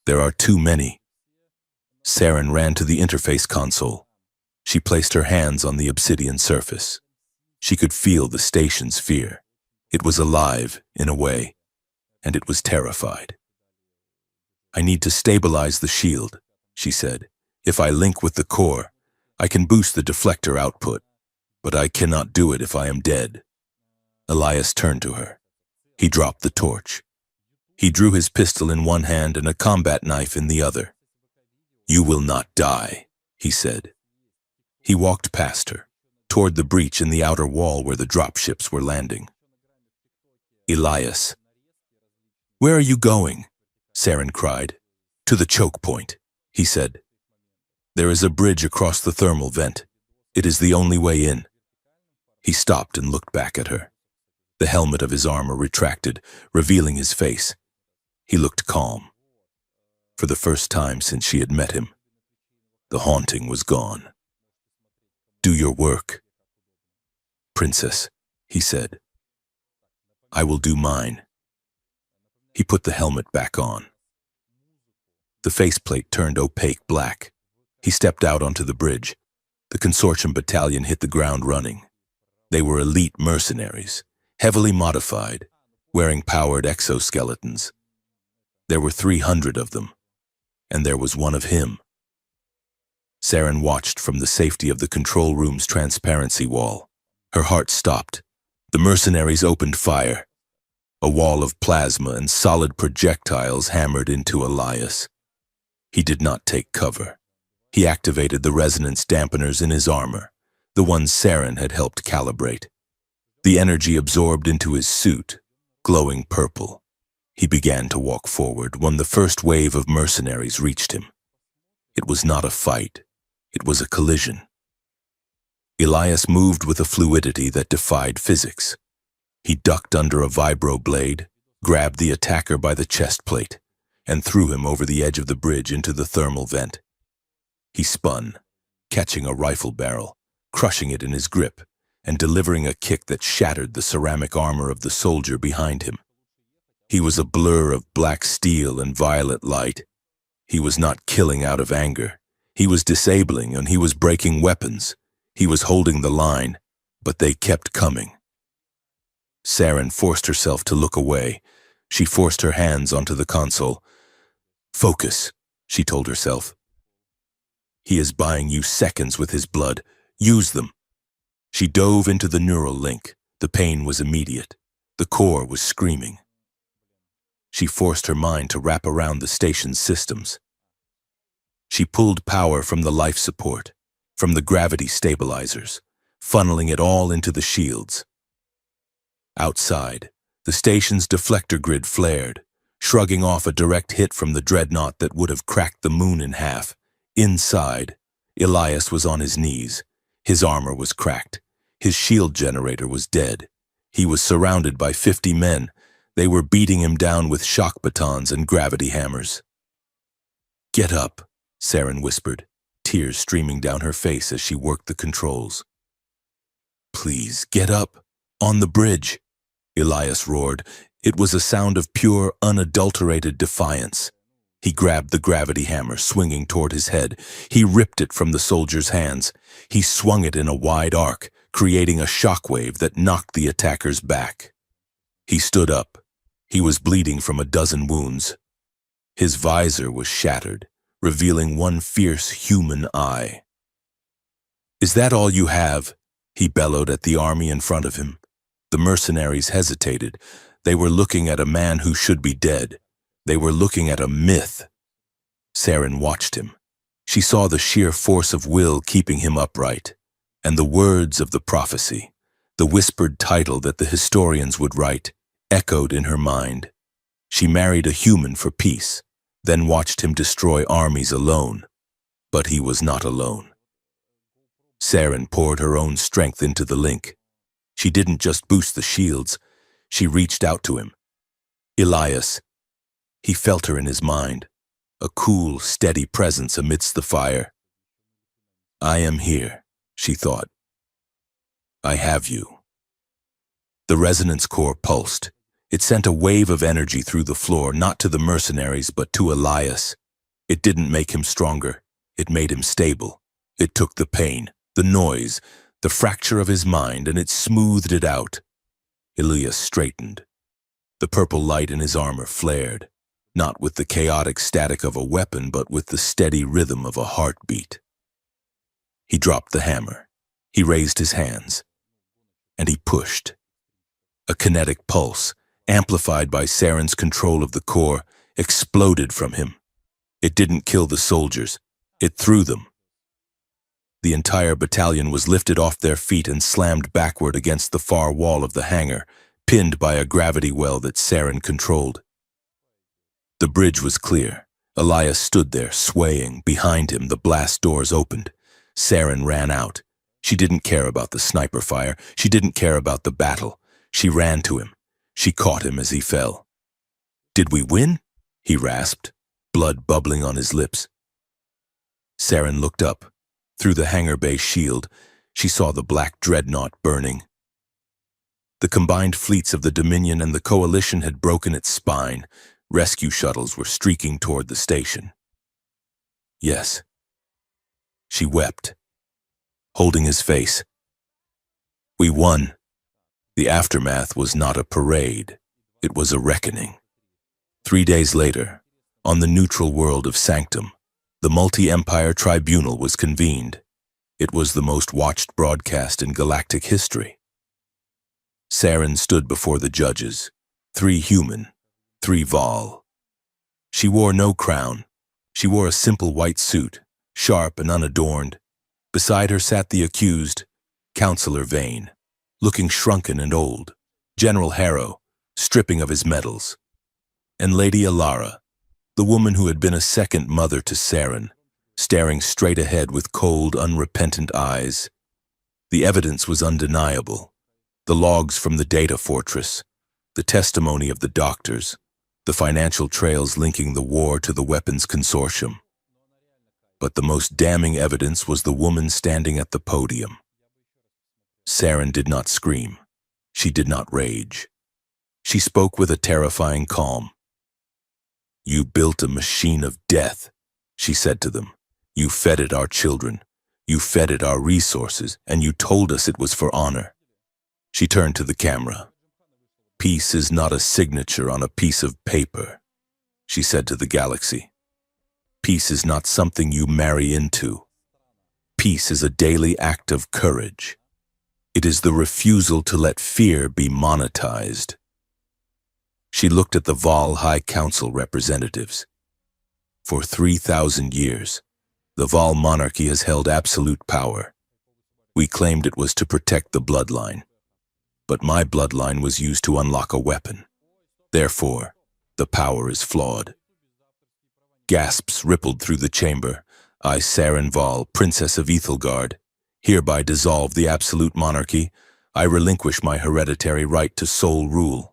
"There are too many." Saren ran to the interface console. She placed her hands on the obsidian surface. She could feel the station's fear. It was alive, in a way, and it was terrified. "I need to stabilize the shield," she said. "If I link with the core, I can boost the deflector output, but I cannot do it if I am dead." Elias turned to her. He dropped the torch. He drew his pistol in one hand and a combat knife in the other. "You will not die," he said. He walked past her, toward the breach in the outer wall where the dropships were landing. "Elias." "Where are you going?" Saren cried. "To the choke point," he said. "There is a bridge across the thermal vent. It is the only way in." He stopped and looked back at her. The helmet of his armor retracted, revealing his face. He looked calm. For the first time since she had met him, the haunting was gone. "Do your work." "Princess," he said. "I will do mine." He put the helmet back on. The faceplate turned opaque black. He stepped out onto the bridge. The consortium battalion hit the ground running. They were elite mercenaries, heavily modified, wearing powered exoskeletons. There were 300 of them, and there was one of him. Saren watched from the safety of the control room's transparency wall. Her heart stopped. The mercenaries opened fire. A wall of plasma and solid projectiles hammered into Elias. He did not take cover. He activated the resonance dampeners in his armor, the ones Saren had helped calibrate. The energy absorbed into his suit, glowing purple. He began to walk forward when the first wave of mercenaries reached him. It was not a fight. It was a collision. Elias moved with a fluidity that defied physics. He ducked under a vibro blade, grabbed the attacker by the chest plate, and threw him over the edge of the bridge into the thermal vent. He spun, catching a rifle barrel, crushing it in his grip, and delivering a kick that shattered the ceramic armor of the soldier behind him. He was a blur of black steel and violet light. He was not killing out of anger. He was disabling, and he was breaking weapons. He was holding the line, but they kept coming. Saren forced herself to look away. She forced her hands onto the console. "Focus," she told herself. "He is buying you seconds with his blood. Use them." She dove into the neural link. The pain was immediate. The core was screaming. She forced her mind to wrap around the station's systems. She pulled power from the life support, from the gravity stabilizers, funneling it all into the shields. Outside, the station's deflector grid flared, shrugging off a direct hit from the dreadnought that would have cracked the moon in half. Inside, Elias was on his knees. His armor was cracked. His shield generator was dead. He was surrounded by 50 men. They were beating him down with shock batons and gravity hammers. "Get up," Saren whispered, tears streaming down her face as she worked the controls. "Please, get up. On the bridge," Elias roared. It was a sound of pure, unadulterated defiance. He grabbed the gravity hammer, swinging toward his head. He ripped it from the soldier's hands. He swung it in a wide arc, creating a shockwave that knocked the attackers back. He stood up. He was bleeding from a dozen wounds. His visor was shattered, revealing one fierce human eye. "Is that all you have?" he bellowed at the army in front of him. The mercenaries hesitated. They were looking at a man who should be dead. They were looking at a myth. Saren watched him. She saw the sheer force of will keeping him upright, and the words of the prophecy, the whispered title that the historians would write, echoed in her mind. She married a human for peace, then watched him destroy armies alone. But he was not alone. Saren poured her own strength into the link. She didn't just boost the shields. She reached out to him. "Elias." He felt her in his mind, a cool, steady presence amidst the fire. "I am here," she thought. "I have you." The resonance core pulsed. It sent a wave of energy through the floor, not to the mercenaries, but to Elias. It didn't make him stronger. It made him stable. It took the pain, the noise, the fracture of his mind, and it smoothed it out. Elias straightened. The purple light in his armor flared, not with the chaotic static of a weapon, but with the steady rhythm of a heartbeat. He dropped the hammer. He raised his hands. And he pushed. A kinetic pulse, amplified by Saren's control of the core, exploded from him. It didn't kill the soldiers. It threw them. The entire battalion was lifted off their feet and slammed backward against the far wall of the hangar, pinned by a gravity well that Saren controlled. The bridge was clear. Elias stood there, swaying. Behind him, the blast doors opened. Saren ran out. She didn't care about the sniper fire. She didn't care about the battle. She ran to him. She caught him as he fell. "Did we win?" he rasped, blood bubbling on his lips. Saren looked up. Through the hangar bay shield, she saw the black dreadnought burning. The combined fleets of the Dominion and the Coalition had broken its spine. Rescue shuttles were streaking toward the station. "Yes." She wept, holding his face. We won. The aftermath was not a parade. It was a reckoning. 3 days later, on the neutral world of Sanctum, the multi-empire tribunal was convened. It was the most watched broadcast in galactic history. Saren stood before the judges, 3 human, 3 Vol. She wore no crown. She wore a simple white suit, sharp and unadorned. Beside her sat the accused, Counselor Vane, looking shrunken and old, General Harrow, stripping of his medals, and Lady Alara, the woman who had been a second mother to Saren, staring straight ahead with cold, unrepentant eyes. The evidence was undeniable. The logs from the data fortress, the testimony of the doctors, the financial trails linking the war to the weapons consortium. But the most damning evidence was the woman standing at the podium. Saren did not scream. She did not rage. She spoke with a terrifying calm. "You built a machine of death," she said to them. "You fed it our children. You fed it our resources, and you told us it was for honor." She turned to the camera. "Peace is not a signature on a piece of paper," she said to the galaxy. "Peace is not something you marry into. Peace is a daily act of courage. It is the refusal to let fear be monetized." She looked at the Vol High Council representatives. For 3,000 years, the Vol monarchy has held absolute power. We claimed it was to protect the bloodline. But my bloodline was used to unlock a weapon. Therefore, the power is flawed. Gasps rippled through the chamber. "I, Saren Vol, Princess of Ethelgard, hereby dissolve the absolute monarchy. I relinquish my hereditary right to sole rule."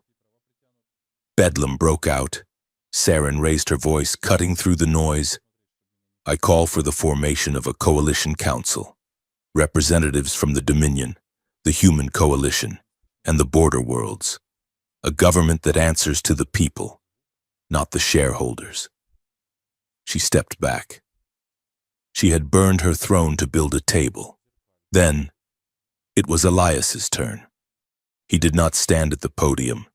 Bedlam broke out. Saren raised her voice, cutting through the noise. "I call for the formation of a coalition council. Representatives from the Dominion, the Human Coalition, and the border worlds. A government that answers to the people, not the shareholders." She stepped back. She had burned her throne to build a table. Then, it was Elias's turn. He did not stand at the podium.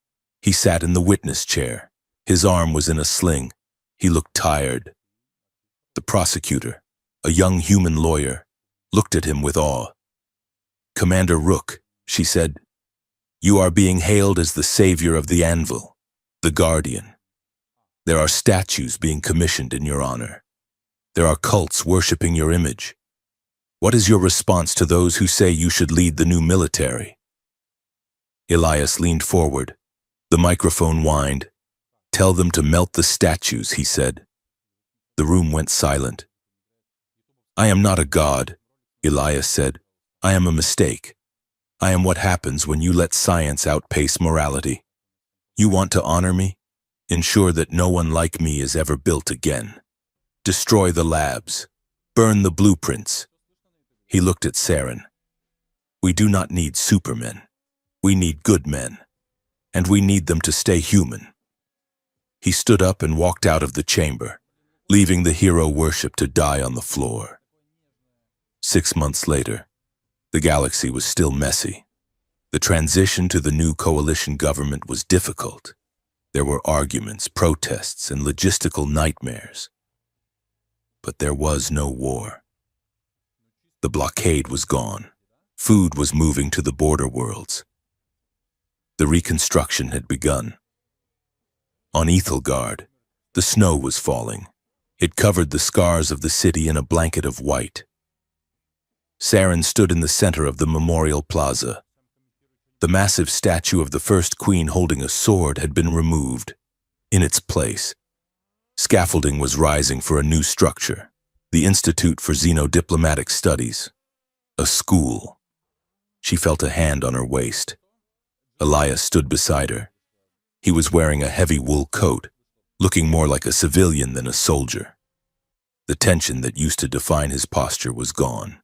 He sat in the witness chair. His arm was in a sling. He looked tired. The prosecutor, a young human lawyer, looked at him with awe. "Commander Rook," she said, "you are being hailed as the savior of the Anvil, the guardian. There are statues being commissioned in your honor. There are cults worshiping your image. What is your response to those who say you should lead the new military?" Elias leaned forward. The microphone whined. "Tell them to melt the statues," he said. The room went silent. "I am not a god," Elias said. "I am a mistake. I am what happens when you let science outpace morality. You want to honor me? Ensure that no one like me is ever built again. Destroy the labs. Burn the blueprints." He looked at Saren. "We do not need supermen. We need good men. And we need them to stay human." He stood up and walked out of the chamber, leaving the hero worship to die on the floor. 6 months later, the galaxy was still messy. The transition to the new coalition government was difficult. There were arguments, protests, and logistical nightmares. But there was no war. The blockade was gone. Food was moving to the border worlds. The reconstruction had begun. On Ethelgard, the snow was falling. It covered the scars of the city in a blanket of white. Saren stood in the center of the memorial plaza. The massive statue of the first queen holding a sword had been removed. In its place, scaffolding was rising for a new structure, the Institute for Xenodiplomatic Studies, a school. She felt a hand on her waist. Elias stood beside her. He was wearing a heavy wool coat, looking more like a civilian than a soldier. The tension that used to define his posture was gone.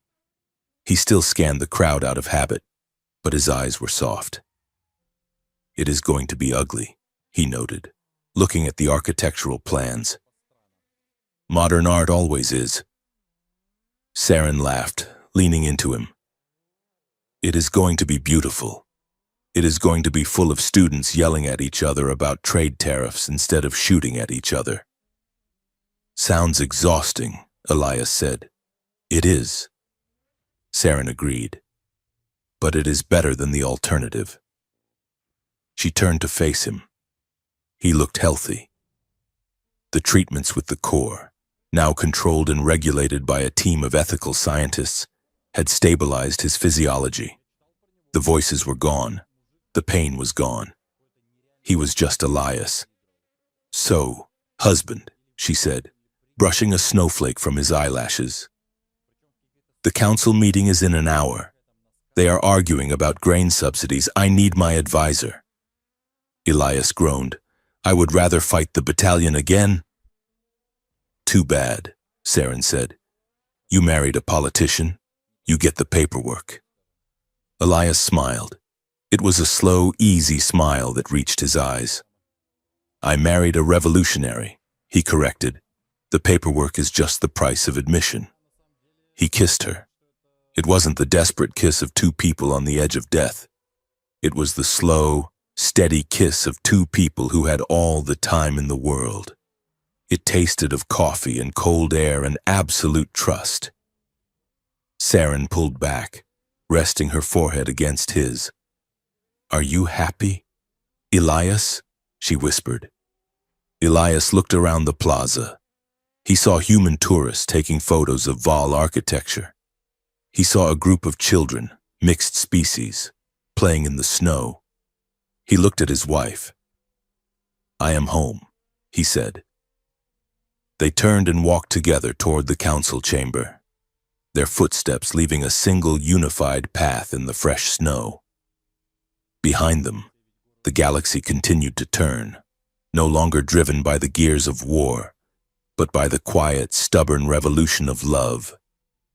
He still scanned the crowd out of habit, but his eyes were soft. "It is going to be ugly," he noted, looking at the architectural plans. "Modern art always is." Saren laughed, leaning into him. It is going to be beautiful. It is going to be full of students yelling at each other about trade tariffs instead of shooting at each other. Sounds exhausting, Elias said. It is. Saren agreed. But it is better than the alternative. She turned to face him. He looked healthy. The treatments with the core, now controlled and regulated by a team of ethical scientists, had stabilized his physiology. The voices were gone. The pain was gone. He was just Elias. So, husband, she said, brushing a snowflake from his eyelashes. The council meeting is in an hour. They are arguing about grain subsidies. I need my advisor. Elias groaned. I would rather fight the battalion again. Too bad, Saren said. You married a politician. You get the paperwork. Elias smiled. It was a slow, easy smile that reached his eyes. I married a revolutionary, he corrected. The paperwork is just the price of admission. He kissed her. It wasn't the desperate kiss of two people on the edge of death. It was the slow, steady kiss of two people who had all the time in the world. It tasted of coffee and cold air and absolute trust. Saren pulled back, resting her forehead against his. Are you happy, Elias? She whispered. Elias looked around the plaza. He saw human tourists taking photos of Val architecture. He saw a group of children, mixed species, playing in the snow. He looked at his wife. I am home, he said. They turned and walked together toward the council chamber, their footsteps leaving a single unified path in the fresh snow. Behind them, the galaxy continued to turn, no longer driven by the gears of war, but by the quiet, stubborn revolution of love.